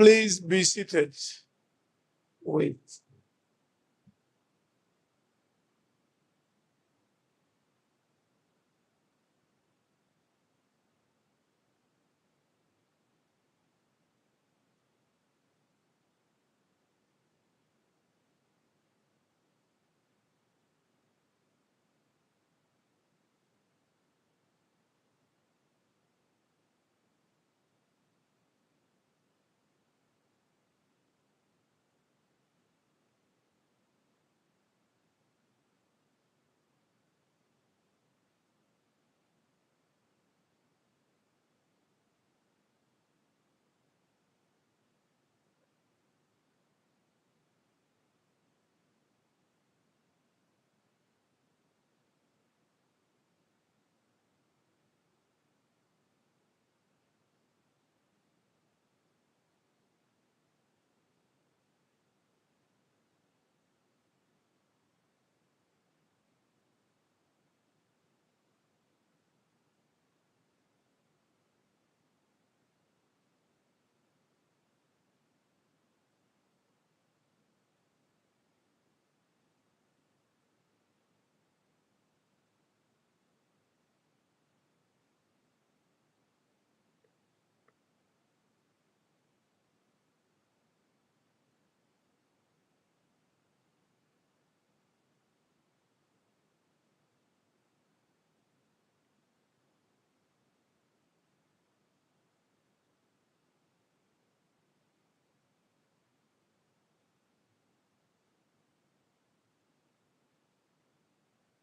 Please be seated. Wait.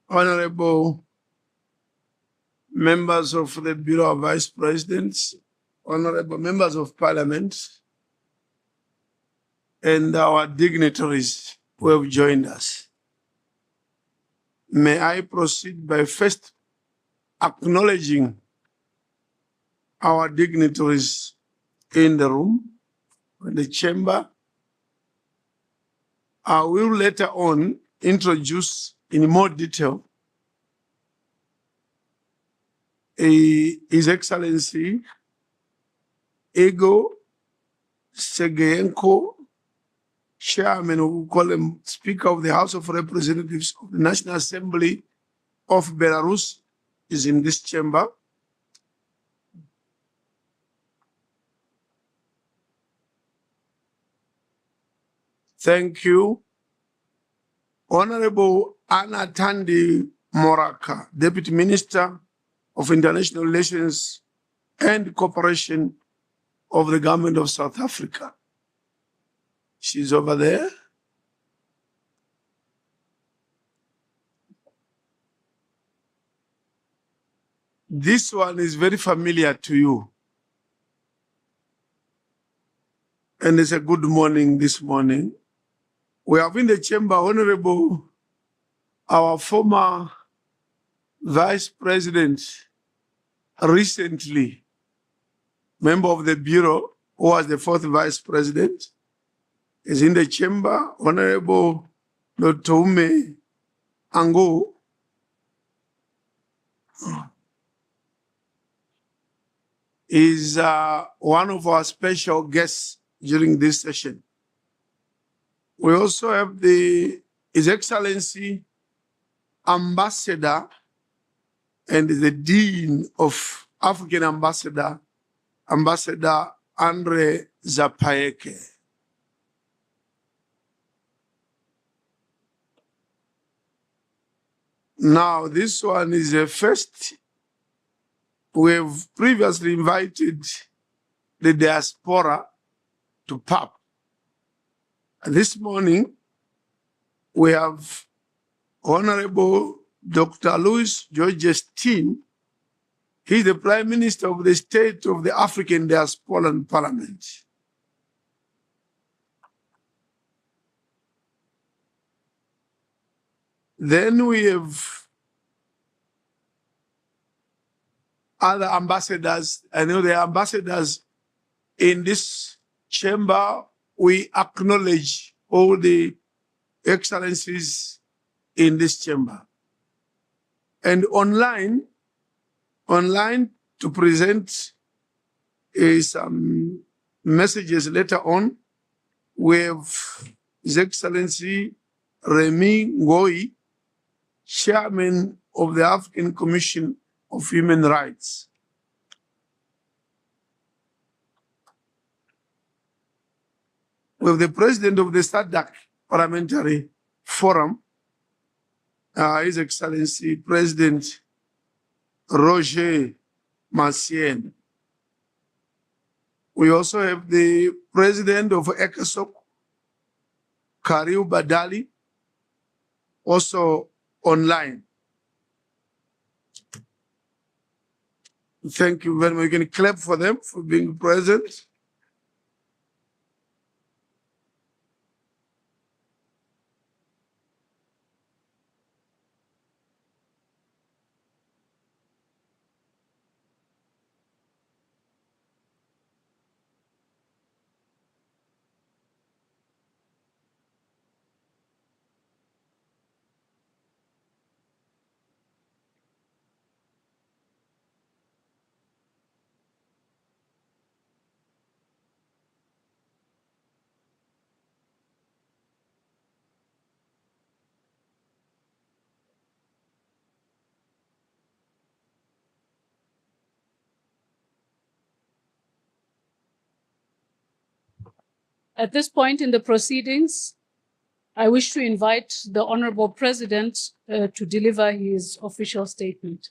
Honorable members of the Bureau of Vice Presidents, honorable members of Parliament, and our dignitaries who have joined us. May I proceed by first acknowledging our dignitaries in the room, in the chamber. I will later on introduce in more detail His Excellency Ego Segeyenko, Chairman, who call him Speaker of the House of Representatives of the National Assembly of Belarus, is in this chamber. Thank you. Honorable Anna Tandi Moraka, Deputy Minister of International Relations and Cooperation of the Government of South Africa. She's over there. This one is very familiar to you. And it's a good morning this morning. We have in the chamber, Honorable, our former Vice President, recently member of the Bureau, who was the fourth Vice President, is in the chamber. Honorable Dr. Ume Ango, is one of our special guests during this session. We also have His Excellency Ambassador and the Dean of African Ambassador, Ambassador Andre Zapayeke. Now, this one is a first. We've previously invited the diaspora to PAP. This morning, we have Honorable Dr. Louis Georges Tin. He's the Prime Minister of the State of the African Diasporan Parliament. Then we have other ambassadors. I know the ambassadors in this chamber. We acknowledge all the excellencies in this chamber. And online to present some messages later on. We have His Excellency Remi Ngoi, Chairman of the African Commission of Human Rights. We have the President of the SADC Parliamentary Forum, His Excellency President Roger Massien. We also have the President of ECOSOC, Kariu Badali, also online. Thank you very much. You can clap for them for being present. At this point in the proceedings, I wish to invite the Honorable President to deliver his official statement.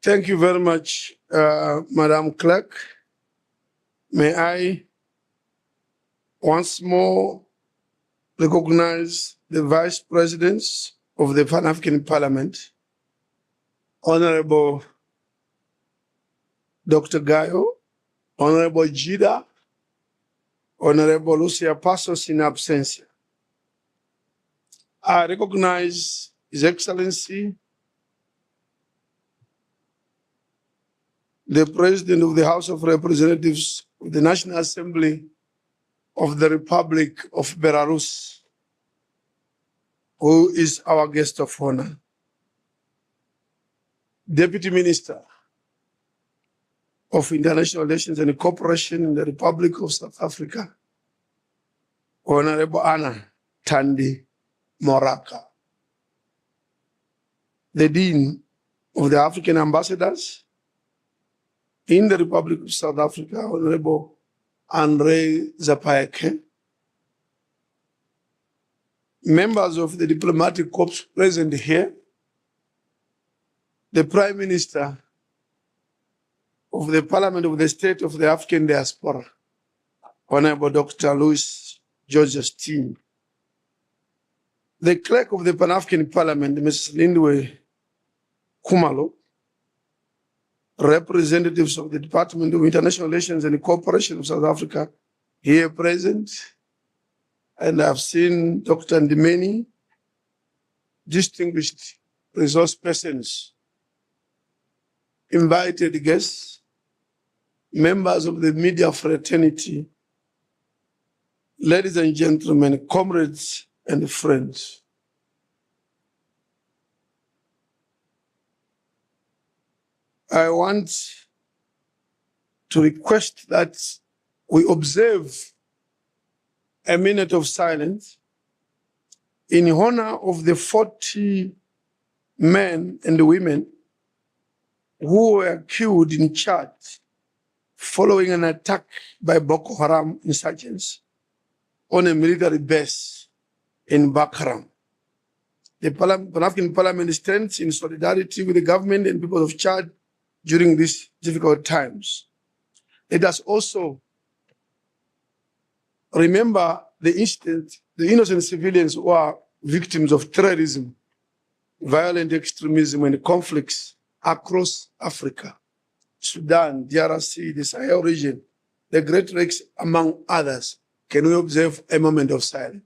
Thank you very much, Madam Clerk. May I once more recognize the Vice Presidents of the Pan-African Parliament, Honorable Dr. Gayo, Honorable Jida, Honorable Lucia Passos in absentia. I recognize His Excellency, the President of the House of Representatives of the National Assembly of the Republic of Belarus, who is our guest of honor. Deputy Minister of International Relations and Cooperation in the Republic of South Africa, Honorable Anna Thandi Moraka. The Dean of the African Ambassadors in the Republic of South Africa, Honorable Andre Zapayeke. Members of the diplomatic corps present here, the Prime Minister of the Parliament of the State of the African Diaspora, Honorable Dr. Louis George Steen, the Clerk of the Pan-African Parliament, Mrs. Lindwe Kumalo, representatives of the Department of International Relations and Cooperation of South Africa here present, and I've seen Dr. Ndimeni, distinguished resource persons, invited guests, members of the media fraternity, ladies and gentlemen, comrades and friends. I want to request that we observe a minute of silence in honor of the 40 men and women who were killed in Chad following an attack by Boko Haram insurgents on a military base in Bakaram. The Pan-African Parliament stands in solidarity with the government and people of Chad during these difficult times. Let us also remember the innocent civilians who are victims of terrorism, violent extremism, and conflicts across Africa, Sudan, DRC, the Sahel region, the Great Lakes, among others. Can we observe a moment of silence?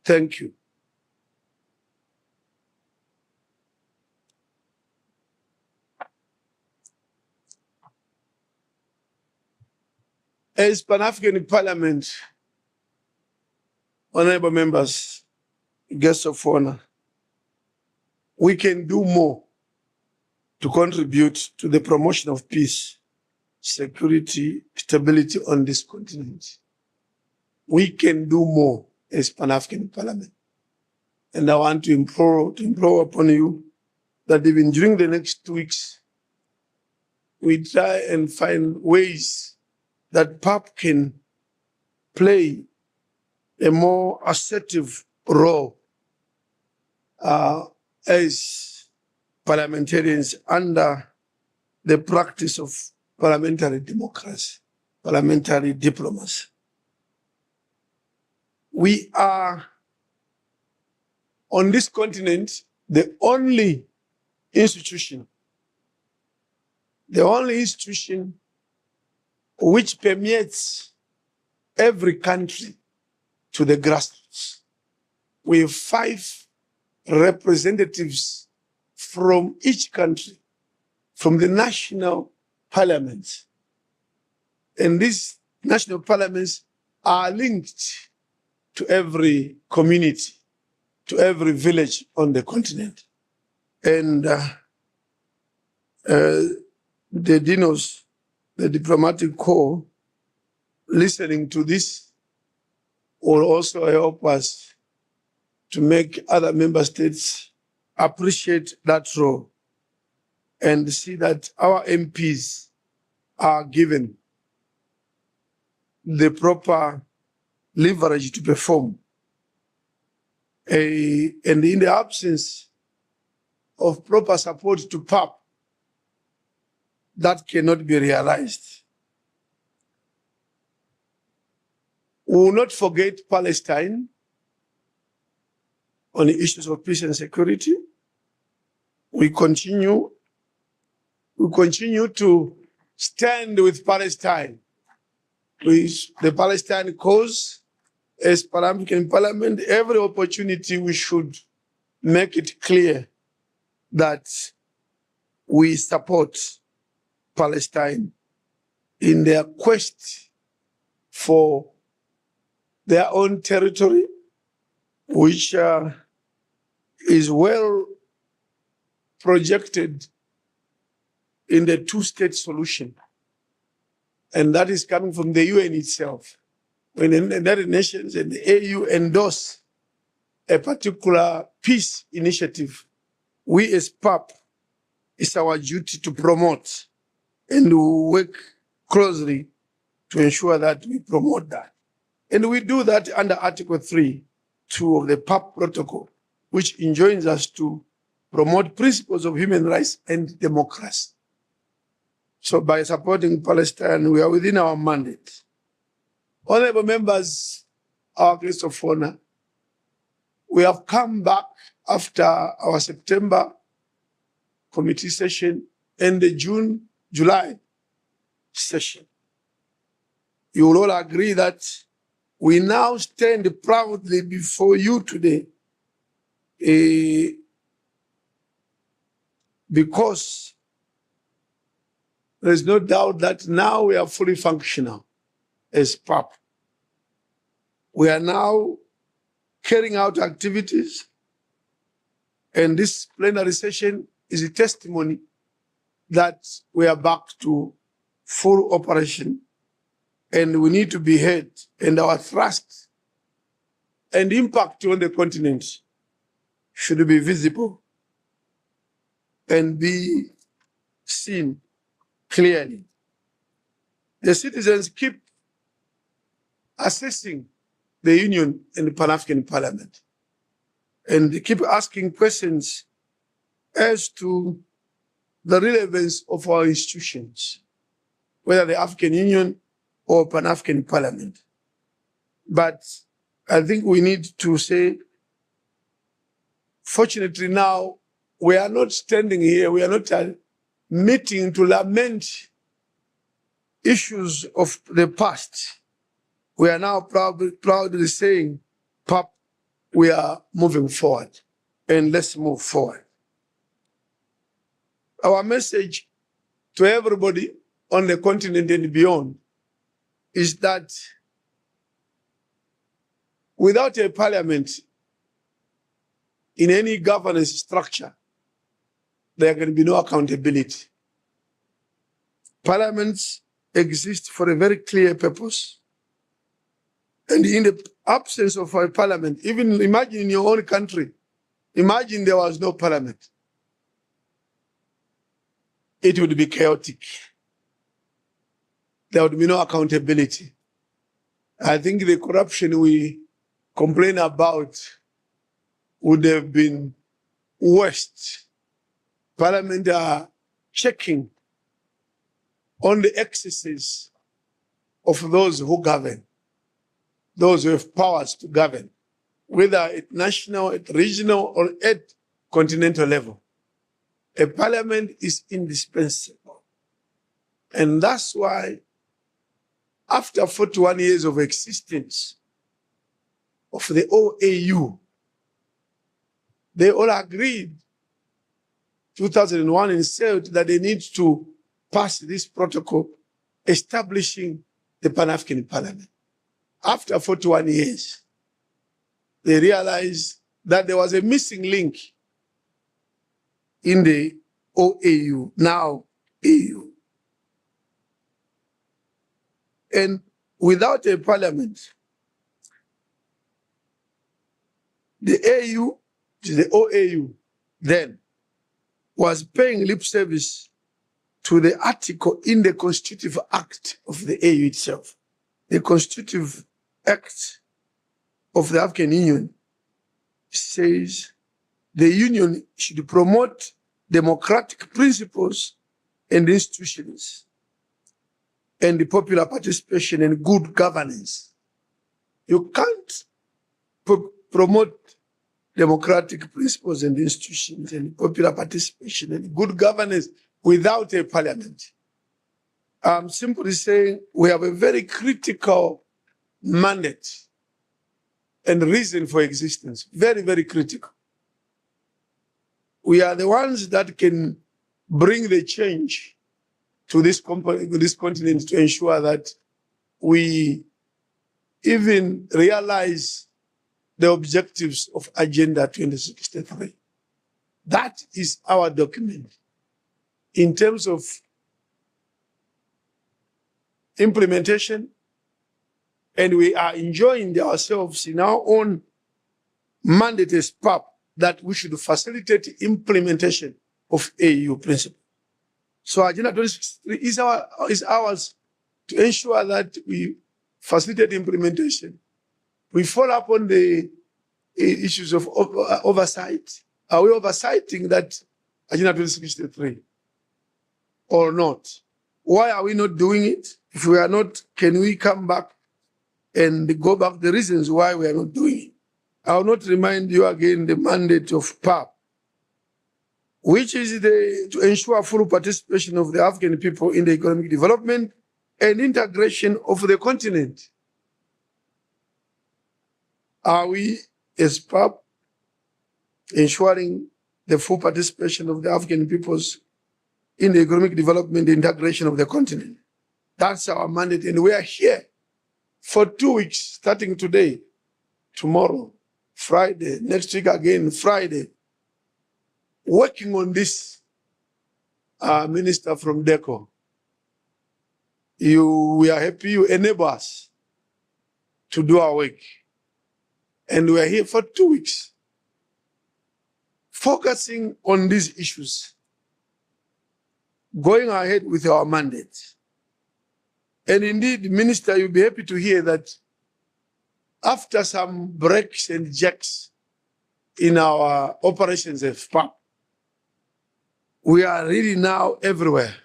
Thank you. As Pan-African Parliament, honorable members, guests of honor, we can do more to contribute to the promotion of peace, security, stability on this continent. We can do more as Pan-African Parliament. And I want to implore upon you that even during the next 2 weeks, we try and find ways that PAP can play a more assertive role as parliamentarians under the practice of parliamentary democracy, parliamentary diplomacy. We are, on this continent, the only institution which permeates every country to the grassroots. We have 5 representatives from each country, from the national parliaments. And these national parliaments are linked to every community, to every village on the continent. And the dinos, the diplomatic corps, listening to this will also help us to make other member states appreciate that role and see that our MPs are given the proper leverage to perform. And in the absence of proper support to PAP, that cannot be realized. We will not forget Palestine on the issues of peace and security. We continue to stand with Palestine, with the Palestine cause. As Pan-African Parliament, every opportunity we should make it clear that we support Palestine in their quest for their own territory, which is well projected in the 2-state solution. And that is coming from the UN itself. When the United Nations and the AU endorse a particular peace initiative, we as PAP, it's our duty to promote and work closely to ensure that we promote that. And we do that under Article 3.2 of the PAP protocol, which enjoins us to promote principles of human rights and democracy. So by supporting Palestine, we are within our mandate. Honorable members, our guests of honor, we have come back after our September committee session and the July session. You will all agree that we now stand proudly before you today because there is no doubt that now we are fully functional as PAP. We are now carrying out activities, and this plenary session is a testimony that we are back to full operation, and we need to be heard, and our thrust and impact on the continent should be visible and be seen clearly. The citizens keep assessing the Union and the Pan-African Parliament, and they keep asking questions as to the relevance of our institutions. whether the African Union or Pan-African Parliament. But I think we need to say, fortunately now, we are not standing here, we are not meeting to lament issues of the past. We are now proudly saying, PAP, we are moving forward, and let's move forward. Our message to everybody on the continent and beyond is that without a parliament in any governance structure, there can be no accountability. Parliaments exist for a very clear purpose. And in the absence of a parliament, even imagine in your own country, imagine there was no parliament. It would be chaotic. There would be no accountability. I think the corruption we complain about would have been worse. Parliament are checking on the excesses of those who govern, those who have powers to govern, whether at national, at regional, or at continental level. A parliament is indispensable. And that's why, after 41 years of existence of the OAU, they all agreed, 2001, and said that they need to pass this protocol establishing the Pan-African Parliament. After 41 years, they realized that there was a missing link in the OAU, now AU. And without a parliament, the AU, the OAU, then was paying lip service to the article in the Constitutive Act of the AU itself. The Constitutive Act of the African Union says the Union should promote democratic principles and institutions and the popular participation and good governance. You can't promote democratic principles and institutions and popular participation and good governance without a parliament. I'm simply saying we have a very critical mandate and reason for existence, very, very critical. We are the ones that can bring the change to this continent to ensure that we even realize the objectives of Agenda 2063. That is our document. In terms of implementation, and we are enjoying ourselves in our own mandate as PAP that we should facilitate implementation of AU principles. So Agenda 2063 is ours to ensure that we facilitate implementation. We follow up on the issues of oversight. Are we oversighting that Agenda 2063 or not? Why are we not doing it? If we are not, can we come back and go back the reasons why we are not doing it? I will not remind you again the mandate of PAP, which is to ensure full participation of the African people in the economic development and integration of the continent. Are we, as PAP, ensuring the full participation of the African peoples in the economic development and integration of the continent? That's our mandate, and we are here for 2 weeks, starting today, tomorrow, Friday, next week again, Friday, working on this. Minister from DECO, we are happy you enable us to do our work. And we are here for 2 weeks, focusing on these issues, going ahead with our mandate. And indeed, Minister, you'll be happy to hear that after some breaks and jerks in our operations of PAP, we are really now everywhere.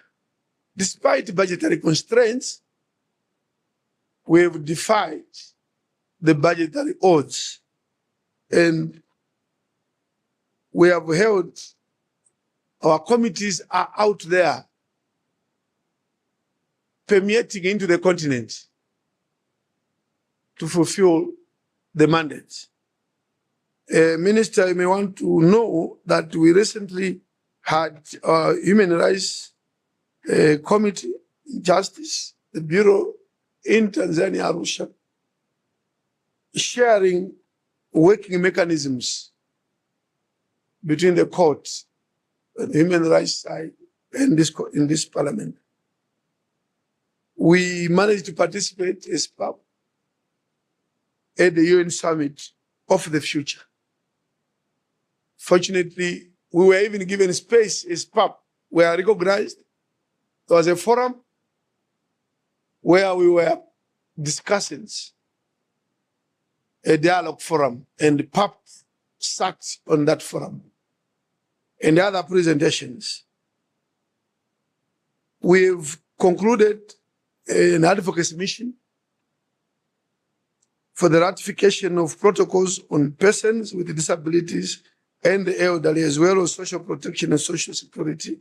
Despite budgetary constraints, we have defied the budgetary odds, and we have held, our committees are out there permeating into the continent to fulfill the mandate. Minister, you may want to know that we recently had a human rights committee, justice, the bureau in Tanzania, Arusha, sharing working mechanisms between the court and the human rights side and in this parliament. We managed to participate as PAP at the UN Summit of the Future. Fortunately, we were even given space as PAP. We are recognized. There was a forum where we were discussants, a dialogue forum, and PAP sat on that forum and other presentations. We've concluded an advocacy mission for the ratification of protocols on persons with disabilities and the elderly, as well as social protection and social security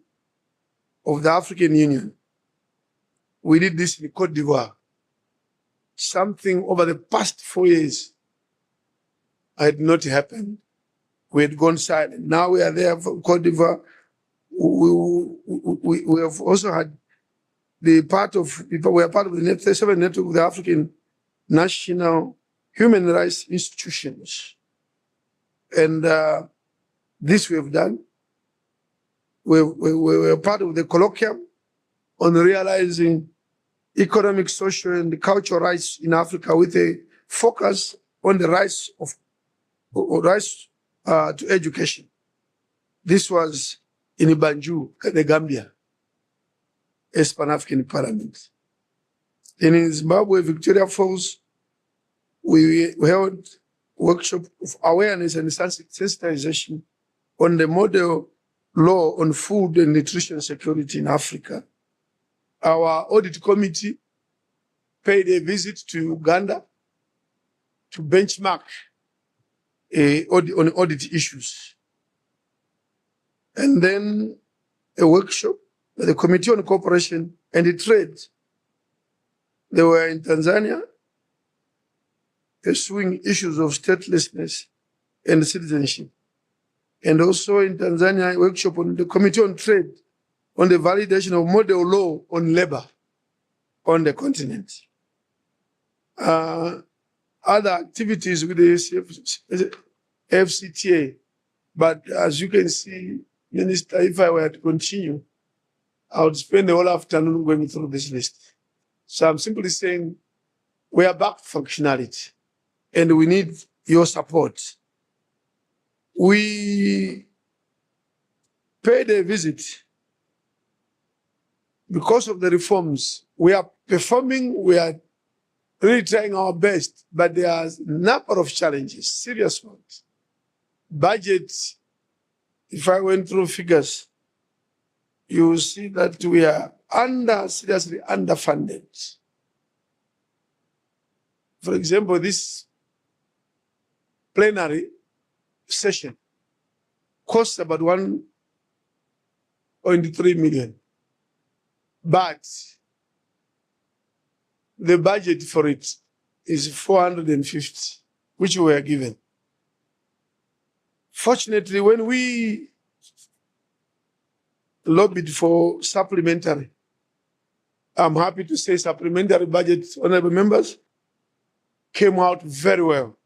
of the African Union. We did this in Cote d'Ivoire. Something over the past 4 years had not happened. We had gone silent. Now we are there for Cote d'Ivoire. We have also had we are part of the 7 network of the African national human rights institutions. And this we have done. We were part of the colloquium on realizing economic, social, and cultural rights in Africa with a focus on the rights to education. This was in Banjul, the Gambia, as Pan-African Parliament. And in Zimbabwe, Victoria Falls, we held workshop of awareness and sensitization on the model law on food and nutrition security in Africa. Our audit committee paid a visit to Uganda to benchmark on audit issues. And then a workshop with the Committee on Cooperation and Trade. They were in Tanzania pursuing issues of statelessness and citizenship. And also in Tanzania, a workshop on the Committee on Trade on the validation of model law on labor on the continent. Other activities with the FCTA, but as you can see, Minister, if I were to continue, I would spend the whole afternoon going through this list. So I'm simply saying we are back to functionality and we need your support. We paid a visit because of the reforms. We are performing, we are really trying our best, but there are a number of challenges, serious ones. Budget, if I went through figures, you will see that we are seriously underfunded. For example, this plenary session costs about 1.3 million. But the budget for it is 450, which we were given. Fortunately, when we lobbied for supplementary, I'm happy to say supplementary budget, honorable members, came out very well.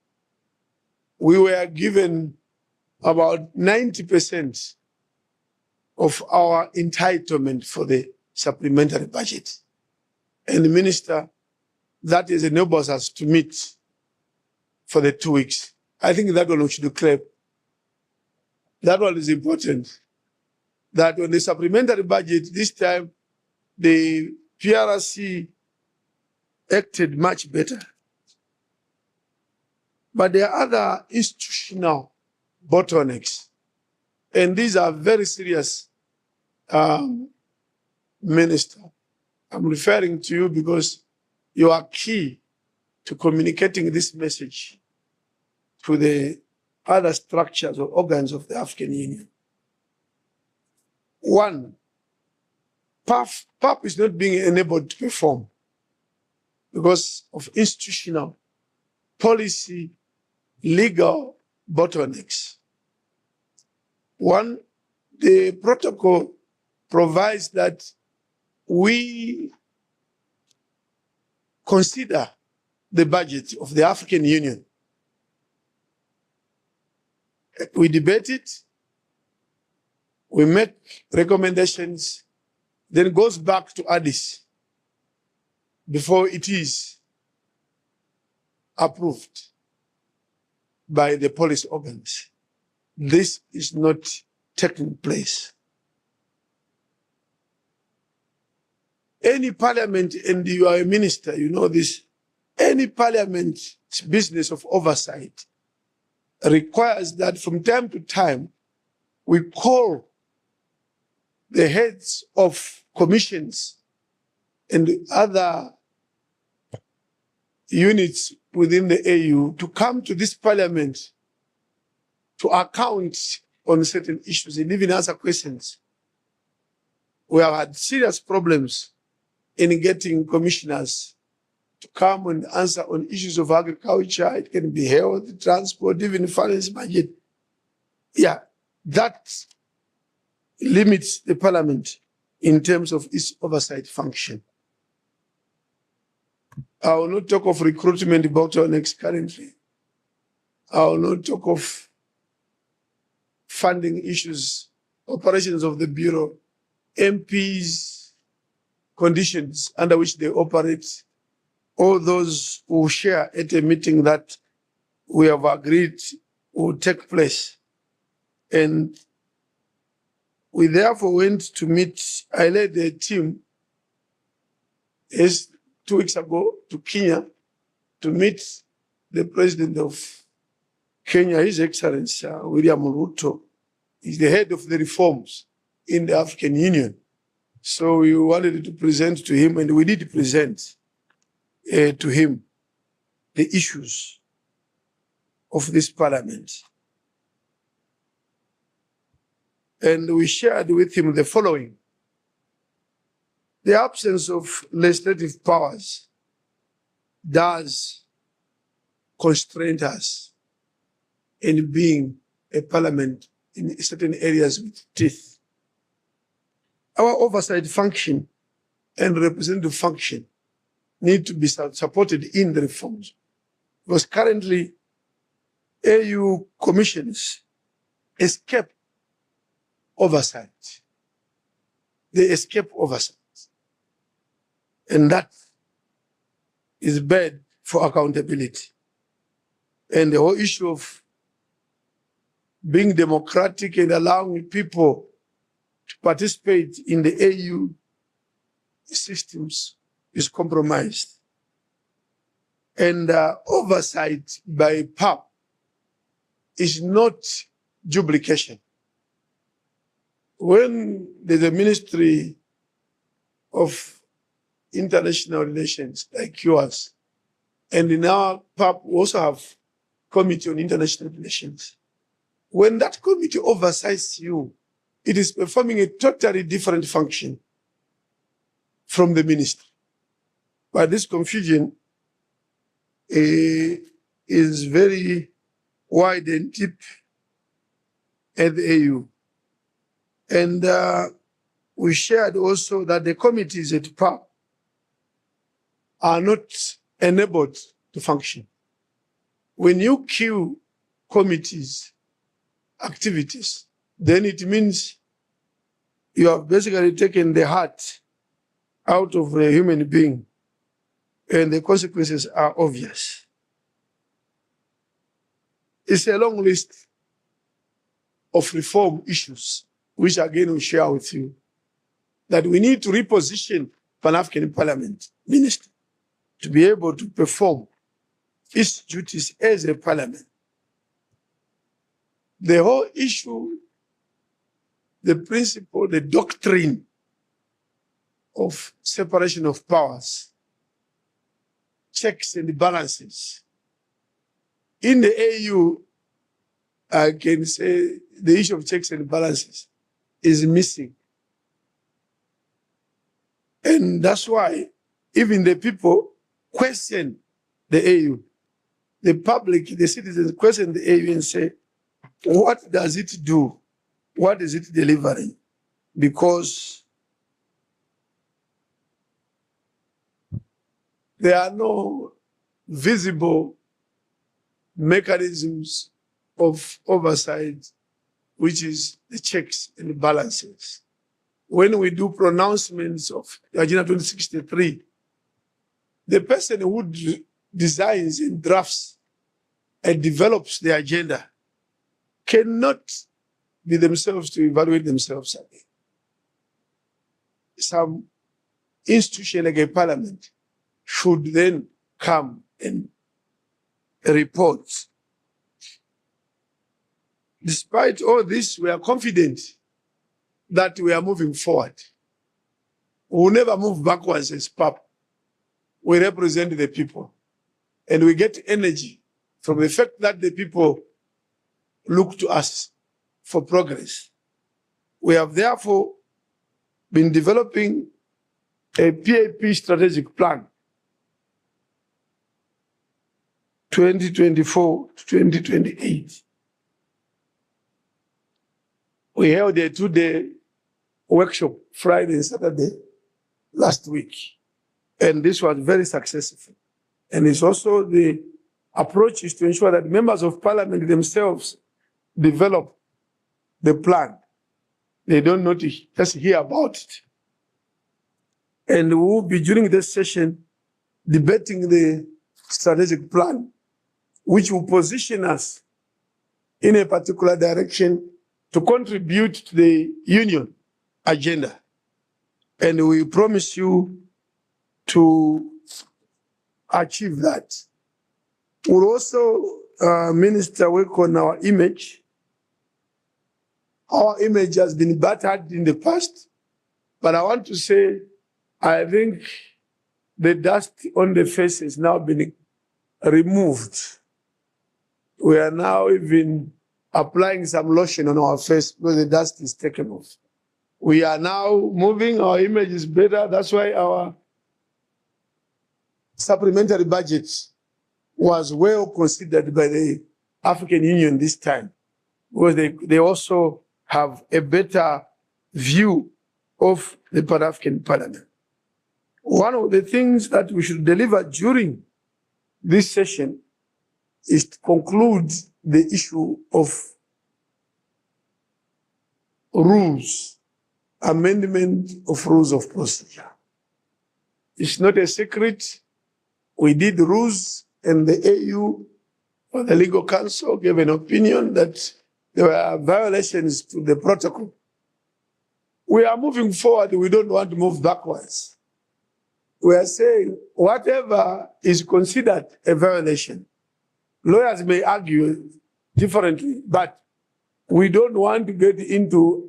We were given about 90% of our entitlement for the supplementary budget. And the minister, that is enables us to meet for the 2 weeks. I think that one we should declare. That one is important. That on the supplementary budget, this time, the PRC acted much better. But there are other institutional bottlenecks. And these are very serious, Minister. I'm referring to you because you are key to communicating this message to the other structures or organs of the African Union. One, PAP is not being enabled to perform because of institutional, policy, legal bottlenecks. One, the protocol provides that we consider the budget of the African Union. We debate it, we make recommendations, then it goes back to Addis before it is approved by the policy organs. This is not taking place. Any parliament, and you are a minister, you know this, any parliament's business of oversight requires that from time to time we call the heads of commissions and other units within the AU to come to this parliament to account on certain issues and even answer questions. We have had serious problems in getting commissioners to come and answer on issues of agriculture. It can be health, transport, even finance budget. Yeah, that limits the parliament in terms of its oversight function. I will not talk of recruitment bottlenecks currently. I will not talk of funding issues, operations of the Bureau, MPs, conditions under which they operate, all those who share at a meeting that we have agreed will take place. And we therefore went to meet, I led a team 2 weeks ago to Kenya to meet the president of Kenya, His Excellency William Ruto. He's the head of the reforms in the African Union. So we wanted to present to him, and we did present to him the issues of this parliament. And we shared with him the following: the absence of legislative powers does constrain us in being a parliament in certain areas with teeth. Our oversight function and representative function need to be supported in the reforms, because currently AU commissions escape oversight. They escape oversight. And that is bad for accountability. And the whole issue of being democratic and allowing people to participate in the AU systems is compromised. And oversight by PAP is not duplication. When there's a Ministry of International Relations like yours, and in our PAP we also have Committee on International Relations, when that committee oversees you, it is performing a totally different function from the ministry. But this confusion is very wide and deep at the AU. And we shared also that the committees at PAP are not enabled to function. When you queue committees' activities, then it means you have basically taken the heart out of a human being, and the consequences are obvious. It's a long list of reform issues, which again we share with you, that we need to reposition Pan-African Parliament Ministry to be able to perform its duties as a parliament. The whole issue, the principle, the doctrine of separation of powers, checks and balances. In the AU, I can say the issue of checks and balances is missing. And that's why even the people question the AU. The public, the citizens question the AU and say, what does it do? What is it delivering? Because there are no visible mechanisms of oversight, which is the checks and the balances. When we do pronouncements of Agenda 2063, the person who designs and drafts and develops the agenda cannot be themselves to evaluate themselves again. Some institution like a parliament should then come and report. Despite all this, we are confident that we are moving forward. We will never move backwards as PAP. We represent the people. And we get energy from the fact that the people look to us for progress. We have therefore been developing a PAP strategic plan 2024 to 2028. We held a 2-day workshop, Friday and Saturday, last week. And this was very successful. And it's also the approach is to ensure that members of parliament themselves develop the plan. They don't know to just hear about it. And we will be, during this session, debating the strategic plan, which will position us in a particular direction to contribute to the union agenda. And we promise you to achieve that. We'll also, Minister, work on our image. Our image has been battered in the past, but I want to say, I think the dust on the face is now being removed. We are now even applying some lotion on our face because the dust is taken off. We are now moving, our image is better. That's why our supplementary budget was well considered by the African Union this time, because they also have a better view of the Pan-African Parliament. One of the things that we should deliver during this session is to conclude the issue of rules, amendment of rules of procedure. It's not a secret. We did rules, and the AU or the legal counsel gave an opinion that there were violations to the protocol. We are moving forward. We don't want to move backwards. We are saying whatever is considered a violation, lawyers may argue differently, but we don't want to get into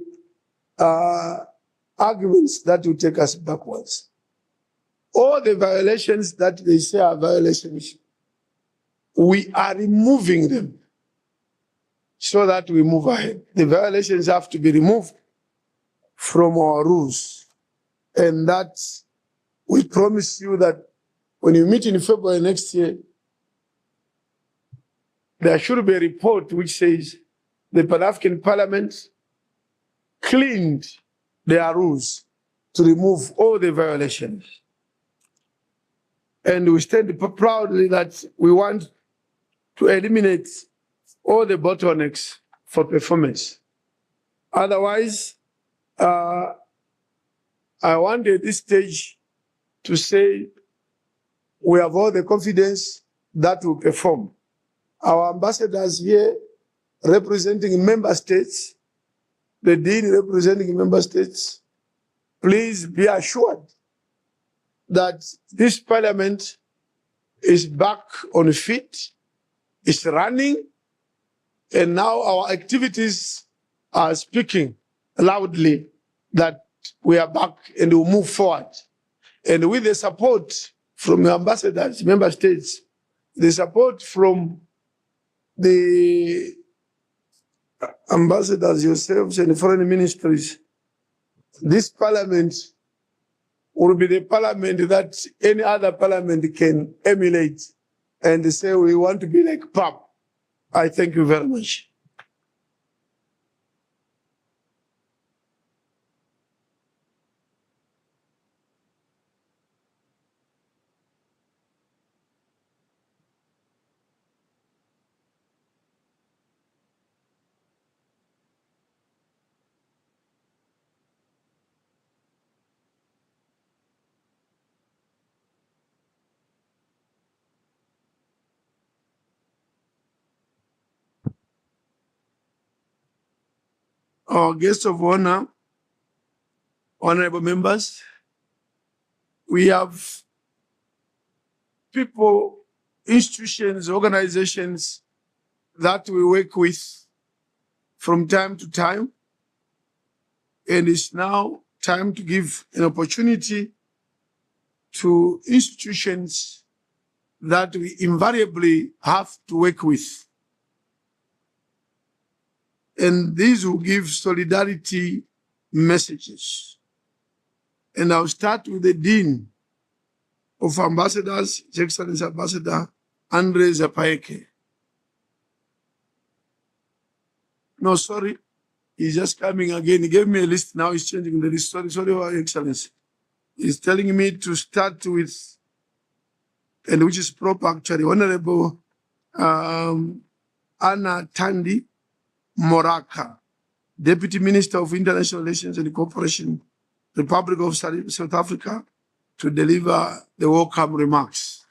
arguments that will take us backwards. All the violations that they say are violations, we are removing them so that we move ahead. The violations have to be removed from our rules. And that we promise you that when you meet in February next year, there should be a report which says the Pan-African Parliament cleaned their rules to remove all the violations. And we stand proudly that we want to eliminate all the bottlenecks for performance. Otherwise, I want at this stage to say we have all the confidence that we perform. Our ambassadors here representing member states, the Dean representing member states, please be assured that this parliament is back on feet, is running, and now our activities are speaking loudly that we are back and we'll move forward. And with the support from the ambassadors, member states, the support from the ambassadors yourselves and foreign ministries, this parliament will be the parliament that any other parliament can emulate and say we want to be like PAP. I thank you very much. Our guests of honor, honorable members, we have people, institutions, organizations that we work with from time to time. And it's now time to give an opportunity to institutions that we invariably have to work with. And these will give solidarity messages. And I'll start with the Dean of Ambassadors, His Excellency Ambassador Andre Zapaeke. No, sorry, he's just coming again. He gave me a list, now he's changing the list. Sorry, Your Excellency. He's telling me to start with, and which is proper actually, Honorable Anna Tandi Moraka, Deputy Minister of International Relations and Cooperation, Republic of South Africa, to deliver the welcome remarks.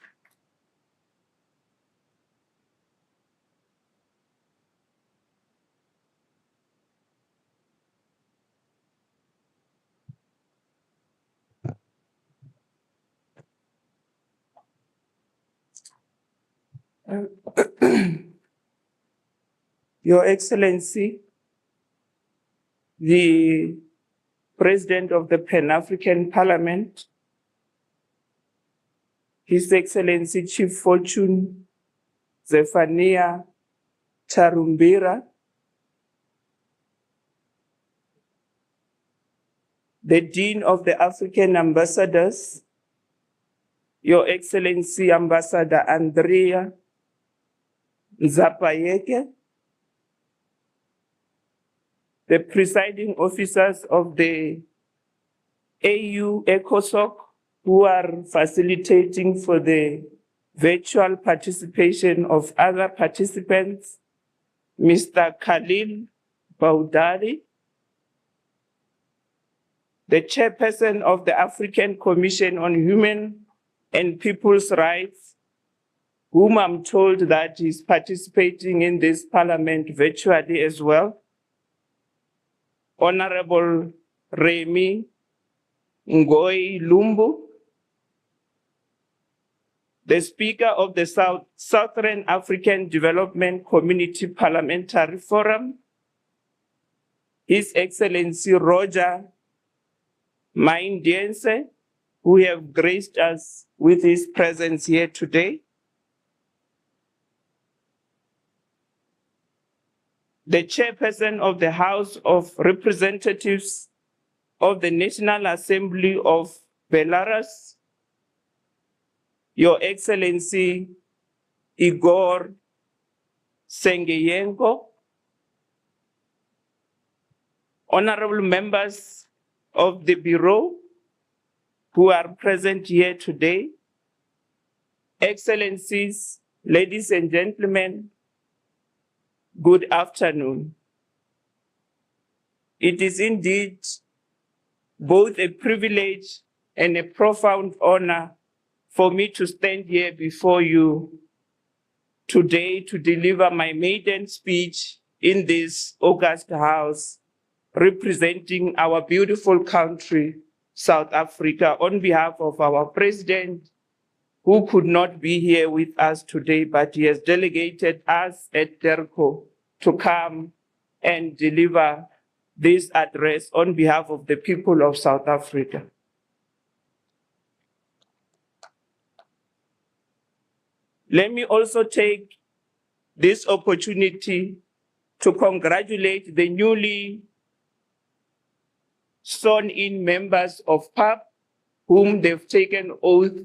Your Excellency, the President of the Pan-African Parliament, His Excellency Chief Fortune Zephania Charumbira, the Dean of the African Ambassadors, Your Excellency Ambassador Andrea Zapaeke, the presiding officers of the AU ECOSOC who are facilitating for the virtual participation of other participants, Mr. Khalil Baudari, the chairperson of the African Commission on Human and People's Rights, whom I'm told that is participating in this parliament virtually as well, Honorable Remy Ngoi Lumbu, the Speaker of the Southern African Development Community Parliamentary Forum, His Excellency Roger Maindiense, who have graced us with his presence here today, the Chairperson of the House of Representatives of the National Assembly of Belarus, Your Excellency Igor Sengeyenko, honorable members of the Bureau who are present here today, Excellencies, ladies and gentlemen, good afternoon. It is indeed both a privilege and a profound honor for me to stand here before you today to deliver my maiden speech in this august house, representing our beautiful country, South Africa, on behalf of our president, who could not be here with us today, but he has delegated us at DERCO to come and deliver this address on behalf of the people of South Africa. Let me also take this opportunity to congratulate the newly sworn-in members of PAP, whom they've taken oath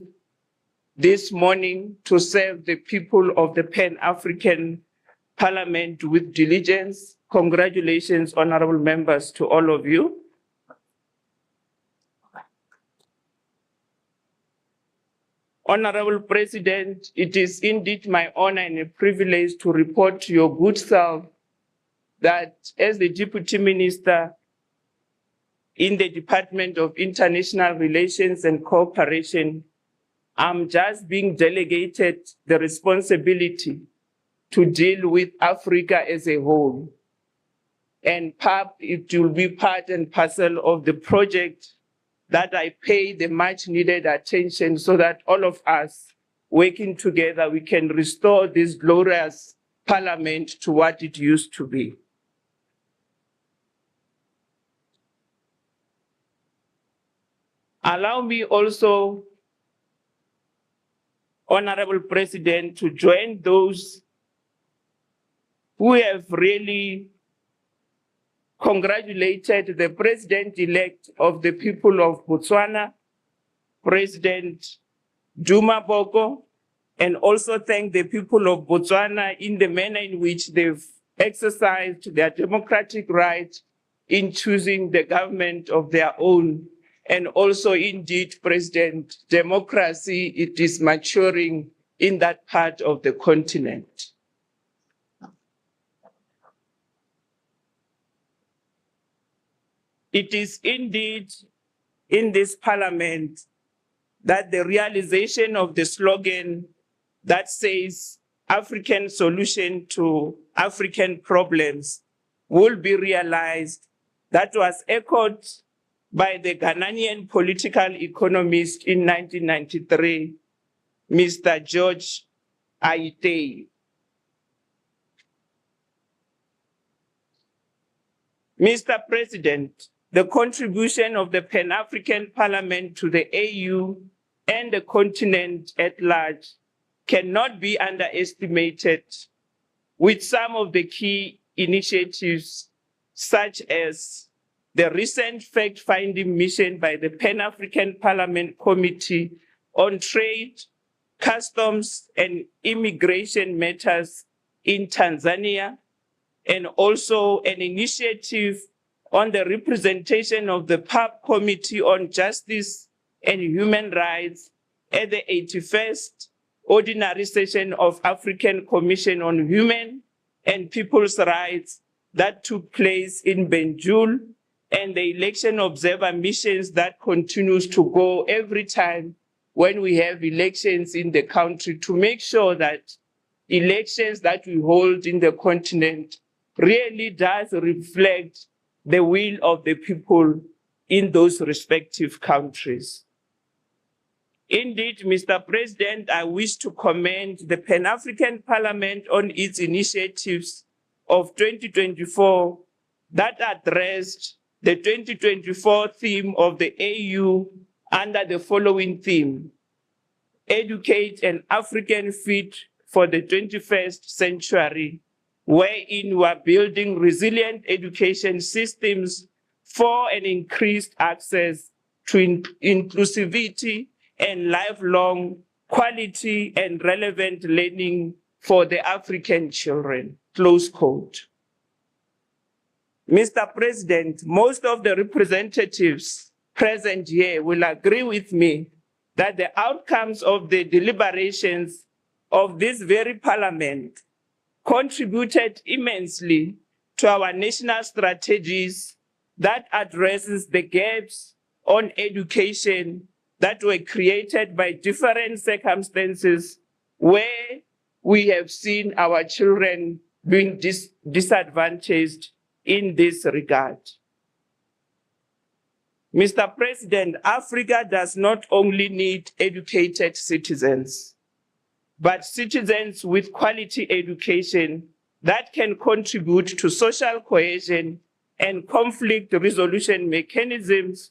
this morning to serve the people of the Pan-African Parliament with diligence. Congratulations, honorable members, to all of you. Honorable President, it is indeed my honor and a privilege to report to your good self that as the Deputy Minister in the Department of International Relations and Cooperation, I'm just being delegated the responsibility to deal with Africa as a whole. And PAP, it will be part and parcel of the project that I pay the much needed attention so that all of us working together, we can restore this glorious parliament to what it used to be. Allow me also, Honorable President, to join those who have really congratulated the President-elect of the people of Botswana, President Duma Boko, and also thank the people of Botswana in the manner in which they've exercised their democratic right in choosing the government of their own. And also, indeed, President, democracy, it is maturing in that part of the continent. It is indeed in this parliament that the realization of the slogan that says African solution to African problems will be realized. That was echoed by the Ghanaian political economist in 1993, Mr. George Ayittey. Mr. President, the contribution of the Pan-African Parliament to the AU and the continent at large cannot be underestimated, with some of the key initiatives such as the recent fact-finding mission by the Pan-African Parliament Committee on Trade, Customs and Immigration Matters in Tanzania, and also an initiative on the representation of the PAP Committee on Justice and Human Rights at the 81st Ordinary Session of African Commission on Human and People's Rights that took place in Banjul, and the election observer missions that continues to go every time when we have elections in the country to make sure that elections that we hold in the continent really does reflect the will of the people in those respective countries. Indeed, Mr. President, I wish to commend the Pan-African Parliament on its initiatives of 2024 that addressed the 2024 theme of the AU under the following theme: Educate an African fit for the 21st century, wherein we are building resilient education systems for an increased access to inclusivity and lifelong quality and relevant learning for the African children, close quote. Mr. President, most of the representatives present here will agree with me that the outcomes of the deliberations of this very parliament contributed immensely to our national strategies that addresses the gaps on education that were created by different circumstances where we have seen our children being disadvantaged in this regard. Mr. President, Africa does not only need educated citizens, but citizens with quality education that can contribute to social cohesion and conflict resolution mechanisms,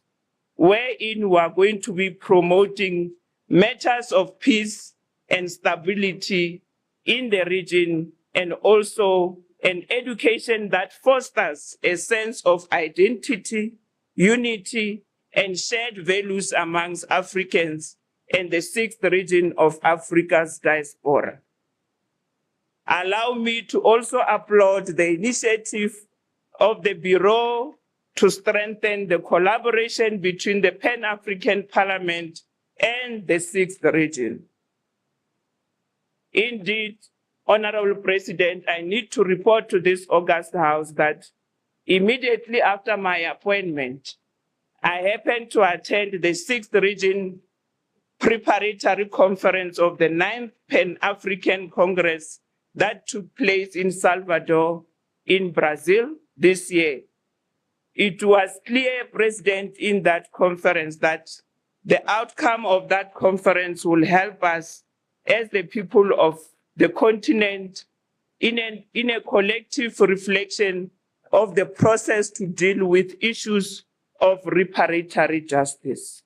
wherein we are going to be promoting matters of peace and stability in the region, and also an education that fosters a sense of identity, unity, and shared values amongst Africans and the 6th region of Africa's diaspora. Allow me to also applaud the initiative of the Bureau to strengthen the collaboration between the Pan-African Parliament and the 6th region. Indeed, Honorable President, I need to report to this august House that immediately after my appointment, I happened to attend the 6th region preparatory conference of the 9th Pan-African Congress that took place in Salvador in Brazil this year. It was clear, President, in that conference that the outcome of that conference will help us as the people of the continent in a collective reflection of the process to deal with issues of reparatory justice.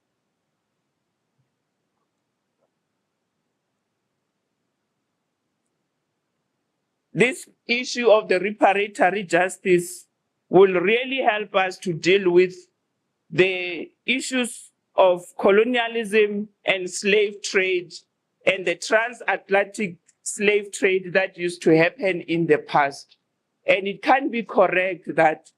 This issue of the reparatory justice will really help us to deal with the issues of colonialism and slave trade and the transatlantic slave trade that used to happen in the past. And it can be correct that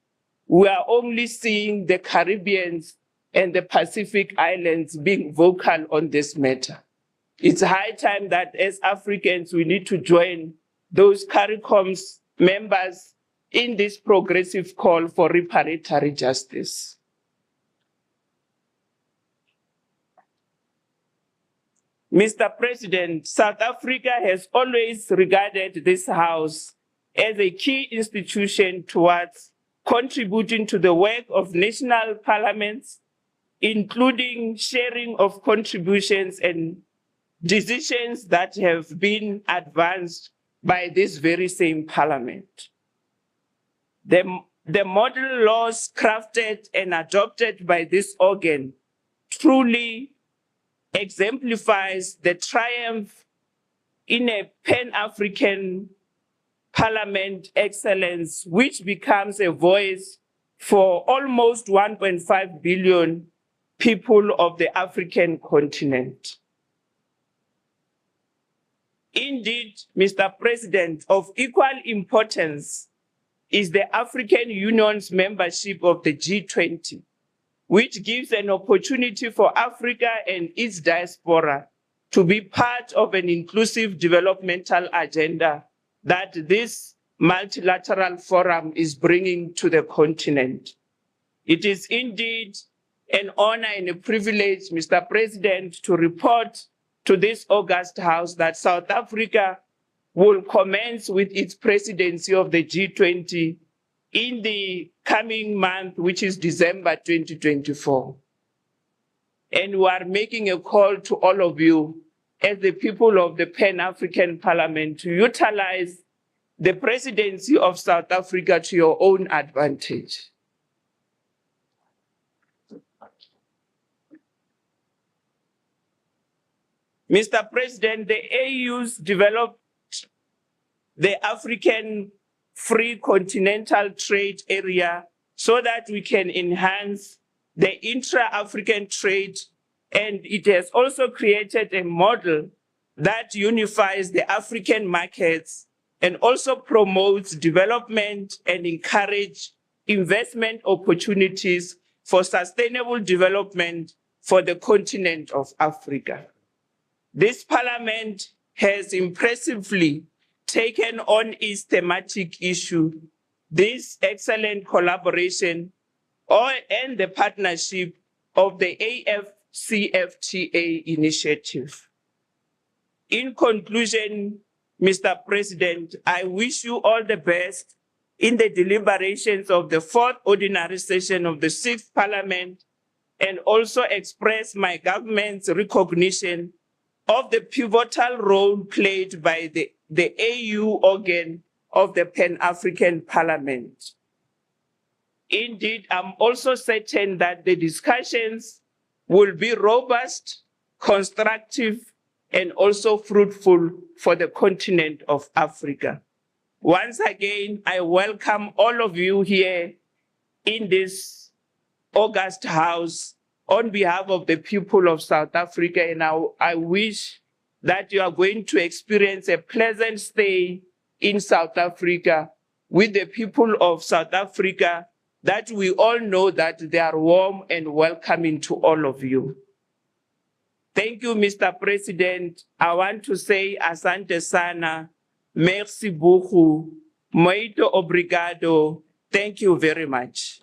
we are only seeing the Caribbeans and the Pacific Islands being vocal on this matter. It's high time that as Africans, we need to join those CARICOM's members in this progressive call for reparatory justice. Mr. President, South Africa has always regarded this House as a key institution towards contributing to the work of national parliaments, including sharing of contributions and decisions that have been advanced by this very same parliament. The model laws crafted and adopted by this organ truly exemplifies the triumph in a Pan-African Parliament excellence, which becomes a voice for almost 1.5 billion people of the African continent. Indeed, Mr. President, of equal importance is the African Union's membership of the G20, which gives an opportunity for Africa and its diaspora to be part of an inclusive developmental agenda that this multilateral forum is bringing to the continent. It is indeed an honor and a privilege, Mr. President, to report to this august House that South Africa will commence with its presidency of the G20 in the coming month, which is December 2024. And we are making a call to all of you as the people of the Pan-African Parliament to utilize the presidency of South Africa to your own advantage. Mr. President, the AU's developed the African Free Continental Trade Area so that we can enhance the intra-African trade, and it has also created a model that unifies the African markets and also promotes development and encourage investment opportunities for sustainable development for the continent of Africa. This Parliament has impressively taken on its thematic issue, this excellent collaboration and the partnership of the AFCFTA initiative. In conclusion, Mr. President, I wish you all the best in the deliberations of the 4th ordinary session of the 6th Parliament, and also express my government's recognition of the pivotal role played by the AU organ of the Pan-African Parliament. Indeed, I'm also certain that the discussions will be robust, constructive, and also fruitful for the continent of Africa. Once again, I welcome all of you here in this august house on behalf of the people of South Africa, and I wish that you are going to experience a pleasant stay in South Africa with the people of South Africa, that we all know that they are warm and welcoming to all of you. Thank you, Mr. President. I want to say asante sana, merci beaucoup, muito obrigado. Thank you very much.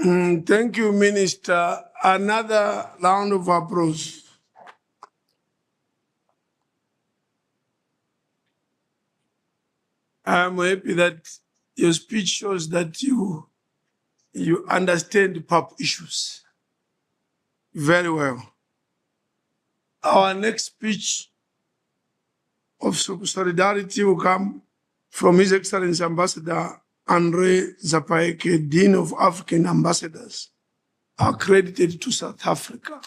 Thank you, Minister. Another round of applause. I'm happy that your speech shows that you understand PAP issues very well. Our next speech of solidarity will come from His Excellency Ambassador Andre Zapaeke, Dean of African Ambassadors, accredited to South Africa.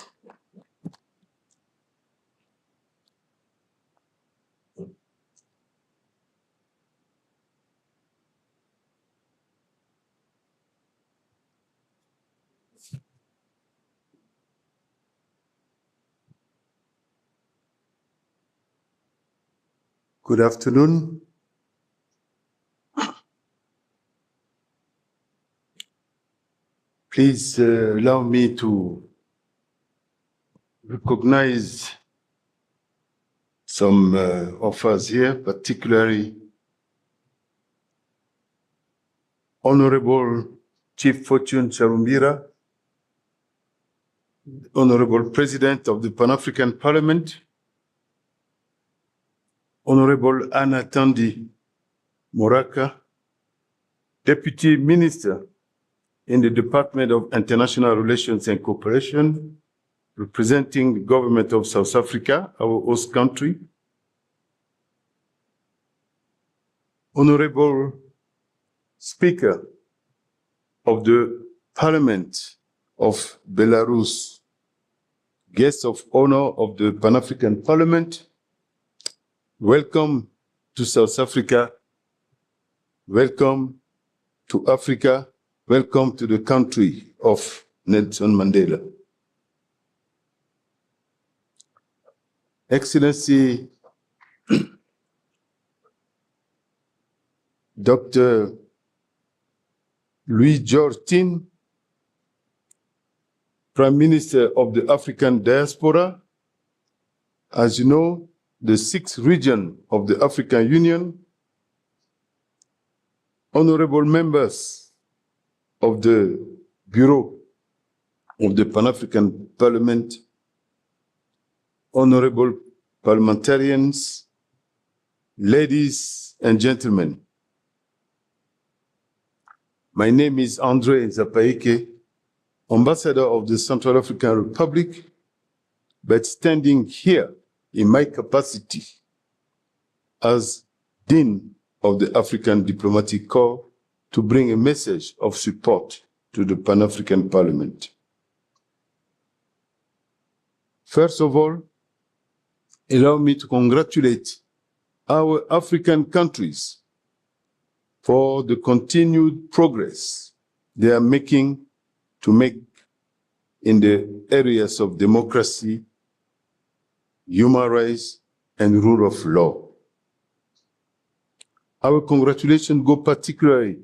Good afternoon. Please allow me to recognize some of us here, particularly Honorable Chief Fortune Charumbira, Honorable President of the Pan-African Parliament, Honorable Anna Tandi Moraka, Deputy Minister in the Department of International Relations and Cooperation, representing the government of South Africa, our host country, Honorable Speaker of the Parliament of Belarus, guests of honor of the Pan-African Parliament, welcome to South Africa, welcome to Africa, welcome to the country of Nelson Mandela. Excellency Dr. Louis-Georges Tin, Prime Minister of the African Diaspora. As you know, the 6th region of the African Union, honorable members of the Bureau of the Pan-African Parliament, honorable parliamentarians, ladies and gentlemen. My name is Andre Zapaeke, Ambassador of the Central African Republic, but standing here in my capacity as Dean of the African Diplomatic Corps to bring a message of support to the Pan-African Parliament. First of all, allow me to congratulate our African countries for the continued progress they are making to make in the areas of democracy, human rights, and rule of law. Our congratulations go particularly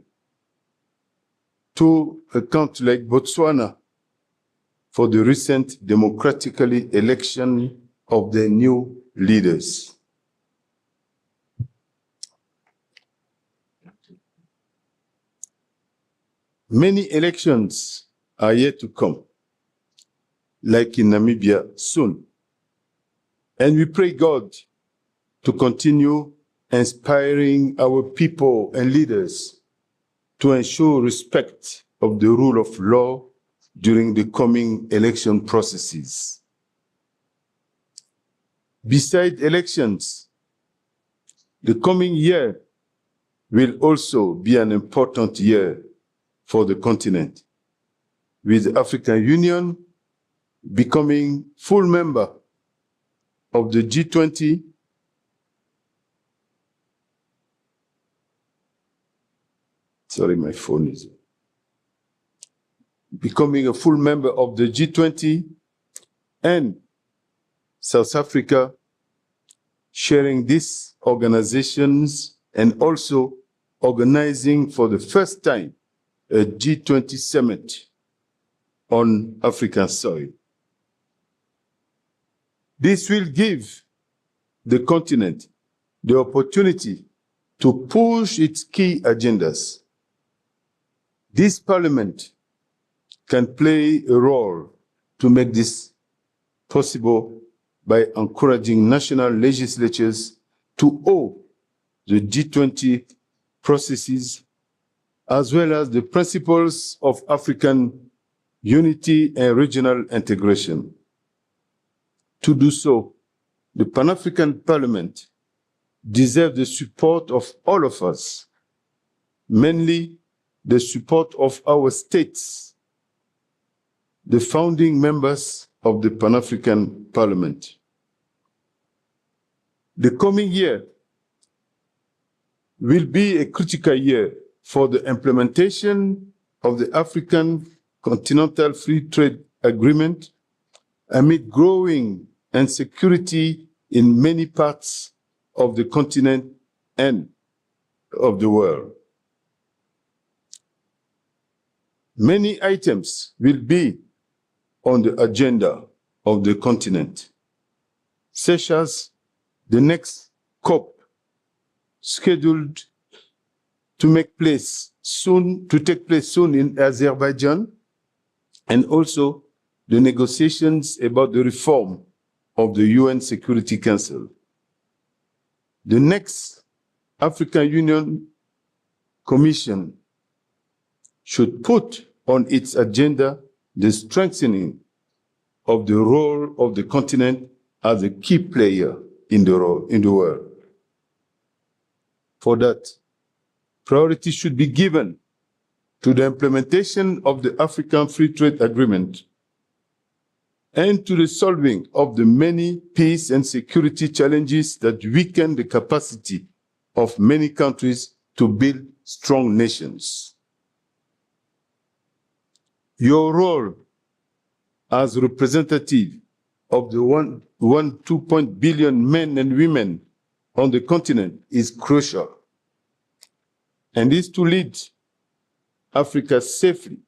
to a country like Botswana for the recent democratically election of their new leaders. Many elections are yet to come, like in Namibia soon. And we pray God to continue inspiring our people and leaders to ensure respect of the rule of law, during the coming election processes. Besides elections, the coming year will also be an important year for the continent, with the African Union becoming full member of the G20 Sorry, my phone is becoming a full member of the G20 and South Africa sharing these organizations and also organizing for the first time a G20 summit on African soil. This will give the continent the opportunity to push its key agendas. This parliament can play a role to make this possible by encouraging national legislatures to owe the G20 processes as well as the principles of African unity and regional integration. To do so, the Pan-African Parliament deserves the support of all of us, mainly the support of our states, the founding members of the Pan-African Parliament. The coming year will be a critical year for the implementation of the African Continental Free Trade Agreement amid growing insecurity in many parts of the continent and of the world. Many items will be on the agenda of the continent, such as the next COP scheduled to take place soon in Azerbaijan, and also the negotiations about the reform of the UN Security Council. The next African Union Commission should put on its agenda the strengthening of the role of the continent as a key player in the world. For that, priority should be given to the implementation of the African Free Trade Agreement and to the solving of the many peace and security challenges that weaken the capacity of many countries to build strong nations. Your role as representative of the 2 billion men and women on the continent is crucial, and is to lead Africa safely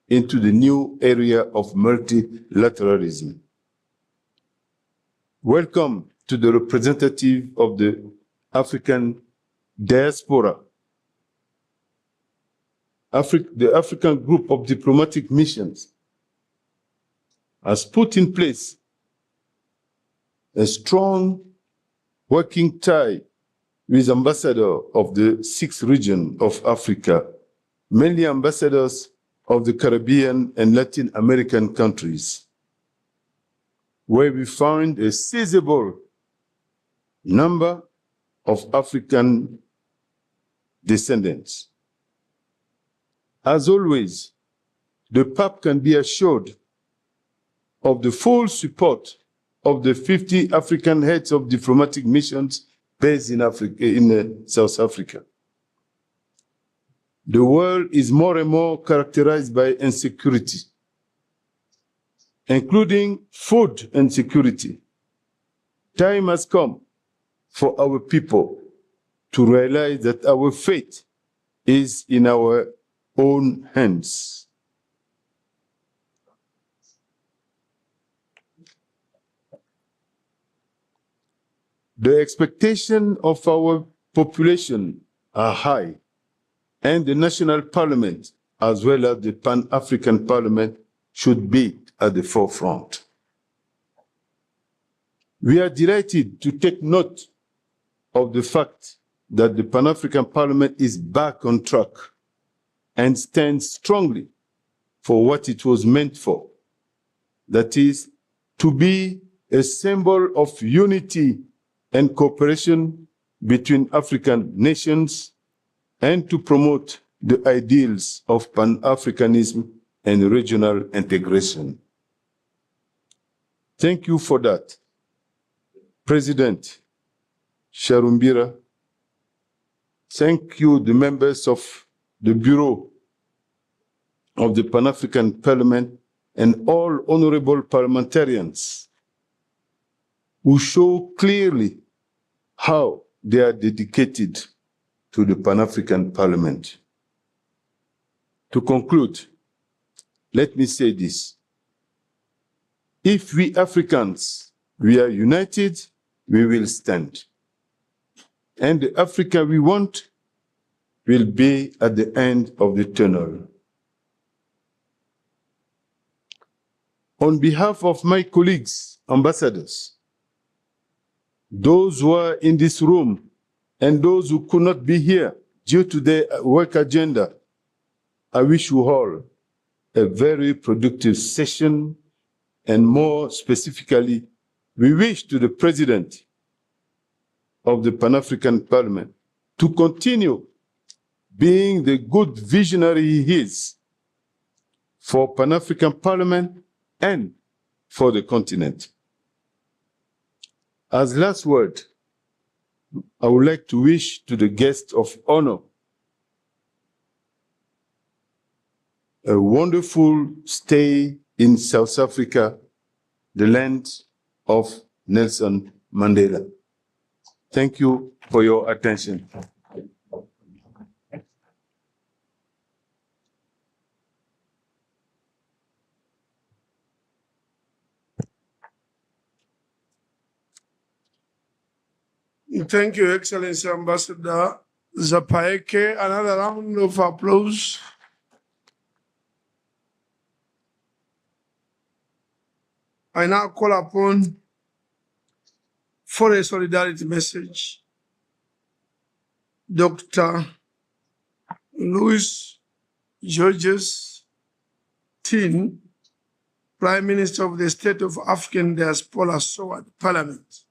into the new area of multilateralism. Welcome to the representative of the African diaspora. The African Group of Diplomatic Missions has put in place a strong working tie with ambassadors of the 6th region of Africa, mainly ambassadors of the Caribbean and Latin American countries, where we find a sizable number of African descendants. As always, the Pape can be assured of the full support of the 50 African heads of diplomatic missions based in South Africa. The world is more and more characterized by insecurity, including food insecurity. Time has come for our people to realize that our fate is in our own hands. The expectations of our population are high, and the national parliament, as well as the Pan-African Parliament, should be at the forefront. We are delighted to take note of the fact that the Pan-African Parliament is back on track and stands strongly for what it was meant for. That is, to be a symbol of unity and cooperation between African nations and to promote the ideals of Pan-Africanism and regional integration. Thank you for that. President Sharumbira, thank you, the members of the Bureau of the Pan-African Parliament and all honorable parliamentarians who show clearly how they are dedicated to the Pan-African Parliament. To conclude, let me say this. If we Africans, we are united, we will stand. And the Africa we want will be at the end of the tunnel. On behalf of my colleagues, ambassadors, those who are in this room and those who could not be here due to their work agenda, I wish you all a very productive session, and more specifically, we wish to the President of the Pan-African Parliament to continue being the good visionary he is for Pan-African Parliament and for the continent. As last word, I would like to wish to the guests of honor a wonderful stay in South Africa, the land of Nelson Mandela. Thank you for your attention. Thank you, Excellency Ambassador Zapaeke. Another round of applause. I now call upon for a solidarity message, Dr. Louis Georges Tin, Prime Minister of the State of African Diaspora, SOAD, Parliament.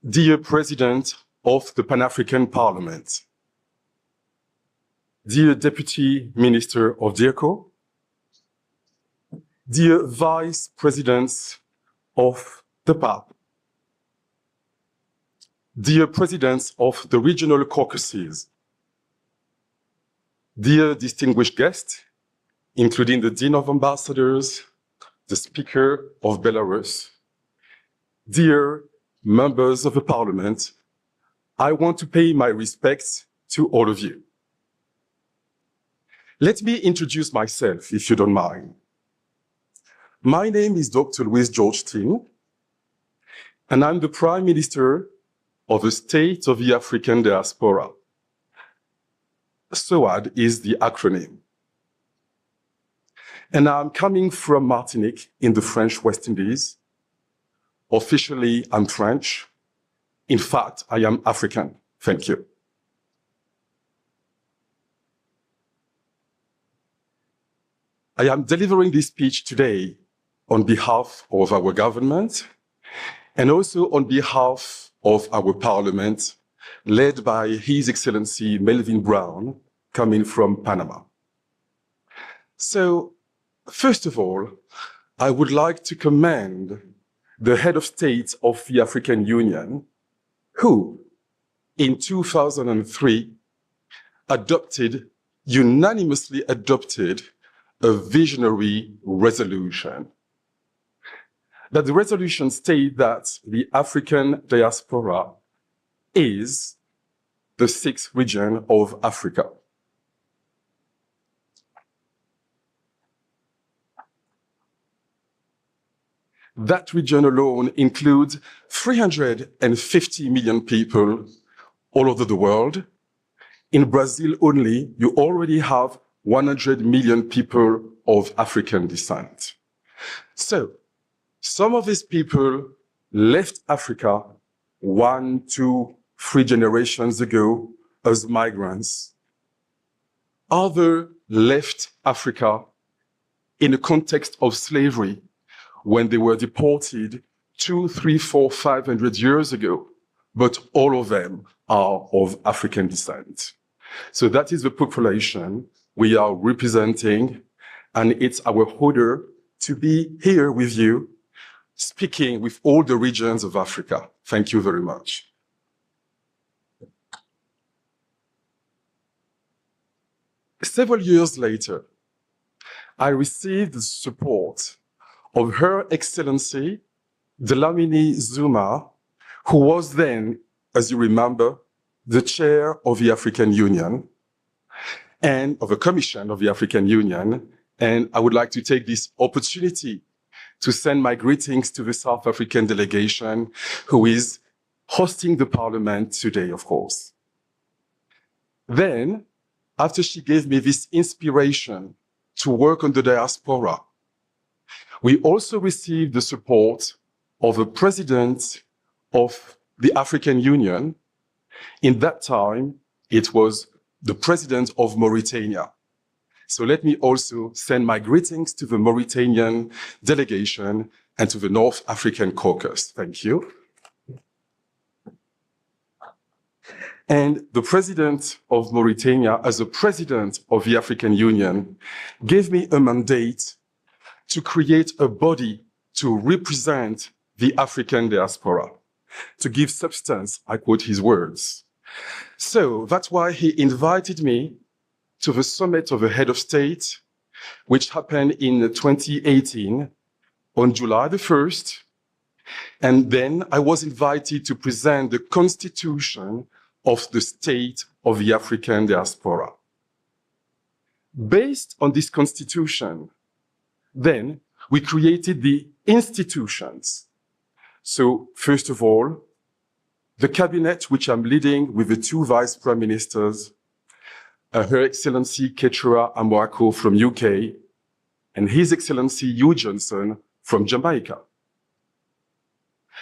Dear President of the Pan-African Parliament, dear Deputy Minister of DIRCO, dear Vice Presidents of the PAP, dear Presidents of the regional caucuses, dear distinguished guests, including the Dean of Ambassadors, the Speaker of Belarus, dear members of the Parliament, I want to pay my respects to all of you. Let me introduce myself, if you don't mind. My name is Dr. Louis Georges Tin, and I'm the Prime Minister of the State of the African Diaspora. SOAD is the acronym. And I'm coming from Martinique in the French West Indies. Officially, I'm French. In fact, I am African. Thank you. I am delivering this speech today on behalf of our government and also on behalf of our parliament, led by His Excellency Melvin Brown, coming from Panama. So, first of all, I would like to commend the head of state of the African Union, who in 2003 unanimously adopted a visionary resolution. That the resolution states that the African diaspora is the sixth region of Africa. That region alone includes 350 million people all over the world. In Brazil only, you already have 100 million people of African descent. So, some of these people left Africa 1, 2, 3 generations ago as migrants. Others left Africa in the context of slavery when they were deported 2, 3, 4, 500 years ago, but all of them are of African descent. So that is the population we are representing, and it's our honor to be here with you, speaking with all the regions of Africa. Thank you very much. Several years later, I received the support of Her Excellency Dlamini Zuma, who was then, as you remember, the chair of the African Union and of the Commission of the African Union. And I would like to take this opportunity to send my greetings to the South African delegation, who is hosting the parliament today, of course. Then, after she gave me this inspiration to work on the diaspora, we also received the support of the president of the African Union. In that time, it was the president of Mauritania. So let me also send my greetings to the Mauritanian delegation and to the North African Caucus. Thank you. And the president of Mauritania, as the president of the African Union, gave me a mandate to create a body to represent the African diaspora, to give substance, I quote his words. So that's why he invited me to the summit of the head of state, which happened in 2018 on July the 1st. And then I was invited to present the constitution of the state of the African diaspora. Based on this constitution, then we created the institutions. So first of all, the cabinet, which I'm leading with the 2 vice prime ministers, Her Excellency Ketura Amwako from UK, and His Excellency Hugh Johnson from Jamaica.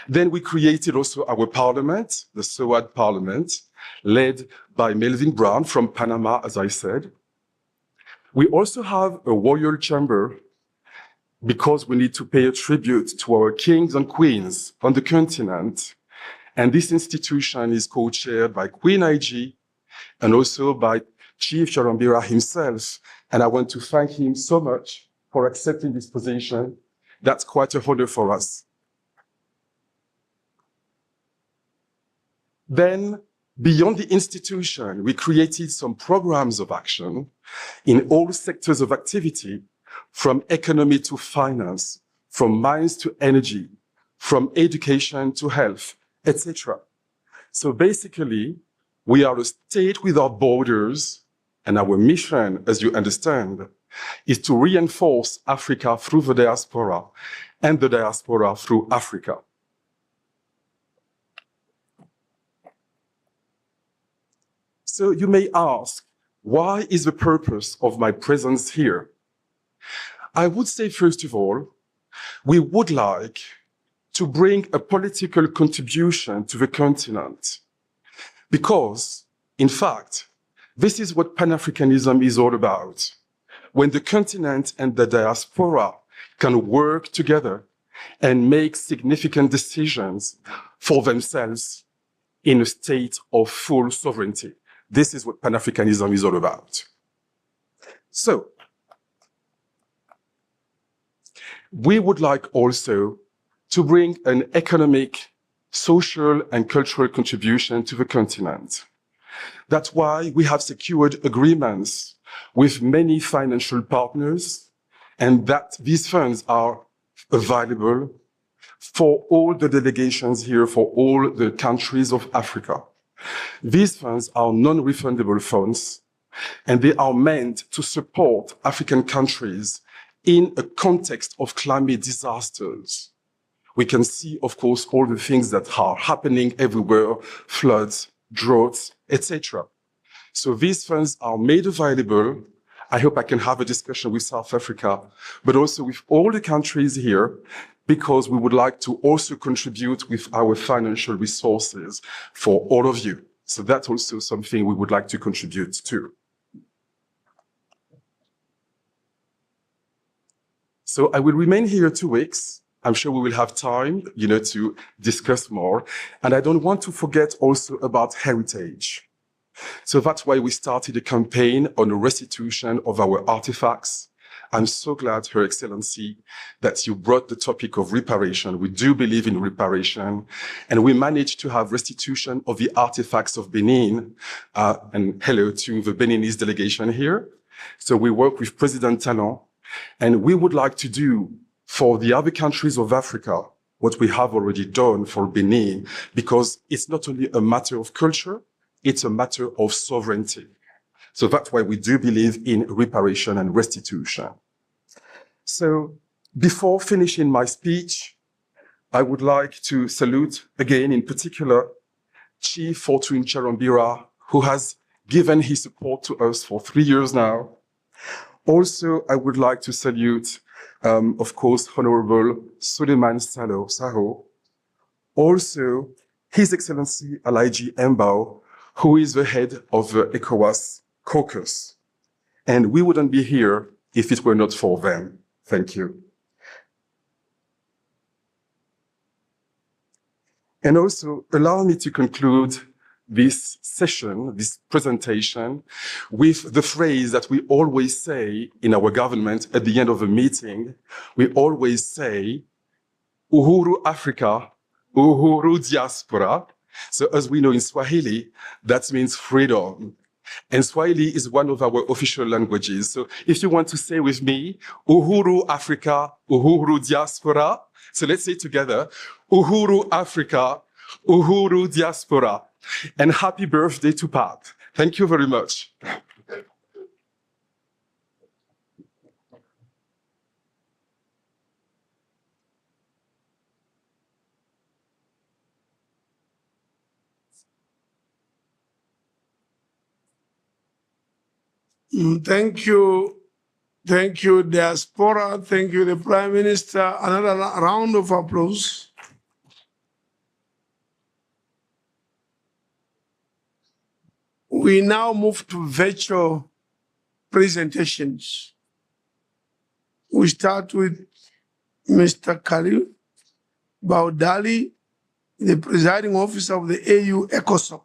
Then we created also our parliament, the SOAD Parliament, led by Melvin Brown from Panama, as I said. We also have a royal chamber because we need to pay a tribute to our kings and queens on the continent. And this institution is co-chaired by Queen IG and also by Chief Charambira himself. And I want to thank him so much for accepting this position. That's quite a honor for us. Then, beyond the institution, we created some programs of action in all sectors of activity, from economy to finance, from mines to energy, from education to health, etc. So basically, we are a state with our borders, and our mission, as you understand, is to reinforce Africa through the diaspora and the diaspora through Africa. So you may ask, why is the purpose of my presence here? I would say, first of all, we would like to bring a political contribution to the continent. Because, in fact, this is what Pan-Africanism is all about. When the continent and the diaspora can work together and make significant decisions for themselves in a state of full sovereignty. This is what Pan-Africanism is all about. So, we would like also to bring an economic, social, and cultural contribution to the continent. That's why we have secured agreements with many financial partners, and that these funds are available for all the delegations here, for all the countries of Africa. These funds are non-refundable funds, and they are meant to support African countries in a context of climate disasters. We can see, of course, all the things that are happening everywhere, floods, droughts, etc. So these funds are made available. I hope I can have a discussion with South Africa, but also with all the countries here, because we would like to also contribute with our financial resources for all of you. So that's also something we would like to contribute to. So I will remain here 2 weeks. I'm sure we will have time, to discuss more. And I don't want to forget also about heritage. So that's why we started a campaign on the restitution of our artifacts. I'm so glad, Her Excellency, that you brought the topic of reparation. We do believe in reparation, and we managed to have restitution of the artifacts of Benin. And hello to the Beninese delegation here. So we work with President Talon, and we would like to do for the other countries of Africa what we have already done for Benin, because it's not only a matter of culture, it's a matter of sovereignty. So that's why we do believe in reparation and restitution. So before finishing my speech, I would like to salute again, in particular, Chief Fortune Charambira, who has given his support to us for 3 years now. Also, I would like to salute, of course, Honorable Suleiman Saho. Also, His Excellency Alaiji Mbao, who is the head of the ECOWAS caucus. And we wouldn't be here if it were not for them. Thank you. And also, allow me to conclude this session, this presentation, with the phrase that we always say in our government at the end of a meeting. We always say, Uhuru Africa, Uhuru Diaspora. So as we know in Swahili, that means freedom. And Swahili is one of our official languages. So if you want to say with me, Uhuru Africa, Uhuru Diaspora. So let's say together, Uhuru Africa, Uhuru Diaspora. And happy birthday to Pat. Thank you very much. Thank you. Thank you, Diaspora. Thank you, the Prime Minister. Another round of applause. We now move to virtual presentations. We start with Mr. Khalil Baudali, the presiding officer of the AU ECOSOC.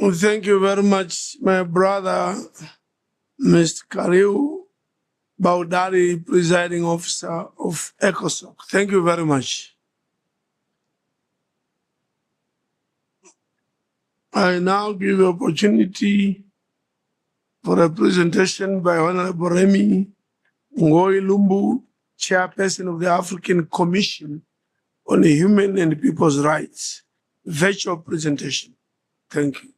Well, thank you very much, my brother, Mr. Kariu Baudari, presiding officer of ECOSOC. Thank you very much. I now give the opportunity for a presentation by Honorable Remy Ngoi Lumbu, Chairperson of the African Commission on Human and People's Rights. Virtual presentation. Thank you.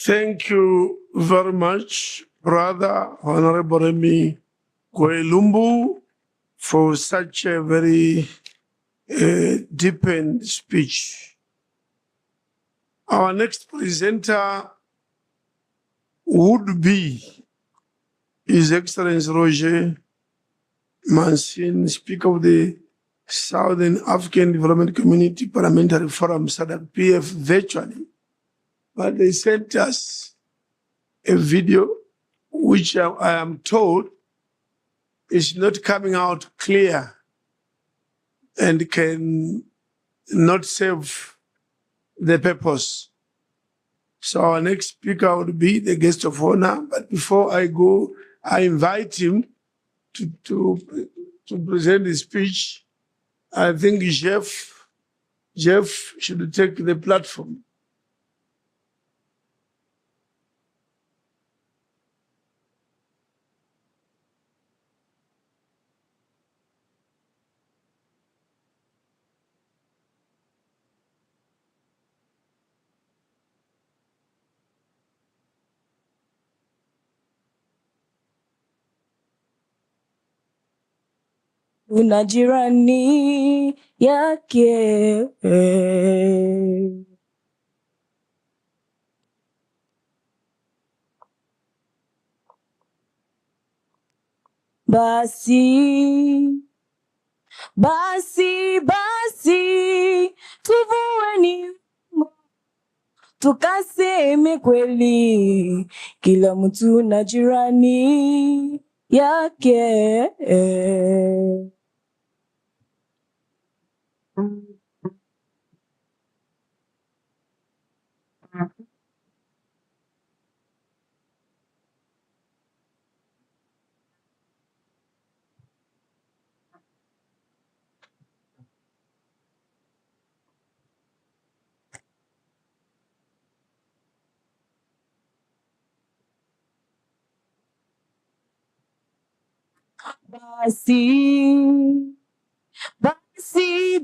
Thank you very much, Brother Honorable Remy Kwelumbu, for such a very deepened speech. Our next presenter would be His Excellency Roger Mansin, Speaker of the Southern African Development Community Parliamentary Forum, SADC PF, virtually. But they sent us a video which I am told is not coming out clear and can not serve the purpose. So our next speaker would be the guest of honor. But before I go, I invite him to present his speech. I think Jeff should take the platform. Una jirani yake basi tuvueni tukaseme kweli, kila mtu na jirani yake. Basi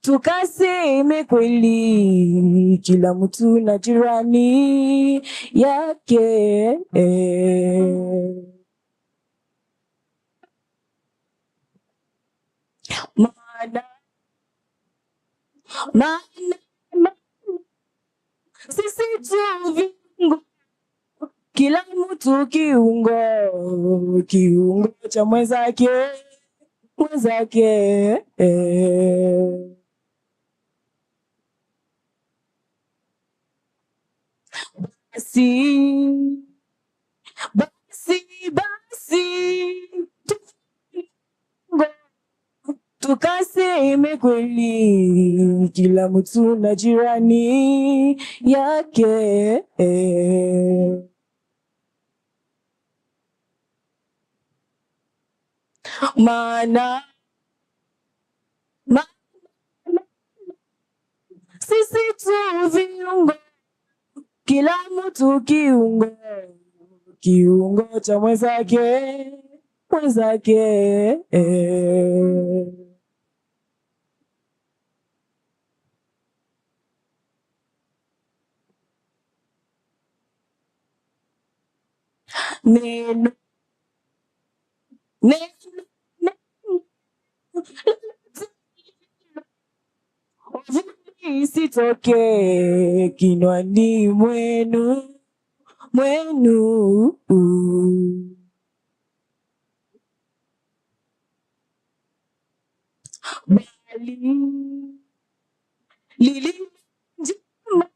tukaseme kweli, kila mtu na jirani yake. Maana sisi tu viungo, kila mtu kiungo cha mwenzake. Basi tukaseme kweli, kila mtu na jirani yake. Maana sisi tu viungo, kila mtu kiungo cha mwenzake. Neno isitoke kinywani mwenu. Bali lili njema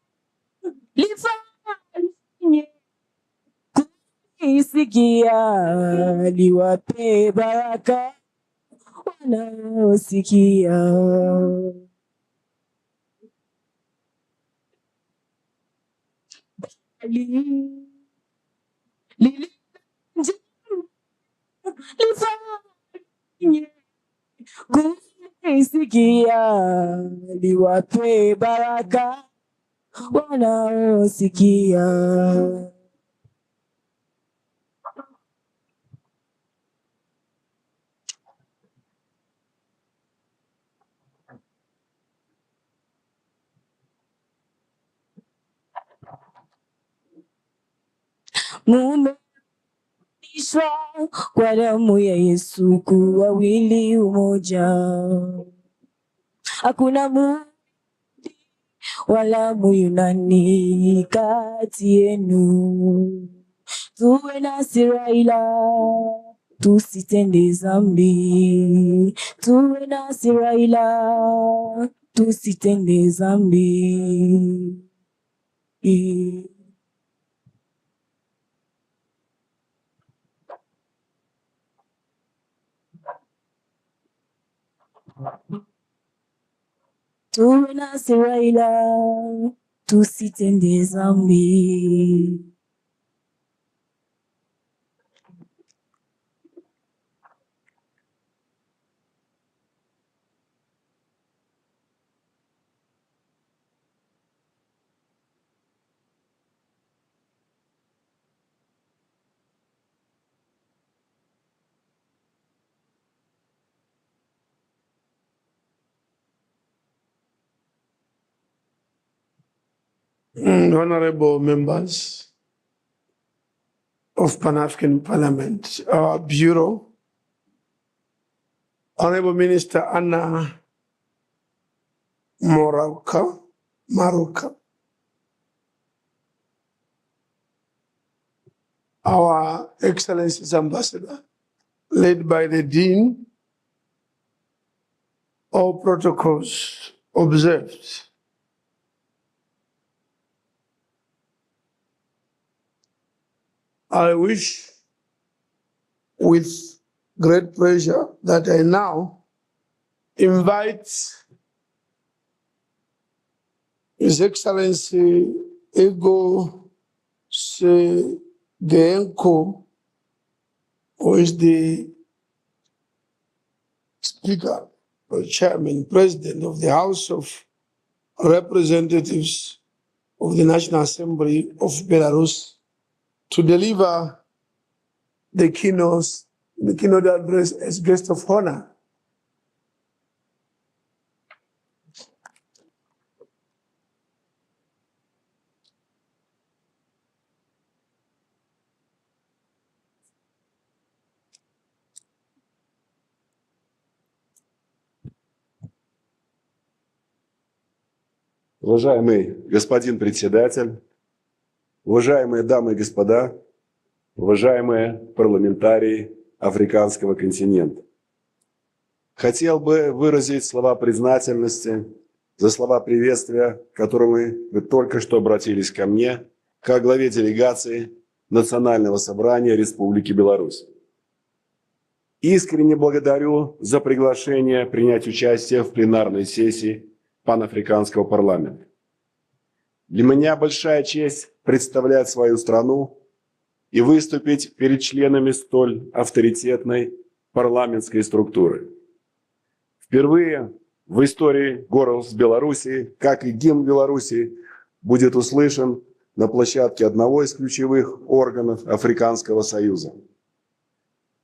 lifanye kuisikia, liwape baraka wanaosikia. Bali lili njema lifanye kuisikia, liwape baraka wanaosikia. mumeishwa kwa damu ya Yesu, kuwa wili umoja. Hakuna Myahudi wala Myunani kati yenu, tuwe na hasira ila tusitende dhambi, tuwe na hasira ila tusitende dhambi. Tuwe na hasira ila tusitende dhambi. Honorable members of Pan-African Parliament, our Bureau, Honorable Minister Anna Maruka, our Excellency's Ambassador, led by the Dean, all protocols observed. I wish with great pleasure that I now invite His Excellency Ego Segenko, who is the Speaker or Chairman, President of the House of Representatives of the National Assembly of Belarus, to deliver the keynote address as guest of honor. Уважаемый господин председатель, уважаемые дамы и господа, уважаемые парламентарии африканского континента. Хотел бы выразить слова признательности за слова приветствия, которыми вы только что обратились ко мне, как главе делегации Национального собрания Республики Беларусь. Искренне благодарю за приглашение принять участие в пленарной сессии Панафриканского парламента. Для меня большая честь представлять свою страну и выступить перед членами столь авторитетной парламентской структуры. Впервые в истории голос Беларуси, как и гимн Беларуси, будет услышан на площадке одного из ключевых органов Африканского союза.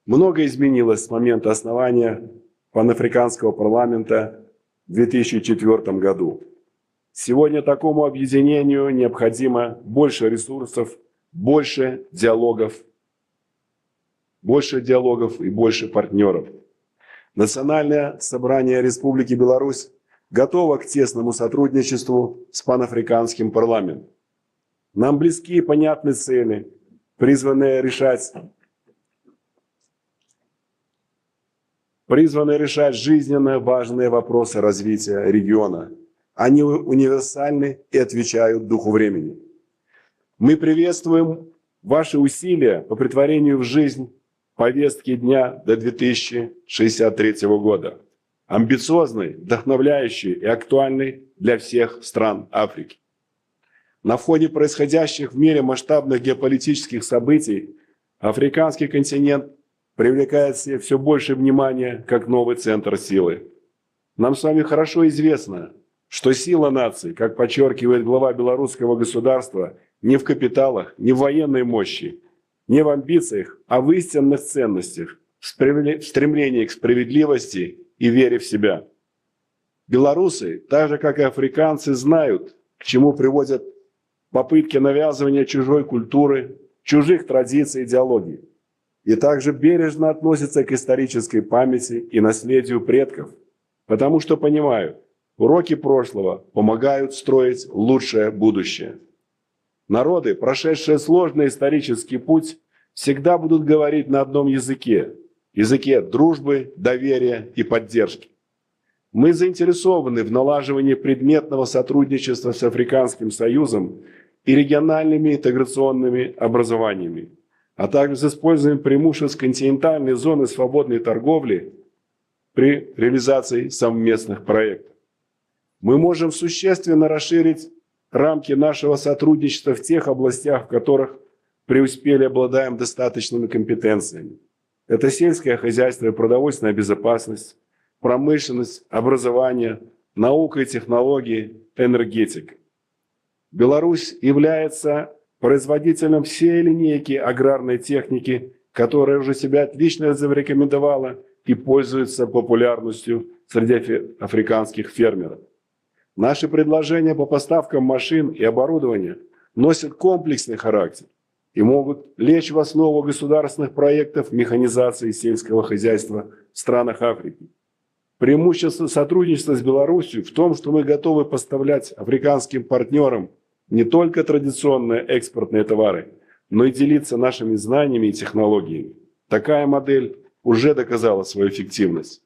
Многое изменилось с момента основания Панафриканского парламента в 2004 году. Сегодня такому объединению необходимо больше ресурсов, больше диалогов и больше партнеров. Национальное собрание Республики Беларусь готово к тесному сотрудничеству с Панафриканским парламентом. Нам близки и понятны цели, призванные решать жизненно важные вопросы развития региона. Они универсальны и отвечают духу времени. Мы приветствуем ваши усилия по претворению в жизнь повестки дня до 2063 года. Амбициозный, вдохновляющий и актуальный для всех стран Африки. На фоне происходящих в мире масштабных геополитических событий африканский континент привлекает себе все больше внимания как новый центр силы. Нам с вами хорошо известно, что сила нации, как подчеркивает глава белорусского государства, не в капиталах, не в военной мощи, не в амбициях, а в истинных ценностях, в стремлении к справедливости и вере в себя. Белорусы, так же как и африканцы, знают, к чему приводят попытки навязывания чужой культуры, чужих традиций и идеологий. И также бережно относятся к исторической памяти и наследию предков, потому что понимают, уроки прошлого помогают строить лучшее будущее. Народы, прошедшие сложный исторический путь, всегда будут говорить на одном языке – языке дружбы, доверия и поддержки. Мы заинтересованы в налаживании предметного сотрудничества с Африканским Союзом и региональными интеграционными образованиями, а также с использованием преимуществ континентальной зоны свободной торговли при реализации совместных проектов. Мы можем существенно расширить рамки нашего сотрудничества в тех областях, в которых преуспели, обладаем достаточными компетенциями. Это сельское хозяйство и продовольственная безопасность, промышленность, образование, наука и технологии, энергетика. Беларусь является производителем всей линейки аграрной техники, которая уже себя отлично зарекомендовала и пользуется популярностью среди африканских фермеров. Наши предложения по поставкам машин и оборудования носят комплексный характер и могут лечь в основу государственных проектов механизации сельского хозяйства в странах Африки. Преимущество сотрудничества с Беларусью в том, что мы готовы поставлять африканским партнерам не только традиционные экспортные товары, но и делиться нашими знаниями и технологиями. Такая модель уже доказала свою эффективность.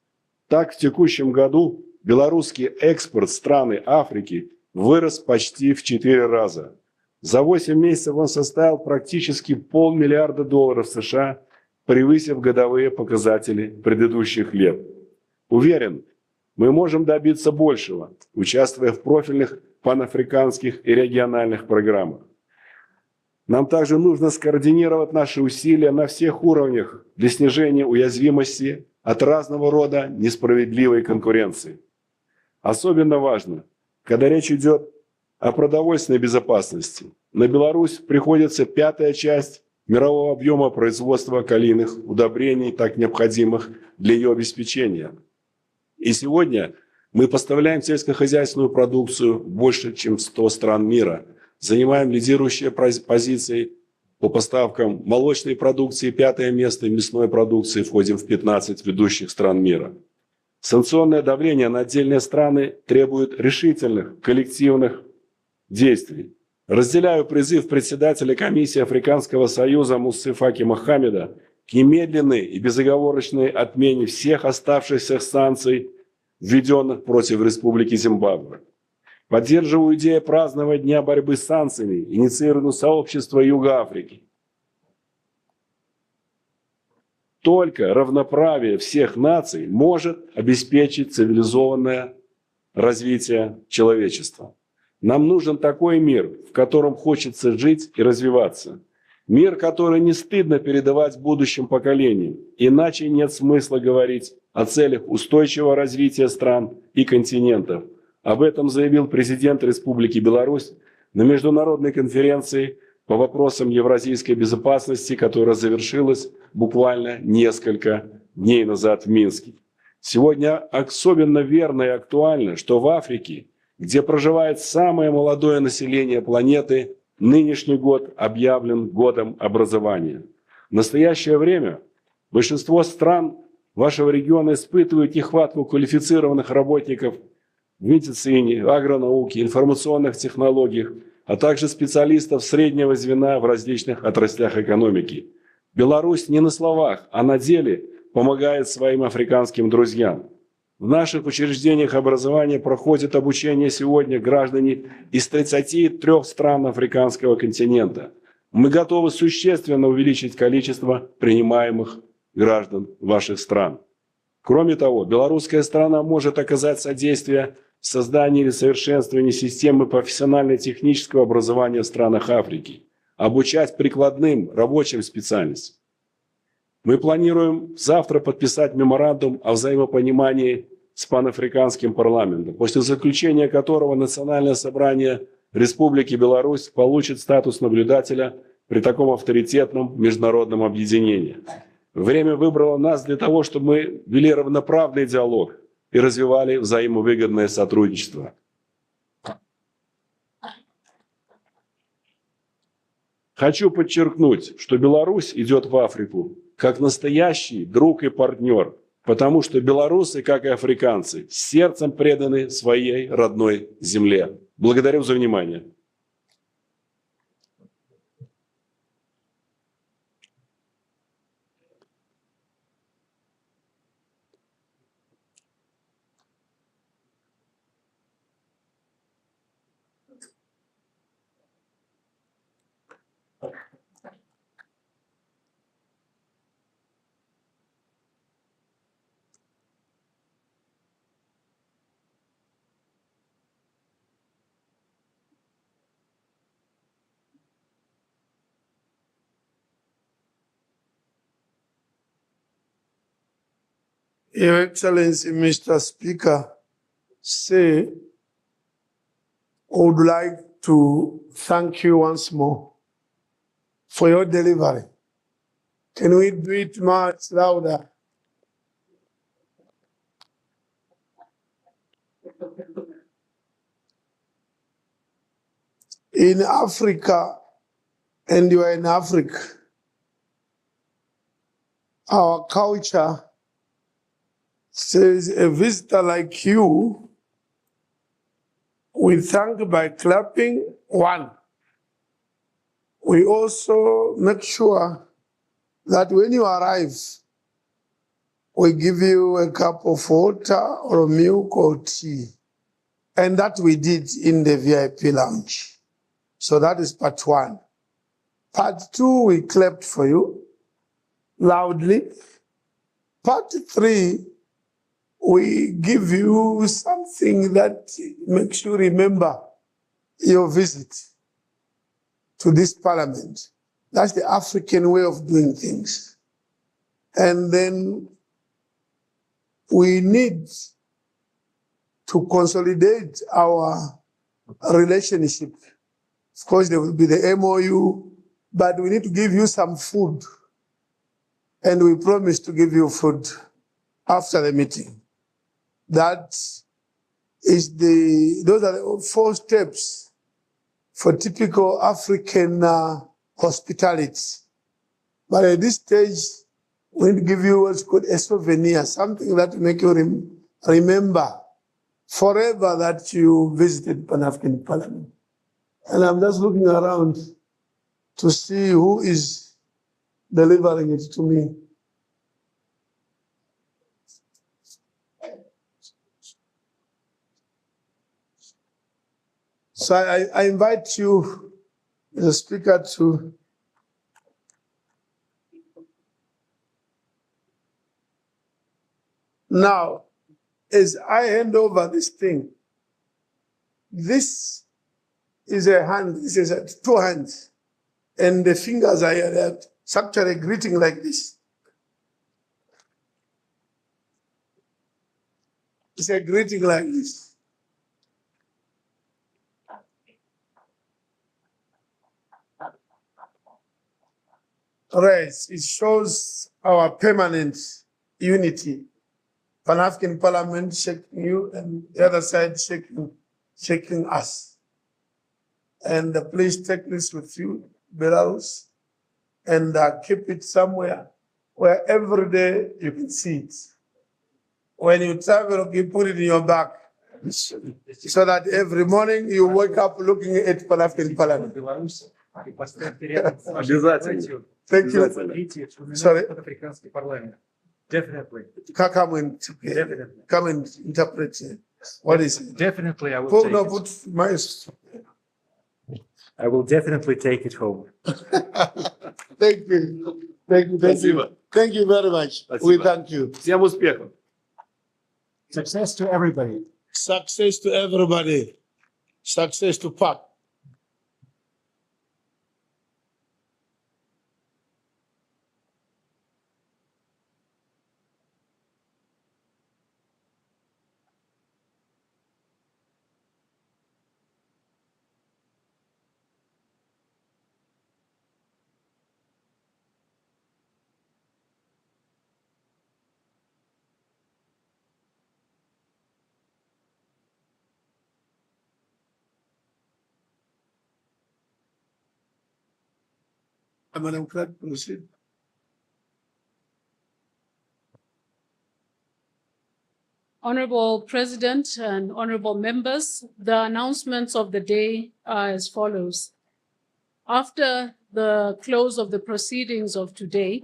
Так, в текущем году белорусский экспорт в страны Африки вырос почти в 4 раза. За 8 месяцев он составил практически $500 миллиарда США, превысив годовые показатели предыдущих лет. Уверен, мы можем добиться большего, участвуя в профильных панафриканских и региональных программах. Нам также нужно скоординировать наши усилия на всех уровнях для снижения уязвимости от разного рода несправедливой конкуренции. Особенно важно, когда речь идет о продовольственной безопасности. На Беларусь приходится 1/5 часть мирового объема производства калийных удобрений, так необходимых для ее обеспечения. И сегодня мы поставляем сельскохозяйственную продукцию больше, чем в 100 стран мира, занимаем лидирующие позиции по поставкам молочной продукции, 5-е место, мясной продукции, входим в 15 ведущих стран мира. Санкционное давление на отдельные страны требует решительных коллективных действий. Разделяю призыв председателя комиссии Африканского Союза Муссы Факи Мохаммеда к немедленной и безоговорочной отмене всех оставшихся санкций, введенных против Республики Зимбабве. Поддерживаю идею празднования Дня борьбы с санкциями, инициированную сообществом Юга Африки. Только равноправие всех наций может обеспечить цивилизованное развитие человечества. Нам нужен такой мир, в котором хочется жить и развиваться. Мир, который не стыдно передавать будущим поколениям. Иначе нет смысла говорить о целях устойчивого развития стран и континентов. Об этом заявил президент Республики Беларусь на международной конференции по вопросам евразийской безопасности, которая завершилась буквально несколько дней назад в Минске. Сегодня особенно верно и актуально, что в Африке, где проживает самое молодое население планеты, нынешний год объявлен годом образования. В настоящее время большинство стран вашего региона испытывают нехватку квалифицированных работников в медицине, агронауке, информационных технологиях, а также специалистов среднего звена в различных отраслях экономики. Беларусь не на словах, а на деле помогает своим африканским друзьям. В наших учреждениях образования проходит обучение сегодня граждане из 33 стран африканского континента. Мы готовы существенно увеличить количество принимаемых граждан ваших стран. Кроме того, белорусская страна может оказать содействие в создании или совершенствовании системы профессионально-технического образования в странах Африки, обучать прикладным рабочим специальностям. Мы планируем завтра подписать меморандум о взаимопонимании с панафриканским парламентом, после заключения которого Национальное собрание Республики Беларусь получит статус наблюдателя при таком авторитетном международном объединении. Время выбрало нас для того, чтобы мы вели равноправный диалог и развивали взаимовыгодное сотрудничество. Хочу подчеркнуть, что Беларусь идет в Африку как настоящий друг и партнер, потому что белорусы, как и африканцы, сердцем преданы своей родной земле. Благодарю за внимание. Your Excellency, Mr. Speaker, say, I would like to thank you once more for your delivery. Can we do it much louder? In Africa, and you are in Africa, our culture says a visitor like you, we thank by clapping one. We also make sure that when you arrive, we give you a cup of water or milk or tea. And that we did in the VIP lounge. So that is part one. Part two, we clapped for you loudly. Part three, we give you something that makes you remember your visit to this parliament. That's the African way of doing things. And then we need to consolidate our relationship. Of course, there will be the MOU, but we need to give you some food. And we promise to give you food after the meeting. That is those are the 4 steps for typical African hospitality. But at this stage, we need to give you what's called a souvenir, something that will make you remember forever that you visited Pan-African Parliament. And I'm just looking around to see who is delivering it to me. So I invite you, the speaker, to now, as I hand over this thing, this is a hand, this is 2 hands, and the fingers are here, structure a greeting like this. It's a greeting like this. Right, it shows our permanent unity. Pan-African Parliament shaking you, and the other side shaking us. And please take this with you, Belarus, and keep it somewhere where every day you can see it. When you travel, you put it in your bag so that every morning you wake up looking at Pan-African Parliament. Обязательно. Thank you. Sorry. Definitely. Come and interpret. What is it? Definitely, I will Put, take no, it. put my. I will definitely take it home. Thank you. Thank you. Thank you. Спасибо. Thank you very much. Спасибо. We thank you. Всем успехов. Success to everybody. Success to everybody. Success to PAC. Madam Clerk, proceed. Honorable President and honorable members, the announcements of the day are as follows. After the close of the proceedings of today,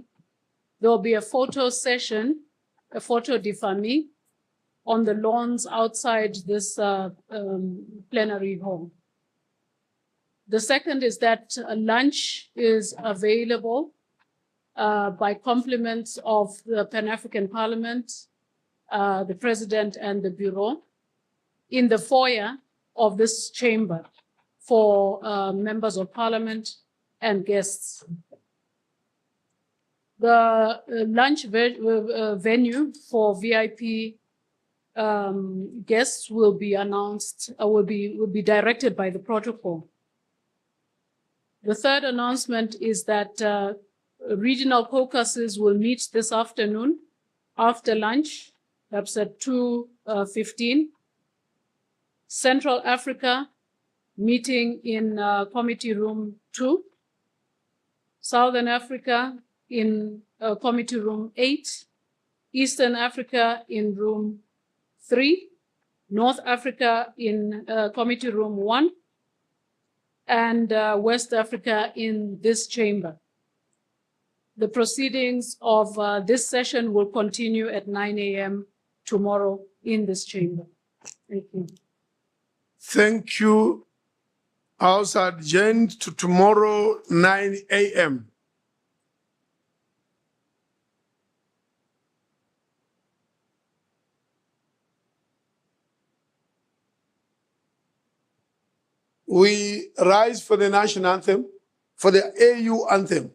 there will be a photo session, a photo de famille, on the lawns outside this plenary hall. The second is that lunch is available by compliments of the Pan-African Parliament, the President and the Bureau in the foyer of this chamber for members of Parliament and guests. The lunch venue for VIP guests will be announced, will be directed by the protocol. The third announcement is that regional caucuses will meet this afternoon after lunch, perhaps at 2:15. Central Africa meeting in Committee Room 2. Southern Africa in Committee Room 8. Eastern Africa in Room 3. North Africa in Committee Room 1. And West Africa in this chamber. The proceedings of this session will continue at 9 a.m. tomorrow in this chamber. Thank you. Thank you. House adjourned to tomorrow, 9 a.m. We rise for the national anthem, for the AU anthem.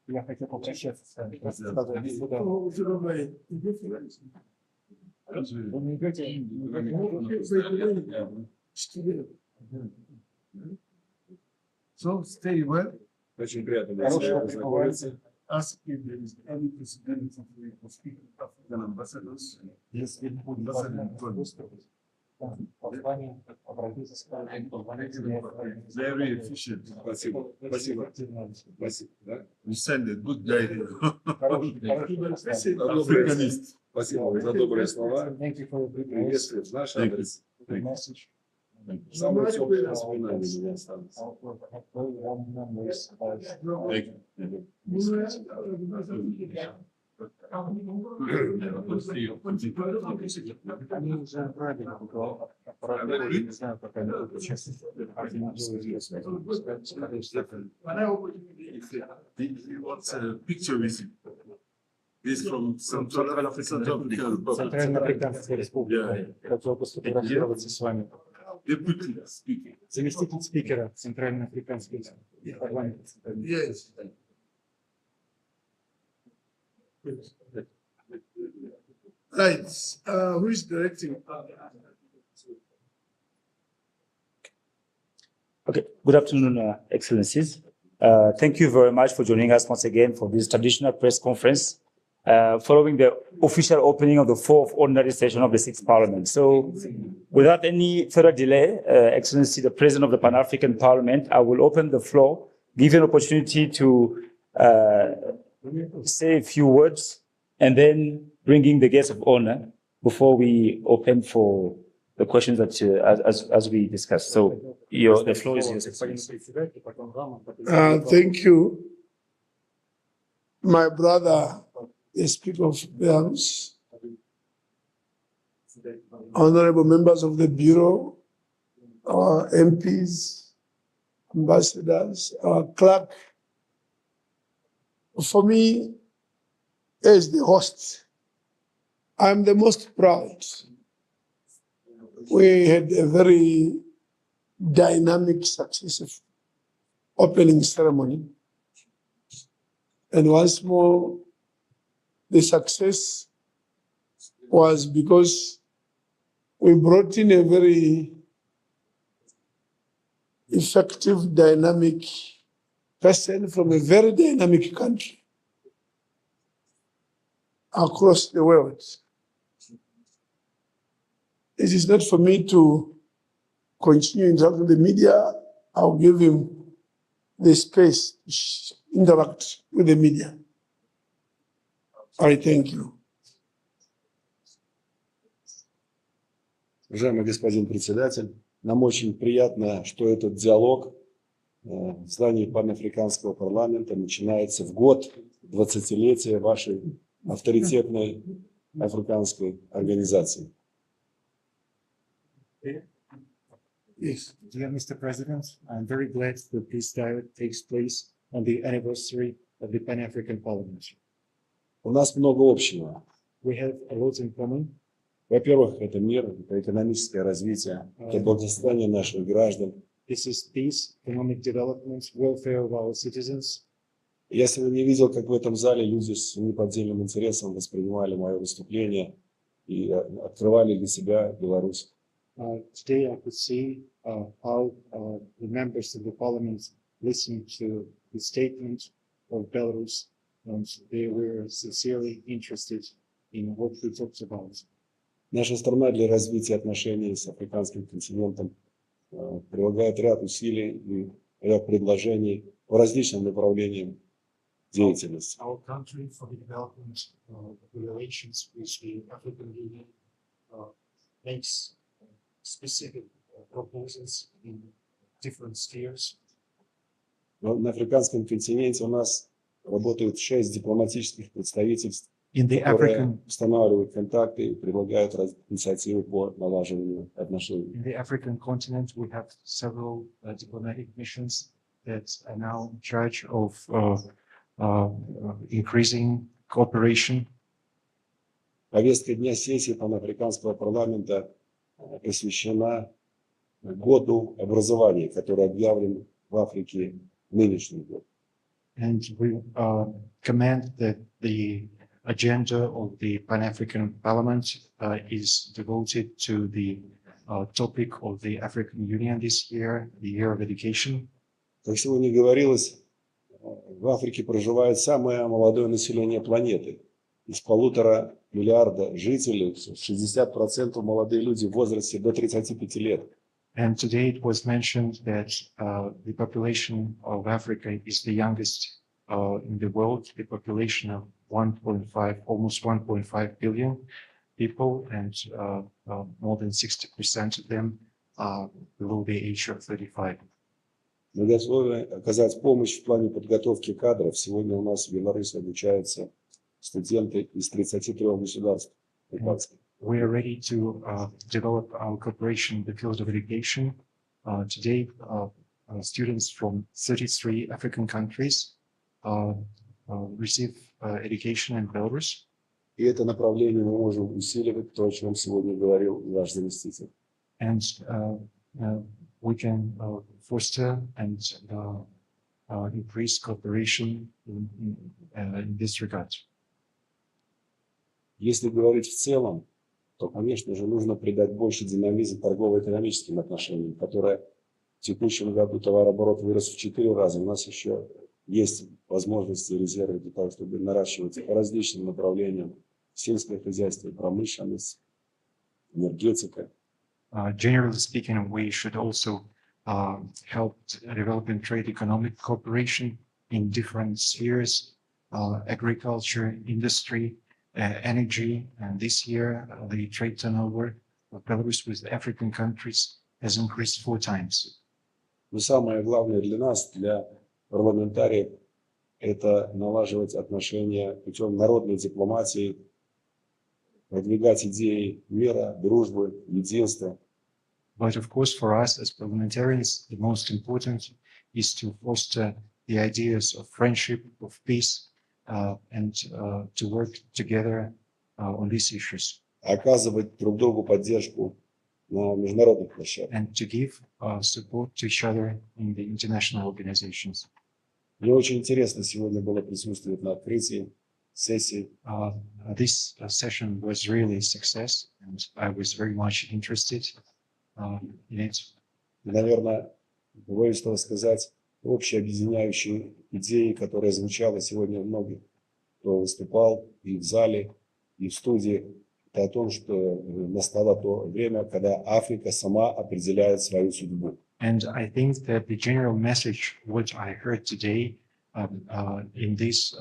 Я хотел попрощаться с вами. Вы не идете? So stay well. Очень приятно Хорошего познакомиться. Ask if there is any possibility for speaking to African ambassadors. Если будет Ambassador возможность выступить, послание обратиться с Very efficient. Спасибо. Спасибо. Спасибо. Да? You send a good guy here. Africanist. Спасибо за добрые слова. Thank you for your good news. Приветствую в наш адрес. Good message. Самые теплые воспоминания у меня останутся. I'll have very warm memories about Они уже брали аппаратуру, не знаю, как они будут сейчас организовывать. What's a picture with you? This from Central African Republic. Центральноафриканская республика. Хотел бы сфотографироваться с вами. Deputy speaking. Заместитель спикера Центральноафриканской парламента. Yes. Right. Who is directing? Okay, good afternoon, Excellencies. Thank you very much for joining us once again for this traditional press conference following the official opening of the fourth ordinary session of the Sixth Parliament. So, without any further delay, Excellency, the President of the Pan-African Parliament, I will open the floor, give you an opportunity to say a few words, and then bringing the guests of honor before we open for the questions that as we discussed. So, the floor is yours, Excellency. Thank you. My brother, the Speaker of the House, honorable members of the Bureau, our MPs, ambassadors, our clerk. For me, as the host, I'm the most proud. We had a very dynamic, successful opening ceremony. And once more, the success was because we brought in a very effective, dynamic person from a very dynamic country across the world. It is not for me to continue interacting with the media. I'll give him the space to interact with the media. I thank you. Уважаемый господин председатель, нам очень приятно, что этот диалог в здании Панафриканского парламента начинается в год 20-летия вашей авторитетной африканской организации. Yes, dear Mr. President, I'm very glad that this dialogue takes place on the anniversary of the Pan-African Parliament. У нас много общего. We have a lot in common. Во-первых, это мир, это экономическое развитие, это благосостояние наших граждан. This is peace, economic development, welfare of our citizens. Я сегодня не видел, как в этом зале люди с неподдельным интересом воспринимали мое выступление и открывали для себя Беларусь. Today I could see how the members of the parliament listened to the statement of Belarus, and they were sincerely interested in what we talked about. Наша страна для развития отношений с африканским континентом прилагает ряд усилий и ряд предложений по различным направлениям деятельности. Our country for the development of the relations with the African Union makes specific proposals in different spheres. На африканском континенте у нас работают 6 дипломатических представительств, которые устанавливают контакты и предлагают инициативы по налаживанию отношений. In the African continent, we have several diplomatic missions that are now in charge of increasing cooperation. Повестка дня сессии Панафриканского парламента посвящена году образования, который объявлен в Африке нынешний год. And we commend that the agenda of the Pan-African Parliament is devoted to the topic of the African Union this year, the Year of Education. Как сегодня говорилось, в Африке проживает самое молодое население планеты. Из 1,5 миллиарда жителей 60% молодые люди в возрасте до 35 лет. And today it was mentioned that the population of Africa is the youngest in the world, the population of 1.5, almost 1.5 billion people, and more than 60% of them are below the age of 35. Мы готовы оказать помощь в плане подготовки кадров. Сегодня у нас в Беларуси обучаются студенты из 33 государств. We are ready to develop our cooperation in the field of education. Today, students from 33 African countries receive education in Belarus. И это направление мы можем усиливать, то, о чем сегодня говорил ваш заместитель. And we can foster and increase cooperation in this regard. Если говорить в целом, то, конечно же, нужно придать больше динамизм торгово-экономическим отношениям, которые в текущем году товарооборот вырос в 4 раза. У нас еще есть возможности и резервы для того, чтобы наращивать по различным направлениям сельское хозяйство, промышленность, энергетика. Generally speaking, we should also help developing trade economic cooperation in different spheres, agriculture, industry, energy. And this year, the trade turnover of Belarus with African countries has increased 4 times. Но самое главное для нас, для парламентариев, это налаживать отношения путем народной дипломатии, продвигать идеи мира, дружбы, единства. But of course, for us as parliamentarians, the most important is to foster the ideas of friendship, of peace, and to work together on these issues. Оказывать друг другу поддержку на международных площадках. And to give support to each other in the international organizations. Мне очень интересно сегодня было присутствовать на открытии сессии. This session was really a success, and I was very much interested in it. Наверное, боюсь того сказать, общие объединяющие идеи, которые звучало сегодня многих, кто выступал и в зале, и в студии, это о том, что настало то время, когда Африка сама определяет свою судьбу. And I think that the general message, what I heard today in this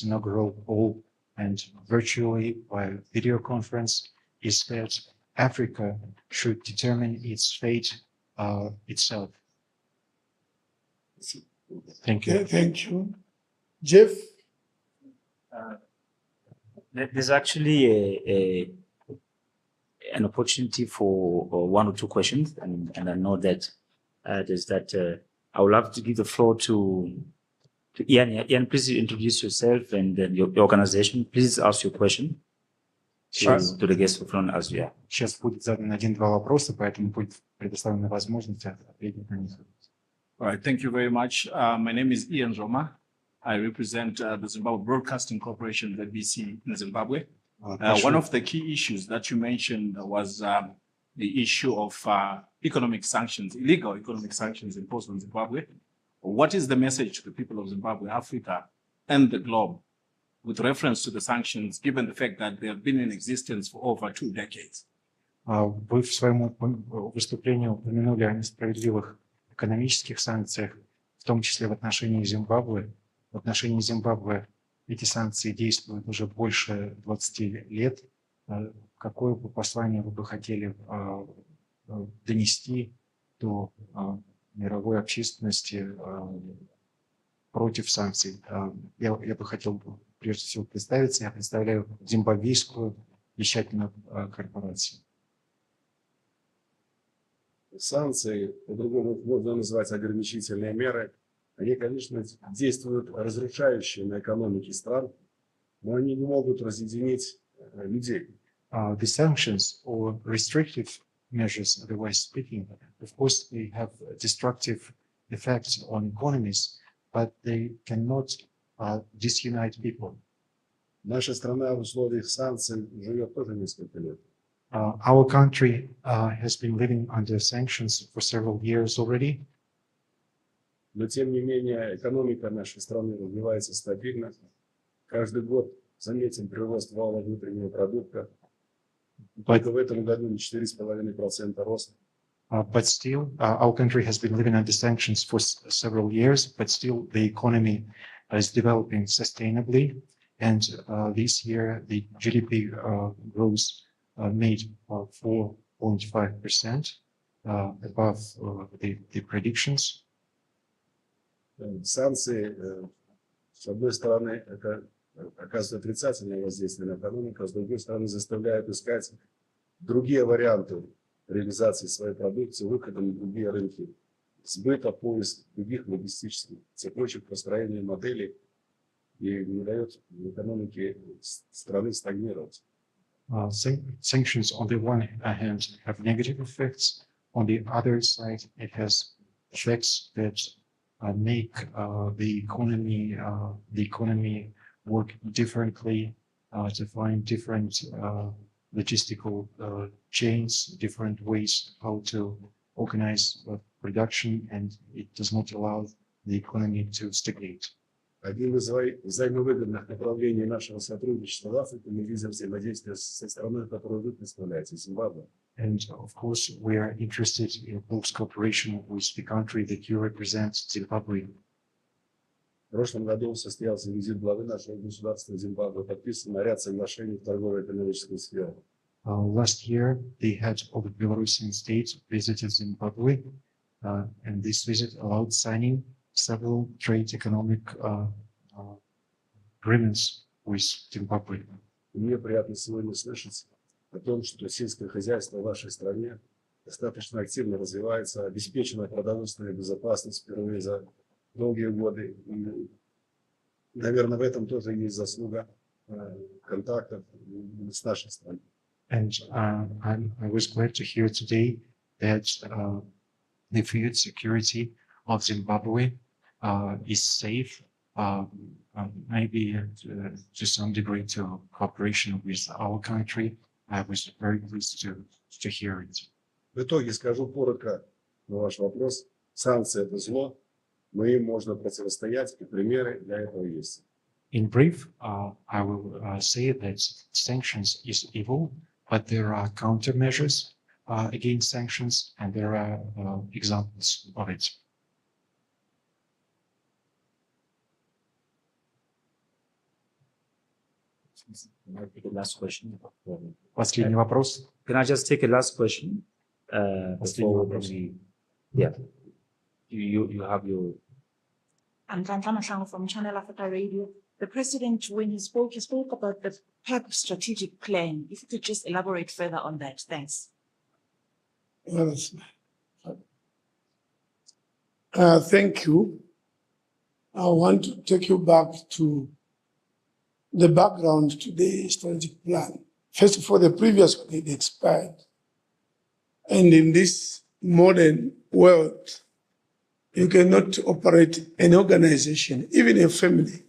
inaugural hall and virtually by video conference, is that Africa should determine its fate itself. Thank you. Thank you. Jeff? There's actually an opportunity for 1 or 2 questions, and I know that I would love to give the floor to Ian. Ian, please introduce yourself and then your organization. Please ask your question to the guests from as well. Сейчас будет задан 1-2 вопроса, поэтому будет предоставлена возможность ответить на них. All right, thank you very much. My name is Ian Roma. I represent the Zimbabwe Broadcasting Corporation, ZBC, in Zimbabwe. One of the key issues that you mentioned was the issue of economic sanctions, illegal economic sanctions imposed on Zimbabwe. What is the message to the people of Zimbabwe, Africa, and the globe with reference to the sanctions, given the fact that they have been in existence for over 2 decades? Вы в своем выступлении упомянули о несправедливых экономических санкциях, в том числе в отношении Зимбабве. В отношении Зимбабве эти санкции действуют уже больше 20 лет. Какое бы послание вы бы хотели донести до мировой общественности против санкций? Я бы хотел прежде всего представиться. Я представляю Зимбабвийскую вещательную корпорацию. Санкции, по-другому можно назвать ограничительные меры, они, конечно, действуют разрушающие на экономике стран, но они не могут разъединить людей. The sanctions or restrictive measures, otherwise speaking, of course, they have a destructive effects on economies, but they cannot disunite people. Наша страна в условиях санкций живет тоже несколько лет. Our country has been living under sanctions for several years already. Но тем не менее экономика нашей страны развивается стабильно. Каждый год заметен прирост валового внутреннего продукта. Только в этом году на 4,5% роста. But still, our country has been living under sanctions for several years, but still the economy is developing sustainably. And this year, the GDP growth made 4.5% above the predictions. Санкции, с одной стороны, это оказывает отрицательное воздействие на экономику, а с другой стороны, заставляют искать другие варианты реализации своей продукции, выхода на другие рынки, сбыта, поиск других логистических цепочек, построения моделей, и не дает экономике страны стагнировать. Sanctions, on the one hand, have negative effects. On the other side, it has effects that make the economy work differently, to find different logistical chains, different ways how to organize production, and it does not allow the economy to stagnate. Одним из взаимовыгодных направлений нашего сотрудничества в Африке мы видим взаимодействие со страной, которую вы представляете, Зимбабве. And of course, we are interested in close cooperation with the country that you represent, Zimbabwe. В прошлом году состоялся визит главы нашего государства Зимбабве, подписан ряд соглашений в торгово-экономической сфере. Last year, the head of the Belarusian state visited Zimbabwe, and this visit allowed signing several trade economic agreements with Zimbabwe. Мне приятно сегодня слышать о том, что сельское хозяйство в вашей стране достаточно активно развивается, обеспечена продовольственная безопасность впервые за долгие годы. И, наверное, в этом тоже есть заслуга контактов с нашей страной. And I was glad to hear today that the food security of Zimbabwe is safe, maybe to some degree to cooperation with our country. I was very pleased to hear it. В итоге скажу коротко на ваш вопрос. Санкции – это зло, но им можно противостоять, и примеры для этого есть. In brief, I will say that sanctions is evil, but there are countermeasures against sanctions, and there are examples of it. Last question. Последний вопрос. Can I just take a last question? Последний Before вопрос. yeah. You have your. I'm Tantana Shang from Channel Africa Radio. The president, when he spoke about the PEP strategic plan. If you could just elaborate further on that. Thanks. Well, thank you. I want to take you back to the background to the strategic plan. First of all, the previous one had expired. And in this modern world, you cannot operate an organization, even a family,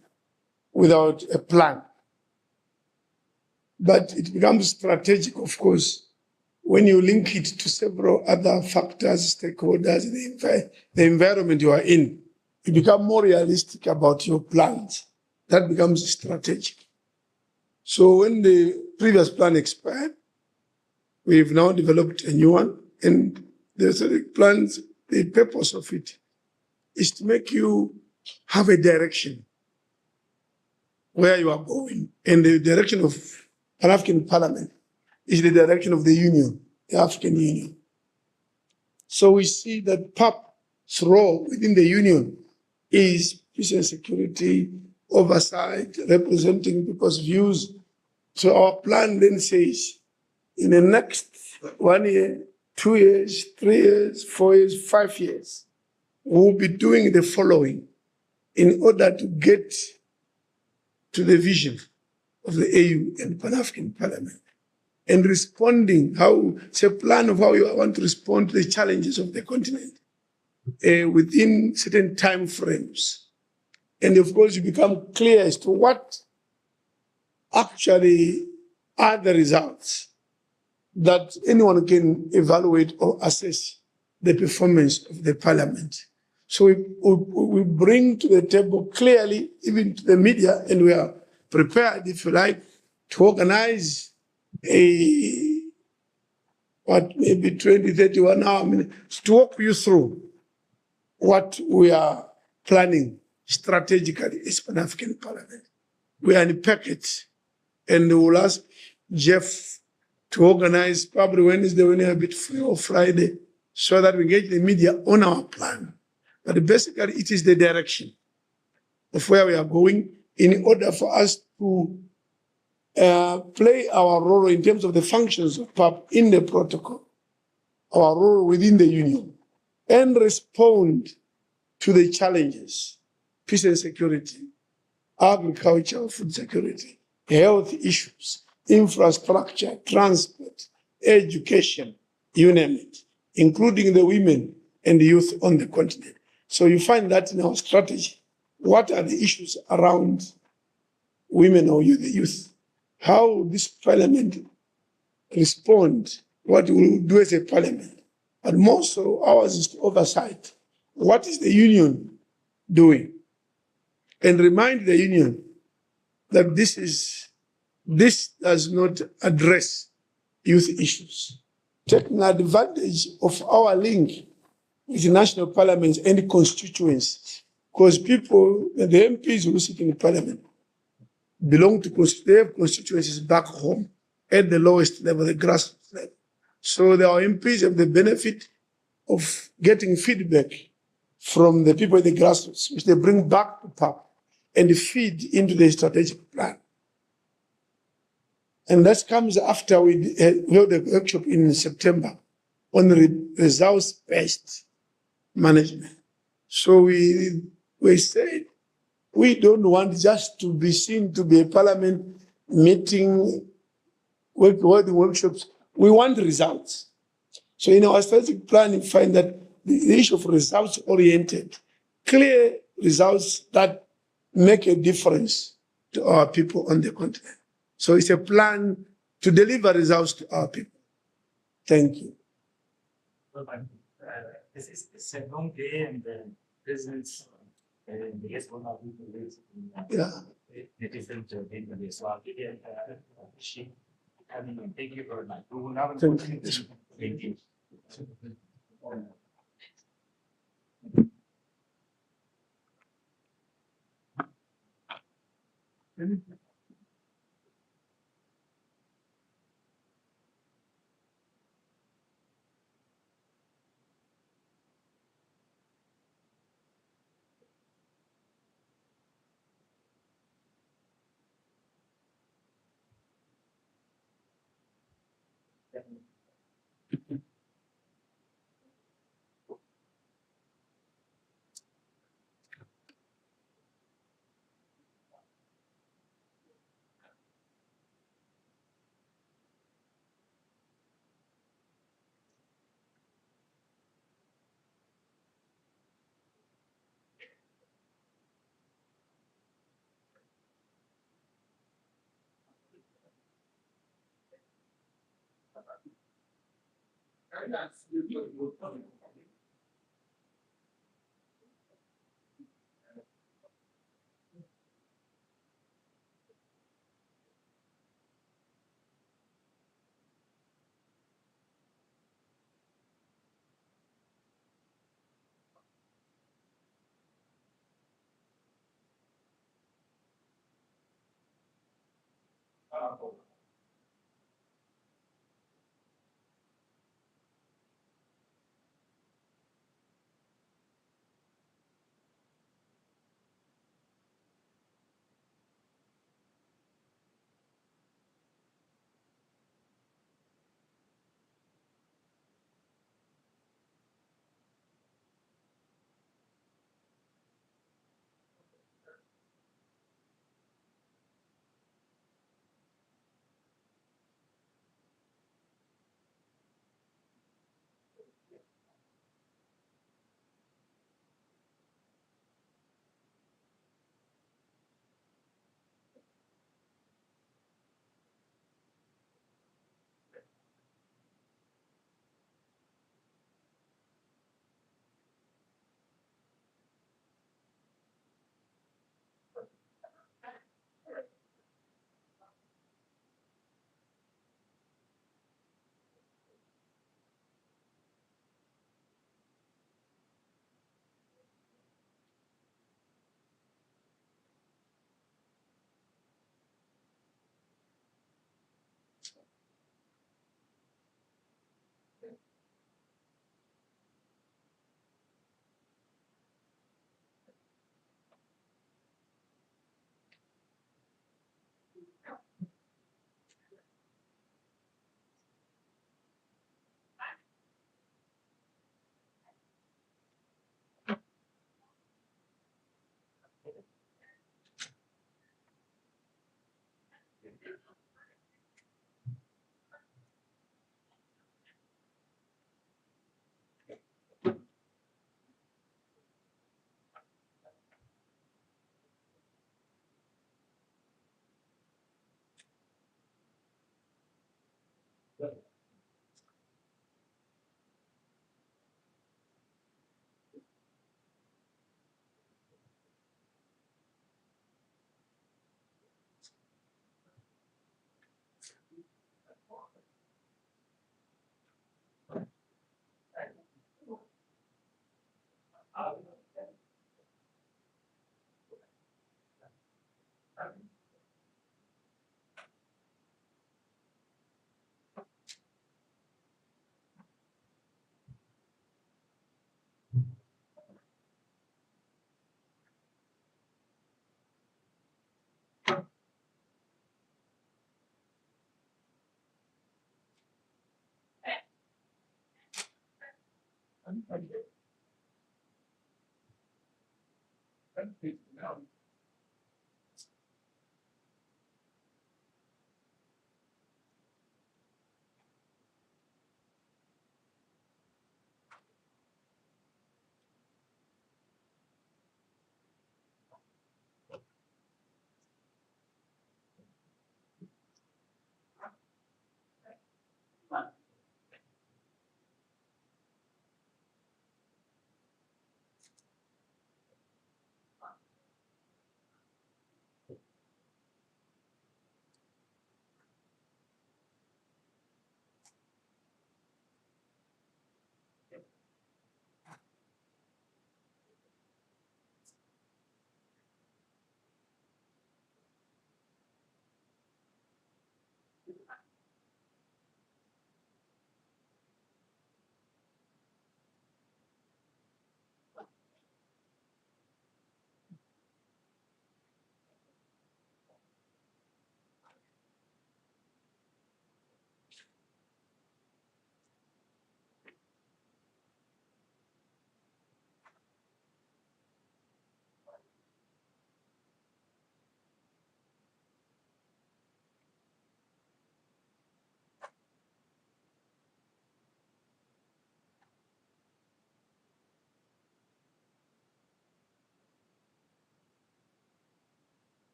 without a plan. But it becomes strategic, of course, when you link it to several other factors, stakeholders, the environment you are in. You become more realistic about your plans. That becomes strategic. So when the previous plan expired, we've now developed a new one. And the strategic plans, the purpose of it is to make you have a direction where you are going. And the direction of Pan-African Parliament is the direction of the Union, the African Union. So we see that PAP's role within the Union is peace and security, oversight, representing people's views. So our plan then says, in the next 1 year, 2 years, 3 years, 4 years, 5 years, we'll be doing the following in order to get to the vision of the AU and Pan-African Parliament, and responding it's a plan of how you want to respond to the challenges of the continent. within certain time frames. And of course, you become clear as to what actually are the results that anyone can evaluate or assess the performance of the parliament. So we bring to the table clearly, even to the media, and we are prepared, if you like, to organize maybe 20, 31 hour minutes to walk you through what we are planning strategically as Pan-African Parliament. We are in a packet, and we'll ask Jeff to organize probably Wednesday when you're a bit free, or Friday, so that we engage the media on our plan. But basically, it is the direction of where we are going in order for us to play our role in terms of the functions of PAP in the protocol, our role within the union, and respond to the challenges, peace and security, agriculture, food security, health issues, infrastructure, transport, education, you name it, including the women and the youth on the continent. So you find that in our strategy. What are the issues around women or the youth? How this parliament respond, what we will do as a parliament. But more so, ours is to oversight. What is the union doing? And remind the union that this does not address youth issues. Taking advantage of our link with the national parliaments and constituencies, because people, the MPs who sit in the parliament, belong to they have constituencies back home at the lowest level, the grassroots level. So our MPs have the benefit of getting feedback from the people at the grassroots, which they bring back to PAP and feed into the strategic plan. And that comes after we held a workshop in September on results-based management. So we said, we don't want just to be seen to be a parliament meeting, holding workshops. We want results. So in our strategic plan, you find that the issue of results-oriented, clear results that make a difference to our people on the continent. So it's a plan to deliver results to our people. Thank you. This is a long day, and the president's yes, one of the different as well. Thank you very much. We will now thank you.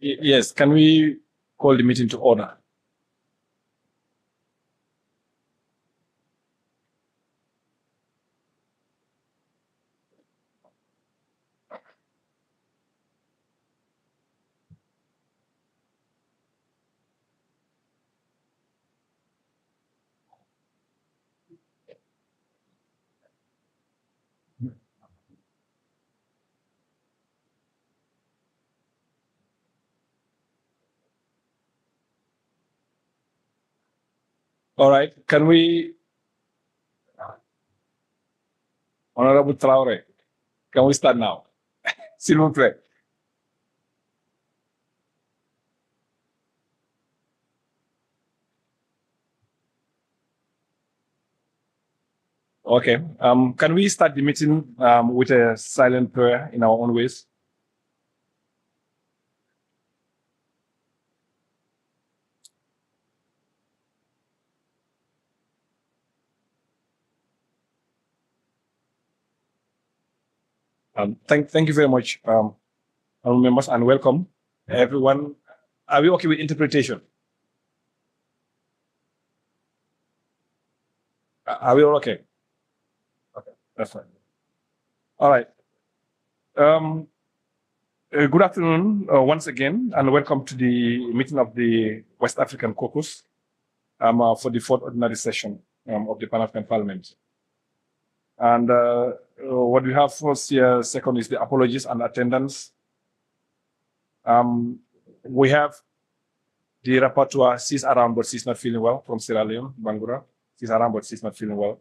Yes, can we call the meeting to order? All right, can we, Honorable Traore, can we start now? S'il vous plaît. Okay, can we start the meeting with a silent prayer in our own ways? Thank you very much, honorable members, and welcome everyone. Are we okay with interpretation? Are we all okay? Okay, that's fine. All right. Good afternoon once again, and welcome to the meeting of the West African Caucus for the fourth ordinary session of the Pan-African Parliament. And what we have first here, second, is the apologies and attendance. We have the rapporteur, she's around, but she's not feeling well, from Sierra Leone, Bangura. She's around, but she's not feeling well.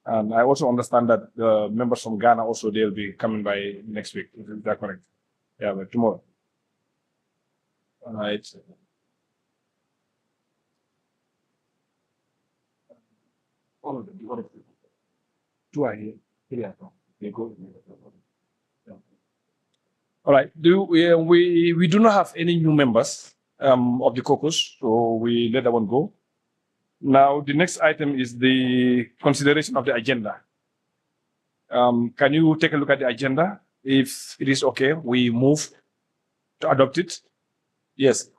And I also understand that the members from Ghana also, they'll be coming by next week. Is that correct? Yeah, but tomorrow. All right. All of them. Two are here. They go. All right. We do not have any new members of the caucus, so we let that one go. Now, the next item is the consideration of the agenda. Can you take a look at the agenda? If it is okay, we move to adopt it. Yes.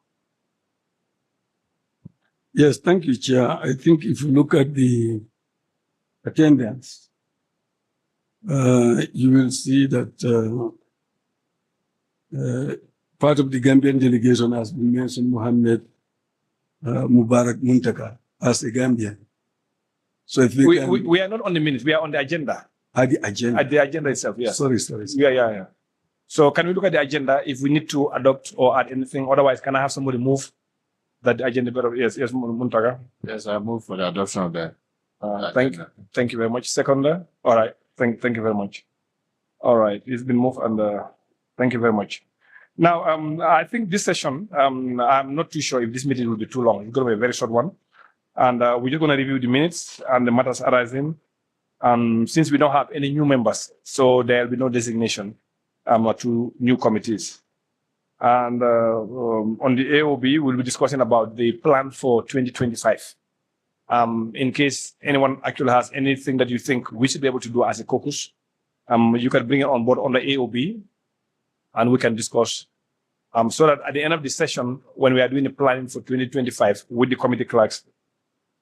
Yes, thank you, Chair. I think if you look at the attendance, you will see that part of the Gambian delegation has been mentioned, Mohammed Mubarak Muntaka, as a Gambian. So if we are not on the minutes, we are on the agenda. At the agenda. At the agenda itself, yes. Sorry. Yeah. So can we look at the agenda if we need to adopt or add anything? Otherwise, can I have somebody move that the agenda? Yes, Muntaga. Yes, I move for the adoption of the. Thank you very much. Seconder. All right. Thank you very much. All right, it's been moved, and thank you very much. Now, I think this session, I'm not too sure if this meeting will be too long. It's going to be a very short one, and we're just going to review the minutes and the matters arising. Since we don't have any new members, so there will be no designation to new committees. And on the AOB, we'll be discussing about the plan for 2025. In case anyone actually has anything that you think we should be able to do as a caucus, you can bring it on board on the AOB, and we can discuss. So that at the end of the session, when we are doing the planning for 2025 with the committee clerks,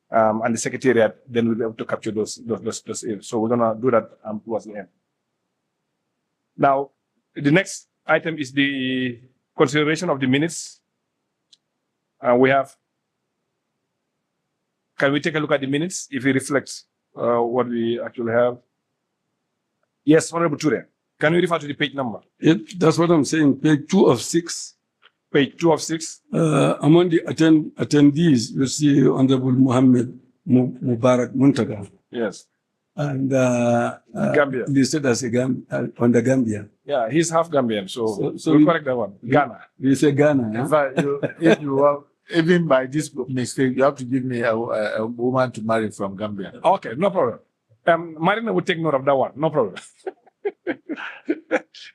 and the secretariat, then we'll be able to capture those. So we're gonna do that towards the end. Now, the next item is the consideration of the minutes. We have. Can we take a look at the minutes if it reflects what we actually have? Yes, Honorable Ture. Can you refer to the page number? That's what I'm saying. Page 2 of 6. Page 2 of 6. Among the attendees, you see Honorable Mohammed Mubarak Muntaga. Yes. And Gambia. listed as a on the Gambia. Yeah, he's half Gambian, so we'll correct that one. Ghana. We say Ghana. In fact, if you have, even by this mistake, you have to give me a woman to marry from Gambia. Okay, no problem. Marina will take note of that one. No problem.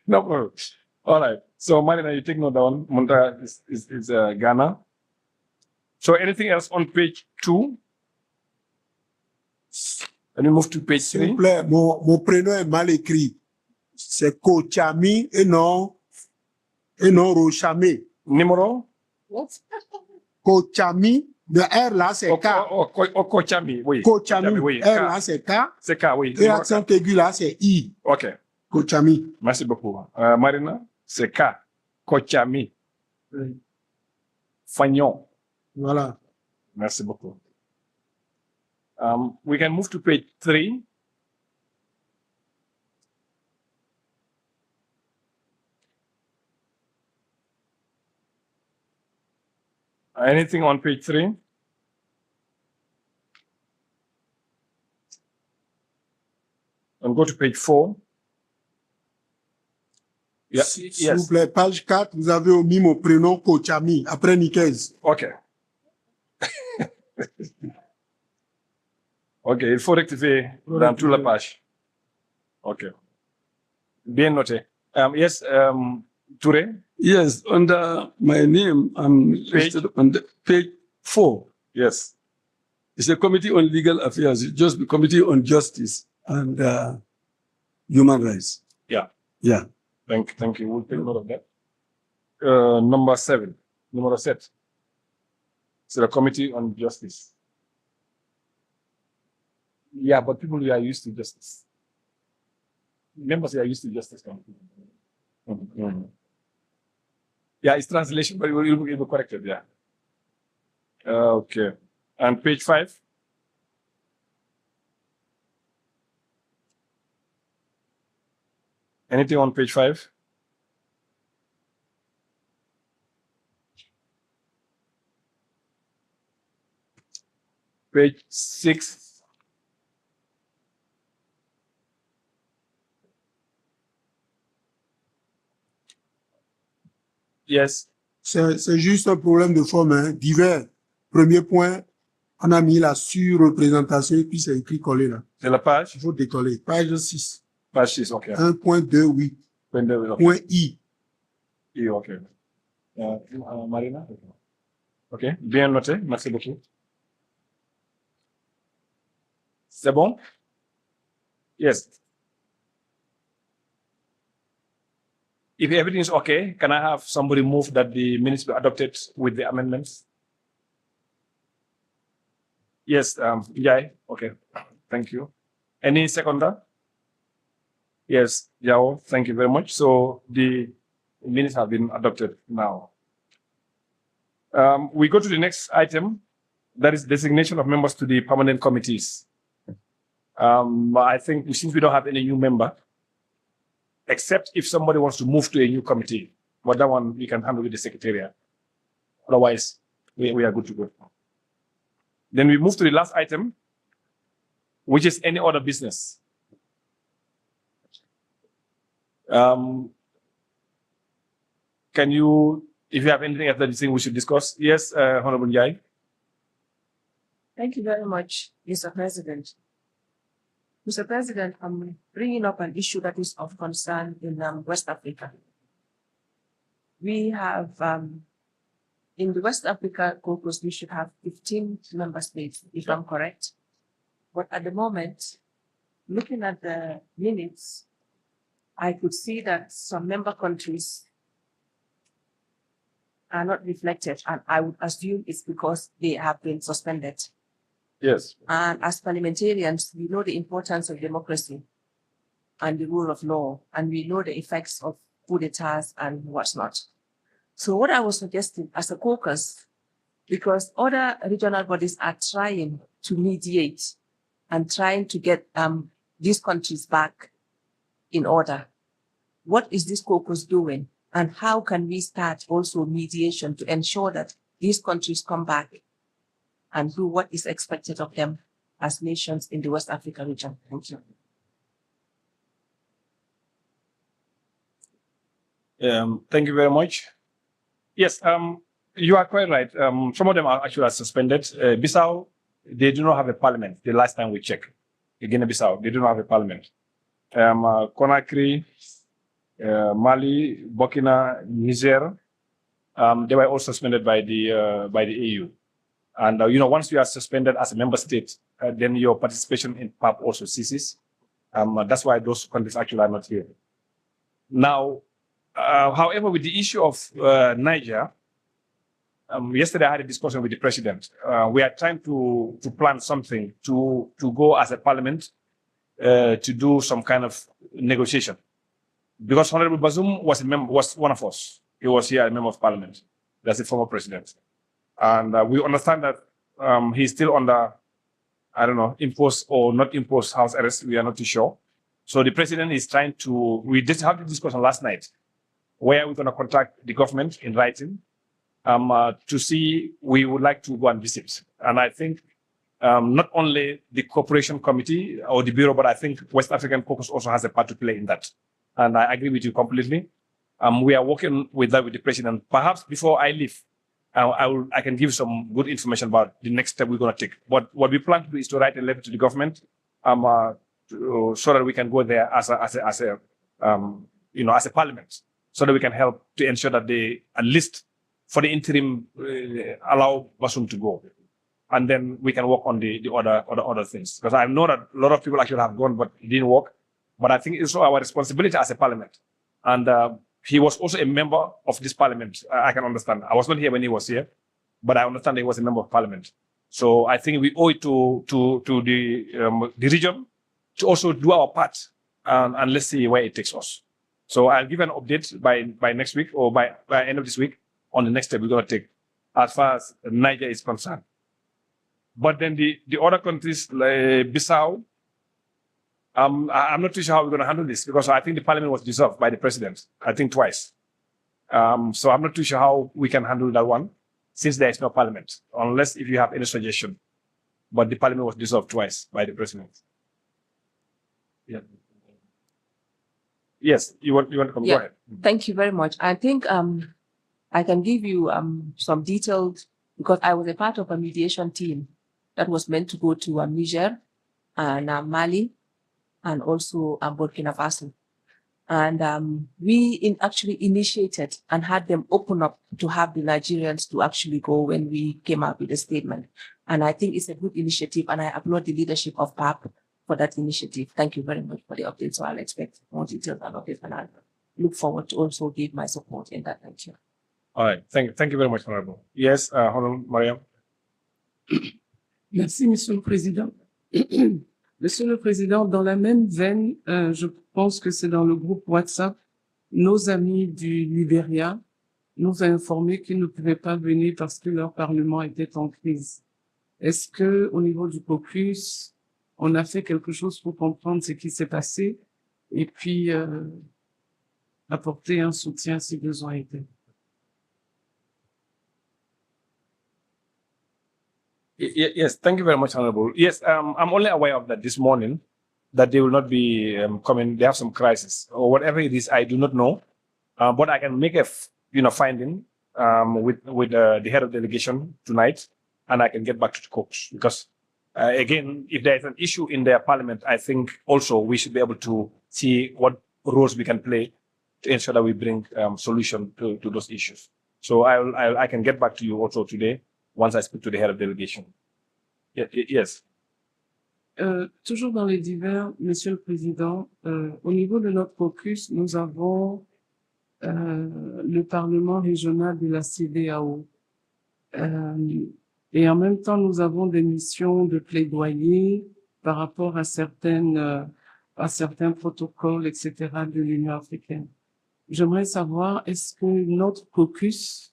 No problem. All right. So Marina, you take note of that one. Muntaga is Ghana. So anything else on page 2? Can you move to page 3? S'il vous plaît, mon prénom est mal écrit. C'est Kochami et non Rochami. Numéro? Kochami, le R là c'est K. Kochami, oui. Kochami, oui. R là c'est K. C'est K, oui. Et l'accent aigu là c'est I. OK. Kochami. Merci beaucoup. Marina, c'est K. Kochami. Fagnon. Voilà. Merci beaucoup. We can move to page 3. Anything on page 3? And go to page 4. Yeah, S'il vous plaît, page 4, vous avez omis mon prénom Kochami, après Nikez. OK. OK, il faut rectifier dans toute la page. OK. Bien noté. Yes, Touré? Yes, under my name, I'm listed on the page 4. Yes. It's a committee on legal affairs, it's just the committee on justice and human rights. Yeah. Yeah. Thank you. We'll take note of that. Number 7. Number 7. It's the committee on justice. Yeah, but people who are used to justice. Members are used to justice. Yeah, it's translation, but it will be corrected, yeah. Okay. And page 5. Anything on page 5? Page 6. Yes. C'est juste un problème de forme, hein, divers. Premier point, on a mis la surreprésentation et puis c'est écrit collé là. C'est la page? Il faut décoller. Page 6. Page 6, OK. 1.2, oui. Point I. I, OK. Marina? OK, bien noté. Merci beaucoup. C'est bon? Yes. If everything is okay, can I have somebody move that the minutes be adopted with the amendments? Yes, Jai. Okay, thank you. Any seconder? Yes, Yao, thank you very much. So the minutes have been adopted now. We go to the next item, that is designation of members to the permanent committees. I think since we don't have any new member, except if somebody wants to move to a new committee, but that one we can handle with the secretariat. Otherwise, we are good to go. Then we move to the last item, which is any other business. Can you, if you have anything else that you think we should discuss? Yes, Honorable Njai. Thank you very much, Mr. President. Mr. President, I'm bringing up an issue that is of concern in West Africa. We have, in the West Africa caucus, we should have 15 member states, if I'm correct. But at the moment, looking at the minutes, I could see that some member countries are not reflected, and I would assume it's because they have been suspended. Yes. And as parliamentarians, we know the importance of democracy and the rule of law, and we know the effects of coup d'etats and what's not. So what I was suggesting as a caucus, because other regional bodies are trying to mediate and trying to get these countries back in order, what is this caucus doing? And how can we start also mediation to ensure that these countries come back and do what is expected of them as nations in the West Africa region? Thank you. Thank you very much. Yes, you are quite right. Some of them are actually suspended. Bissau, they do not have a parliament. The last time we checked, Guinea-Bissau, they do not have a parliament. Conakry, Mali, Burkina, Niger, they were all suspended by the EU. And once you are suspended as a member state, then your participation in PAP also ceases. That's why those countries actually are not here. Now, However, with the issue of Niger, yesterday I had a discussion with the president. We are trying to plan something to go as a parliament to do some kind of negotiation. Because Honorable Bazoum was one of us. He was here, a member of parliament. That's the former president. And we understand that he's still under, I don't know, imposed or not imposed house arrest. We are not too sure. So the president is trying to, we just had the discussion last night, where we're going to contact the government in writing to see we would like to go and visit. And I think not only the cooperation committee or the bureau, but I think West African Caucus also has a part to play in that. And I agree with you completely. We are working with that with the president. Perhaps before I leave, I can give some good information about the next step we're going to take. But what we plan to do is to write a letter to the government so that we can go there as a parliament, so that we can help to ensure that they, at least for the interim, allow Bazoum to go. And then we can work on the other things. Because I know that a lot of people actually have gone, but it didn't work. But I think it's also our responsibility as a parliament. And he was also a member of this parliament. I can understand. I was not here when he was here, but I understand he was a member of parliament. So I think we owe it to the region to also do our part, and let's see where it takes us. So I'll give an update by next week or by end of this week on the next step we're going to take as far as Niger is concerned. But then the other countries, like Bissau, I'm not too sure how we're going to handle this, because I think the parliament was dissolved by the president, I think twice. So I'm not too sure how we can handle that one, since there is no parliament, unless if you have any suggestion. But the parliament was dissolved twice by the president. Yeah. Yes, you want to come? Yeah. Go ahead. Thank you very much. I think I can give you some detailed, because I was a part of a mediation team that was meant to go to Niger and Mali and also Burkina Faso. And we actually initiated and had them open up to have the Nigerians to actually go when we came out with a statement. And I think it's a good initiative, and I applaud the leadership of PAP for that initiative. Thank you very much for the update. So I'll expect more details and updates, and I look forward to also give my support in that. Thank you. All right. Thank you very much, Honorable. Yes, Honorable Mariam. Merci, Monsieur le Président. Monsieur le Président, dans la même veine, je pense que c'est dans le groupe WhatsApp, nos amis du Libéria nous ont informé qu'ils ne pouvaient pas venir parce que leur parlement était en crise. Est-ce que, au niveau du caucus, on a fait quelque chose pour comprendre ce qui s'est passé et puis apporter un soutien si besoin était? Yes, thank you very much, Honorable. Yes, I'm only aware of that this morning, that they will not be coming. They have some crisis or whatever it is. I do not know, but I can make a finding with the head of delegation tonight, and I can get back to the caucus, because again, if there is an issue in their parliament, I think also we should be able to see what roles we can play to ensure that we bring solution to those issues. So I can get back to you also today, once I speak to the head of delegation. Yes. Toujours dans les divers, Monsieur le Président, au niveau de notre caucus, nous avons le Parlement régional de la CEDEAO. Et en même temps, nous avons des missions de plaidoyer par rapport à certains protocoles, etc., de l'Union africaine. J'aimerais savoir, est-ce que notre caucus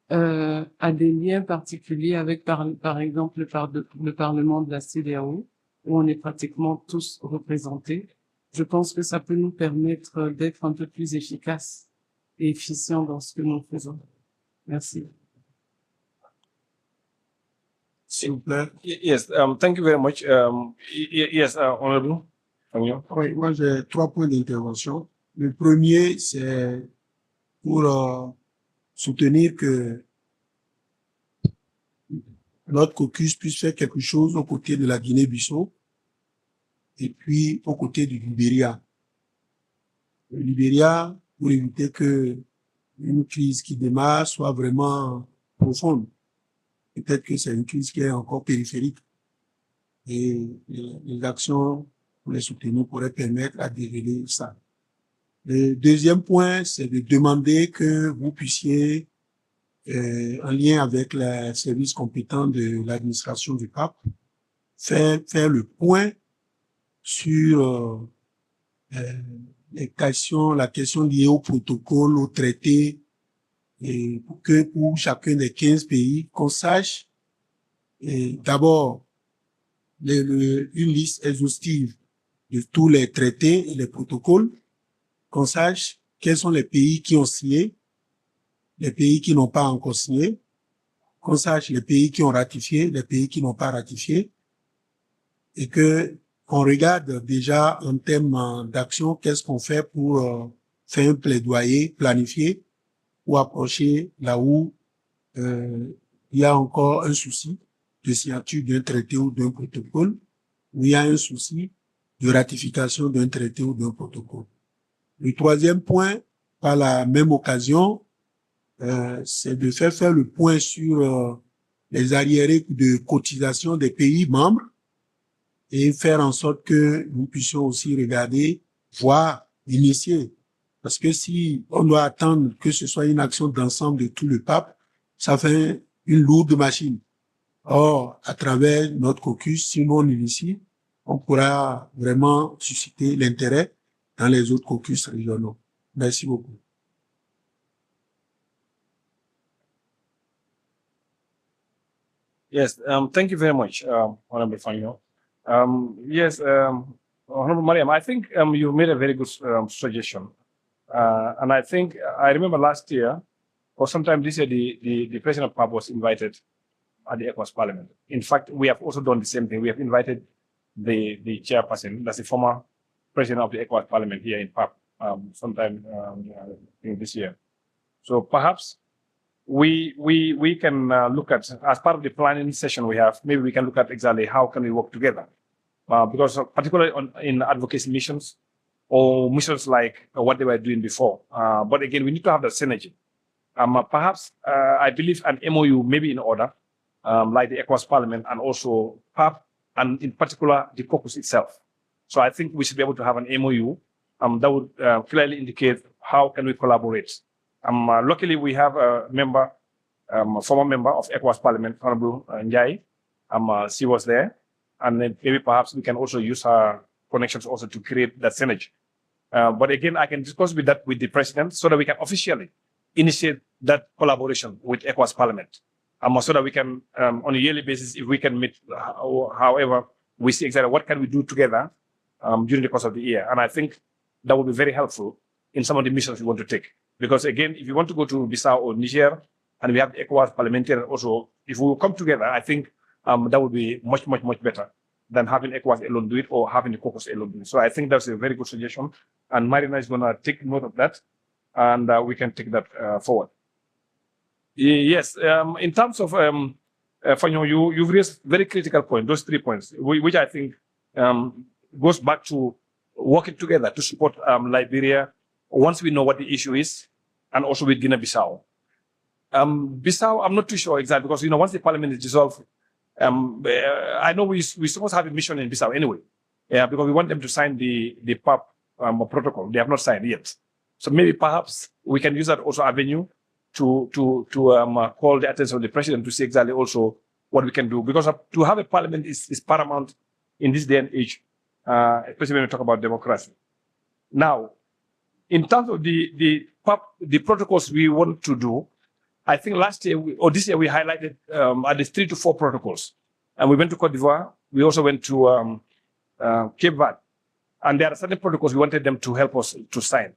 a des liens particuliers avec, par exemple, le Parlement de la CEDEAO, où on est pratiquement tous représentés. Je pense que ça peut nous permettre d'être un peu plus efficaces et efficients dans ce que nous faisons. Merci. S'il vous plaît. Yes, thank you very much. Yes, Honorable. Oui, moi j'ai 3 points d'intervention. Le premier, c'est pour soutenir que notre caucus puisse faire quelque chose aux côtés de la Guinée-Bissau et puis aux côtés du Libéria. Le Libéria, pour éviter que une crise qui démarre soit vraiment profonde. Peut-être que c'est une crise qui est encore périphérique et les actions pour les soutenir pourraient permettre à déréler ça. Le deuxième point, c'est de demander que vous puissiez, en lien avec les services compétents de l'administration du pape, faire le point sur la question liée au protocole, au traité, et pour que pour chacun des 15 pays, qu'on sache d'abord une liste exhaustive de tous les traités et les protocoles, qu'on sache quels sont les pays qui ont signé, les pays qui n'ont pas encore signé, qu'on sache les pays qui ont ratifié, les pays qui n'ont pas ratifié, et que on regarde déjà en termes d'action qu'est-ce qu'on fait pour faire un plaidoyer planifié ou approcher là où il y a encore un souci de signature d'un traité ou d'un protocole, où il y a un souci de ratification d'un traité ou d'un protocole. Le troisième point, par la même occasion, c'est de faire le point sur les arriérés de cotisation des pays membres et faire en sorte que nous puissions aussi regarder, voire initier. Parce que si on doit attendre que ce soit une action d'ensemble de tout le pape, ça fait une lourde machine. Or, à travers notre caucus, si nous on initie, on pourra vraiment susciter l'intérêt dans les autres caucus régionaux. Merci beaucoup. Yes, thank you very much, Honorable Fanyo. Yes, Honorable Mariam, I think you made a very good suggestion. And I think, I remember last year, or sometime this year, the President of PAP was invited at the ECOWAS Parliament. In fact, we have also done the same thing. We have invited the chairperson, that's the former President of the ECOWAS Parliament here in PAP, sometime this year. So perhaps we can look at, as part of the planning session we have, maybe we can look at exactly how can we work together. Because particularly in advocacy missions or missions like what they were doing before. But again, we need to have that synergy. Perhaps I believe an MOU may be in order, like the ECOWAS Parliament and also PAP, and in particular the caucus itself. So I think we should be able to have an MOU that would clearly indicate how can we collaborate. Luckily, we have a member, a former member of ECOWAS Parliament, Honorable Njai. She was there, and then maybe perhaps we can also use her connections also to create that synergy. But again, I can discuss with the president so that we can officially initiate that collaboration with ECOWAS Parliament. So that we can, on a yearly basis, if we can meet, however, we see exactly what can we do together during the course of the year. And I think that would be very helpful in some of the missions we want to take. Because again, if you want to go to Bissau or Niger, and we have the ECOWAS parliamentarian also, if we will come together, I think that would be much, much, much better than having ECOWAS alone do it or having the caucus alone do it. So I think that's a very good suggestion. And Marina is going to take note of that, and we can take that forward. Yes, in terms of, Fanyo, you've raised very critical point, those 3 points, which I think goes back to working together to support Liberia once we know what the issue is, and also with Guinea-Bissau. Bissau, I'm not too sure exactly, because, once the parliament is dissolved, I know we're supposed to have a mission in Bissau anyway, because we want them to sign the PAP protocol. They have not signed yet. So maybe perhaps we can use that also avenue to call the attention of the president to see exactly also what we can do. Because to have a parliament is paramount in this day and age, especially when we talk about democracy. Now, in terms of the protocols we want to do, I think last year or this year we highlighted at least 3 to 4 protocols, and we went to Cote d'Ivoire. We also went to Cape Verde, and there are certain protocols we wanted them to help us to sign.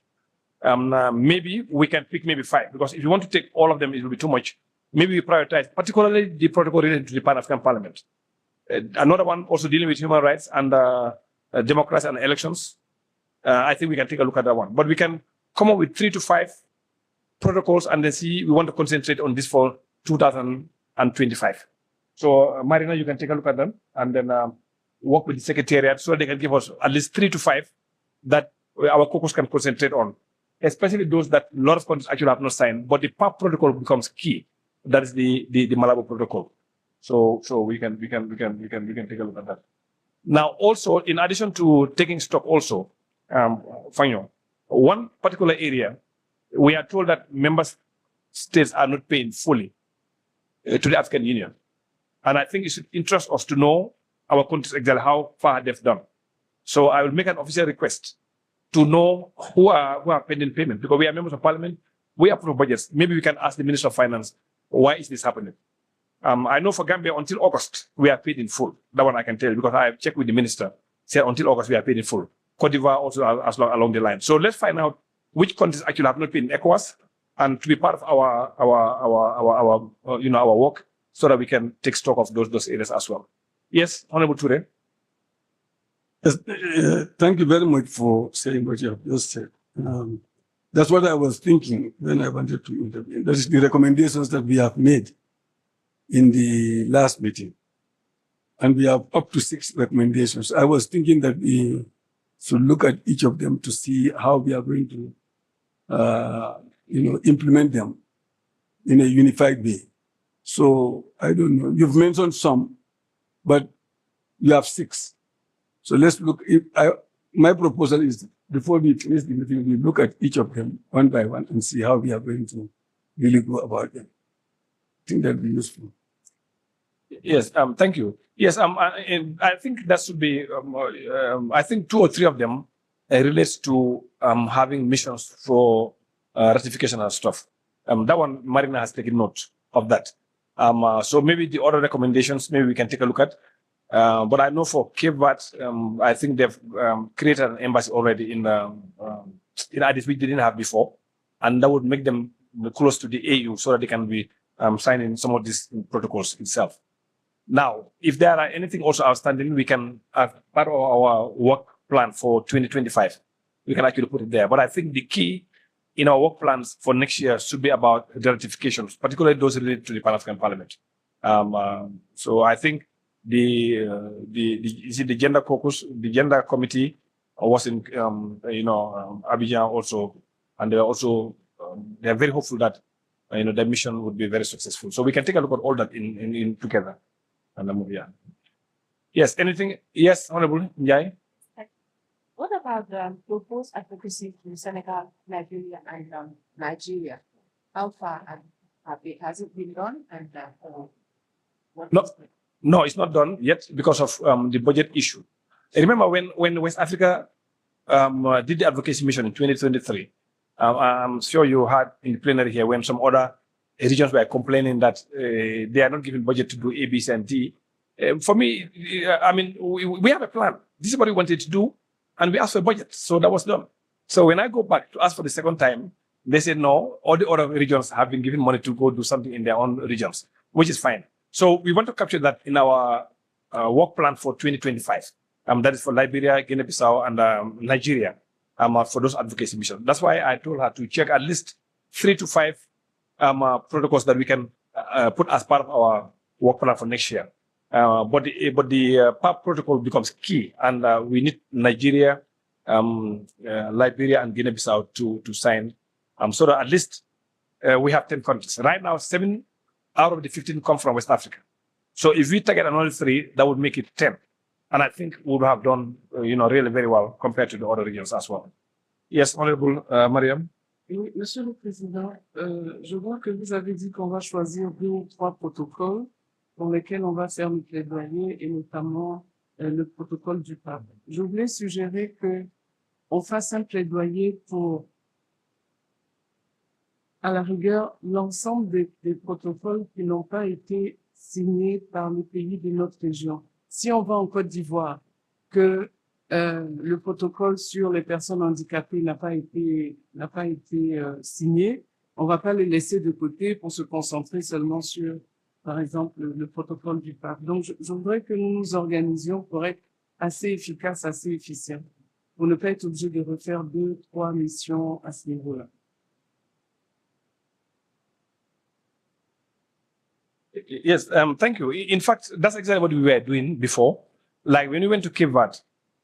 Maybe we can pick maybe 5, because if you want to take all of them, it will be too much. Maybe we prioritize, particularly the protocol related to the Pan-African Parliament. Another one also dealing with human rights and democracy and elections. I think we can take a look at that one. But we can come up with 3 to 5 protocols and then see we want to concentrate on this for 2025. So Marina, you can take a look at them and then work with the secretariat so they can give us at least 3 to 5 that our caucus can concentrate on, especially those that a lot of countries actually have not signed, but the PAP protocol becomes key. That is the Malabo protocol. So we can take a look at that. Now, also, in addition to taking stock also, Fanyo, One particular area, we are told that member states are not paying fully to the African Union. And I think it should interest us to know our countries exactly how far they've done. So I will make an official request to know who are pending payment, because we are members of parliament, we approve budgets. Maybe we can ask the Minister of Finance, why is this happening? I know for Gambia, until August, we are paid in full. That one I can tell you, because I have checked with the minister, said until August, we are paid in full. Cote d'Ivoire also along the line. So let's find out which countries actually have not paid in ECOWAS, and to be part of our work, so that we can take stock of those areas as well. Yes, Honorable Ture. Yes, thank you very much for saying what you have just said. That's what I was thinking when I wanted to intervene. That is the recommendations that we have made in the last meeting. And we have up to 6 recommendations. I was thinking that we should look at each of them to see how we are going to, implement them in a unified way. So I don't know. You've mentioned some, but you have 6. So let's look. My proposal is, before we finish the meeting, we look at each of them one by one and see how we are going to really go about them. I think that would be useful. Yes, thank you. Yes, I think that should be, I think 2 or 3 of them relates to having missions for ratification and stuff. That one, Marina has taken note of that. So maybe the other recommendations, maybe we can take a look at. But I know for Cape Verde, I think they've created an embassy already in Addis, which they didn't have before. And that would make them close to the AU so that they can be signing some of these protocols itself. Now, if there are anything also outstanding, we can, as part of our work plan for 2025, we can actually put it there. But I think the key in our work plans for next year should be about the ratifications, particularly those related to the Pan-African Parliament. So I think the gender caucus, the gender committee was in, Abidjan also, and they are also, they are very hopeful that, their mission would be very successful. So we can take a look at all that in together. And then move, yeah. Yes, anything? Yes, Honorable Njai. What about the proposed advocacy to Senegal, Nigeria, and Nigeria? How far has it been done? And No, it's not done yet because of the budget issue. I remember when West Africa did the advocacy mission in 2023. I'm sure you heard in the plenary here when some other regions were complaining that they are not given budget to do A, B, C, and D. For me, I mean, we have a plan. This is what we wanted to do, and we asked for a budget, so that was done. So when I go back to ask for the second time, they said no, all the other regions have been given money to go do something in their own regions, which is fine. So we want to capture that in our work plan for 2025. That is for Liberia, Guinea-Bissau, and Nigeria for those advocacy missions. That's why I told her to check at least 3 to 5 protocols that we can put as part of our work plan for next year. But the PAP protocol becomes key, and we need Nigeria, Liberia, and Guinea-Bissau to sign, so that at least we have 10 countries. Right now, 7 out of the 15 come from West Africa. So if we target another 3, that would make it 10. And I think we would have done, really very well compared to the other regions as well. Yes, Honorable Mariam. Oui, Monsieur le Président, je vois que vous avez dit qu'on va choisir 2 ou 3 protocoles pour lesquels on va faire le plaidoyer, et notamment le protocole du pape. Je voulais suggérer que on fasse un plaidoyer pour, à la rigueur, l'ensemble des protocoles qui n'ont pas été signés par les pays de notre région. Si on va en Côte d'Ivoire, que le protocole sur les personnes handicapées n'a pas été signé, on va pas les laisser de côté pour se concentrer seulement sur, par exemple, le protocole du pape. Donc, je voudrais que nous nous organisions pour être assez efficaces, assez efficients, pour ne pas être obligé de refaire 2, 3 missions à ce niveau-là. Yes, thank you. In fact, that's exactly what we were doing before. Like when we went to Cape Verde,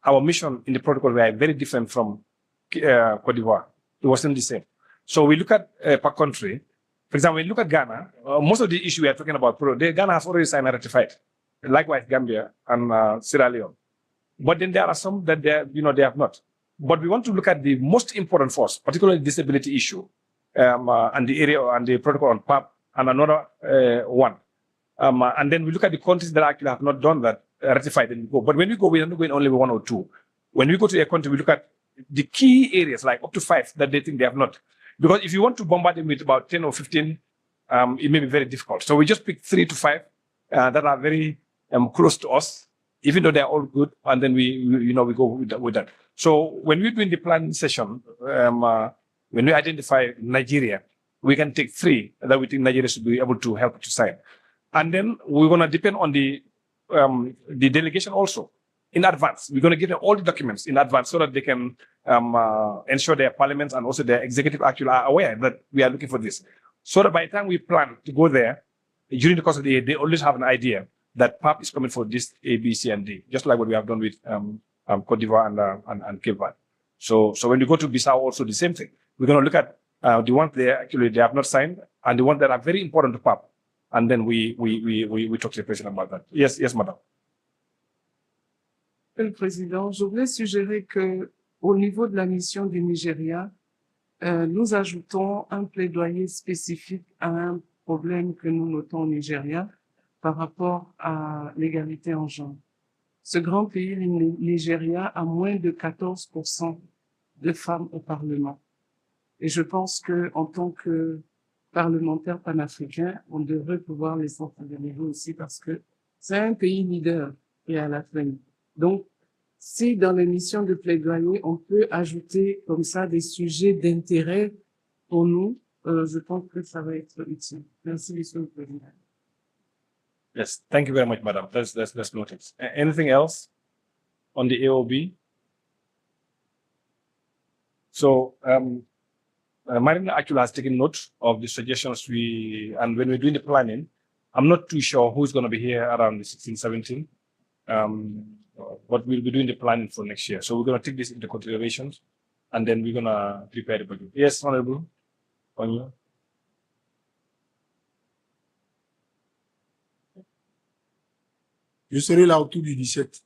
our mission in the protocol were very different from Cote d'Ivoire. It wasn't the same. So we look at per country. For example, when you look at Ghana, most of the issue we are talking about, Ghana has already signed and ratified. Likewise, Gambia and Sierra Leone. But then there are some that they have not. but we want to look at the most important for us, particularly disability issue, and the area and the protocol on PAP, and another one. And then we look at the countries that actually have not done that, ratified, and we go. But when we go, we are not going only with 1 or 2. When we go to a country, we look at the key areas, like up to 5, that they think they have not. Because if you want to bombard them with about 10 or 15, it may be very difficult. So we just pick 3 to 5 that are very close to us, even though they're all good, and then we go with that. So when we're doing the planning session, when we identify Nigeria, we can take 3 that we think Nigeria should be able to help to sign. And then we're going to depend on the delegation also in advance. We're going to give them all the documents in advance so that they can ensure their parliaments and also their executive actually are aware that we are looking for this. So that by the time we plan to go there, during the course of the year, they always have an idea that PAP is coming for this A, B, C, and D, just like what we have done with Cote d'Ivoire and Cape Verde. So when you go to Bissau, also the same thing. We're going to look at the ones they have not signed and the ones that are very important to PAP. And then we talk to the president about that. Yes, madam. Monsieur le Président, je voulais suggérer que, au niveau de la mission du Nigeria, nous ajoutons un plaidoyer spécifique à un problème que nous notons au Nigeria par rapport à l'égalité en genre. Ce grand pays, le Nigeria, a moins de 14% de femmes au Parlement. Et je pense que, en tant que parlementaire panafricain, on devrait pouvoir les sensibiliser aussi parce que c'est un pays leader qui est à la fin. Donc, si dans les missions de plaidoyer, on peut ajouter comme ça des sujets d'intérêt pour nous, je pense que ça va être utile. Merci, Monsieur le Président. Yes, thank you very much, madam. That's noted. Anything else on the AOB? So, Marina actually has taken note of the suggestions and when we're doing the planning, I'm not too sure who's going to be here around the 16, 17, but we'll be doing the planning for next year. So we're going to take this into consideration and then we're going to prepare the budget. Yes, Honorable. On you. Je serai là autour du 17.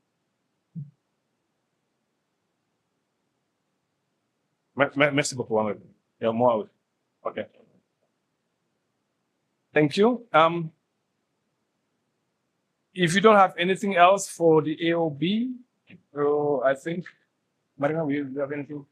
Merci beaucoup, Honorable. Yeah, more. Okay. Thank you. If you don't have anything else for the AOB, I think, Marina, we have anything?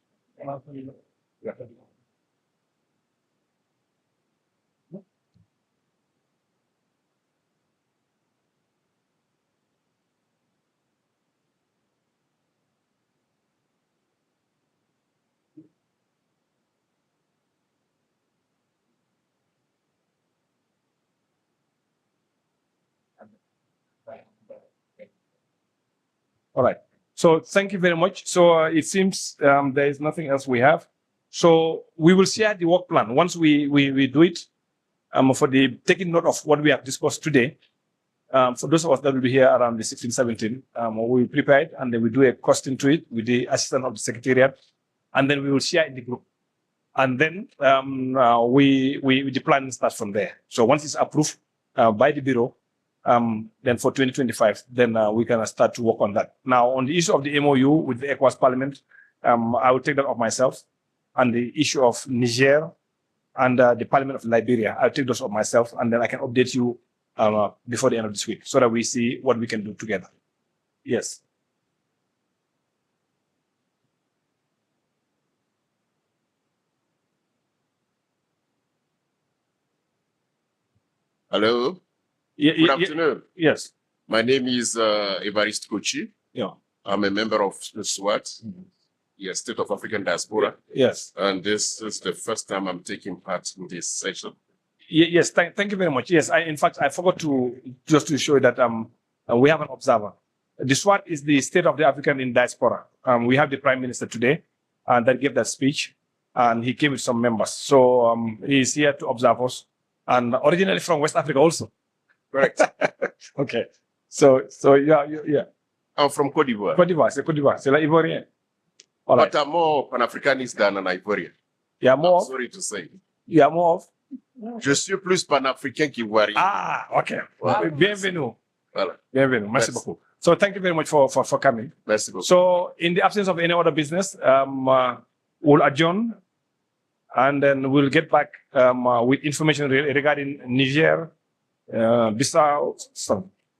All right. So thank you very much. So it seems there is nothing else we have. So we will share the work plan once we do it for the taking note of what we have discussed today. For those of us that will be here around the 16, 17, we prepare it and then we do a costing to it with the assistant of the secretariat, and then we will share in the group. And then the plan starts from there. So once it's approved by the bureau, then for 2025, then we can start to work on that. Now, on the issue of the MOU with the ECOWAS Parliament, I will take that up myself. And the issue of Niger and the Parliament of Liberia, I'll take those up myself, and then I can update you before the end of this week so that we see what we can do together. Yes. Hello. Yeah, Good afternoon. Yes. My name is Evariste Kochi. Yeah. I'm a member of the SWAT, the State of African Diaspora. Yes. And this is the first time I'm taking part in this session. Yes, thank you very much. Yes, in fact, I forgot to show you that we have an observer. The SWAT is the State of the African in Diaspora. We have the Prime Minister today that gave that speech, and he came with some members. So he's here to observe us, and originally from West Africa also. Correct. Okay. So yeah. I'm from Cote d'Ivoire. Cote d'Ivoire. C'est la Ivoirien. All right. But I'm more Pan-Africanist than an Ivorian. Yeah, more. I'm sorry to say. You are more of? Je suis plus Pan-Africain qu'Ivoirien. Ah, okay. Voilà. Bienvenue. Voilà. Bienvenue. Merci beaucoup. So thank you very much for coming. So in the absence of any other business, we'll adjourn and then we'll get back with information regarding Niger, Bissau,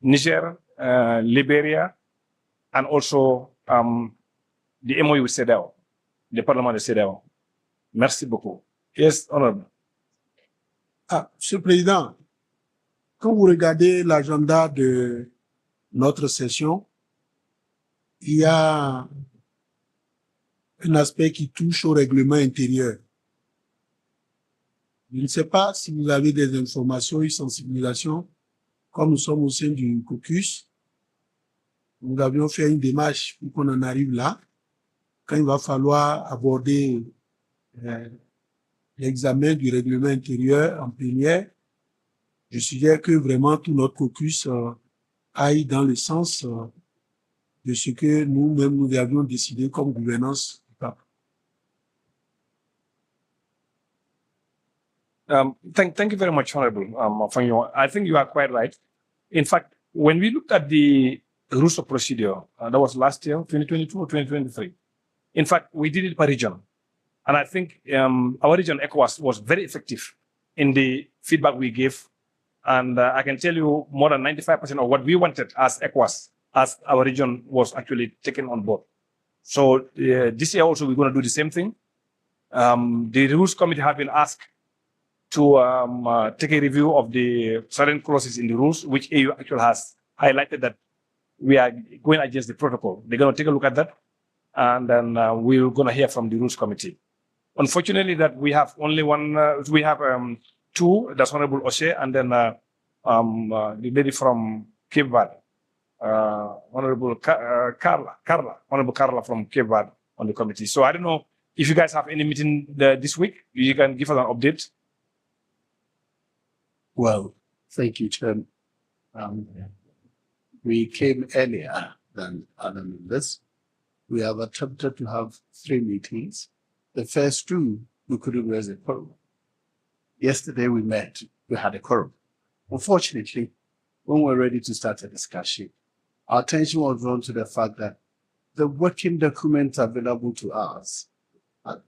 Niger, Liberia, and also the MOU with CEDEAO, the Parlement de CEDEAO. Merci beaucoup. Yes, honorable. Monsieur le Président, quand vous regardez l'agenda de notre session, il y a un aspect qui touche au règlement intérieur. Je ne sais pas si vous avez des informations, une sensibilisation. Comme nous sommes au sein du caucus, nous avions fait une démarche pour qu'on en arrive là. Quand il va falloir aborder l'examen du règlement intérieur en plénière, je suggère que vraiment tout notre caucus aille dans le sens de ce que nous-mêmes nous avions décidé comme gouvernance du peuple. Thank you very much, Honorable Fangio. I think you are quite right. In fact, when we looked at the rules of procedure, that was last year, 2022 or 2023. In fact, we did it per region. And I think our region, ECOWAS, was very effective in the feedback we gave. And I can tell you more than 95% of what we wanted as ECOWAS, as our region was actually taken on board. So this year also, we're going to do the same thing. The Rules Committee have been asked to take a review of the certain clauses in the rules, which AU actually has highlighted that we are going against the protocol. They're going to take a look at that. And then we're going to hear from the Rules Committee. Unfortunately, that we have only one, we have two, that's Honorable Oshe, and then the lady from Cape Verde, Honorable Honorable Carla from Cape Verde on the committee. So I don't know if you guys have any meeting this week, you can give us an update. Well, thank you, Chairman. We came earlier than other members. We have attempted to have 3 meetings. The first 2, we couldn't raise a quorum. Yesterday we met, we had a quorum. Unfortunately, when we were ready to start a discussion, our attention was drawn to the fact that the working documents available to us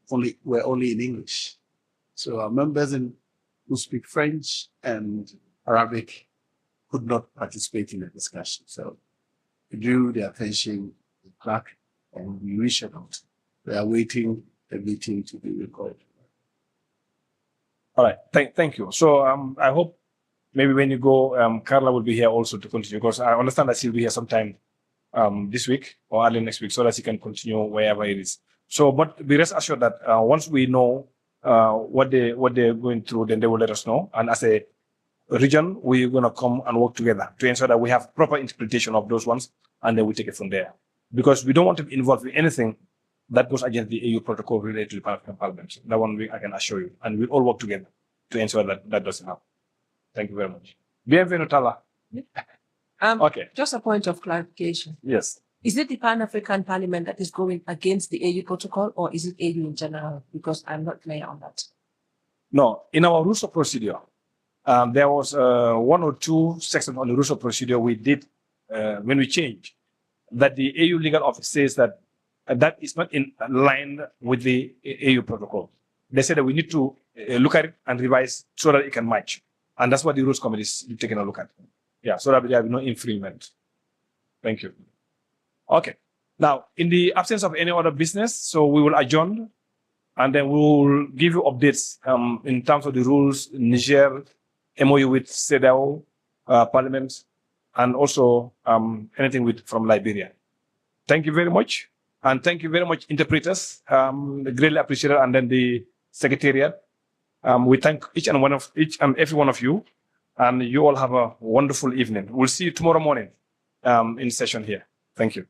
were only in English. So our members who speak French and Arabic could not participate in the discussion. So we drew the attention of the clerk and we rescheduled. We are waiting the meeting to be recorded. All right, thank you. So I hope maybe when you go, Carla will be here also to continue, because I understand that she'll be here sometime this week or early next week, so that she can continue wherever it is. So, but be rest assured that once we know what they're going through, then they will let us know. And as a region, we're going to come and work together to ensure that we have proper interpretation of those ones, and then we take it from there. Because we don't want to be involved in anything that goes against the EU protocol related to the Pan-African Parliament. That one I can assure you. And we'll all work together to ensure that that doesn't happen. Thank you very much. Bienvenue, Tala. Okay. Just a point of clarification. Yes. Is it the Pan-African Parliament that is going against the AU protocol, or is it AU in general? Because I'm not clear on that. No, in our rules of procedure, there was 1 or 2 sections on the rules of procedure we did when we changed, that the AU legal office says that that is not in line with the AU protocol. They said that we need to look at it and revise so that it can match. And that's what the Rules Committee is taking a look at. Yeah, so that there will be no infringement. Thank you. Okay. Now, in the absence of any other business, so we will adjourn and then we will give you updates in terms of the rules, Niger, MOU with CEDEAO, Parliament, and also anything from Liberia. Thank you very much. And thank you very much, interpreters. Greatly appreciated. And then the Secretariat. We thank each and every one of you. And you all have a wonderful evening. We'll see you tomorrow morning in session here. Thank you.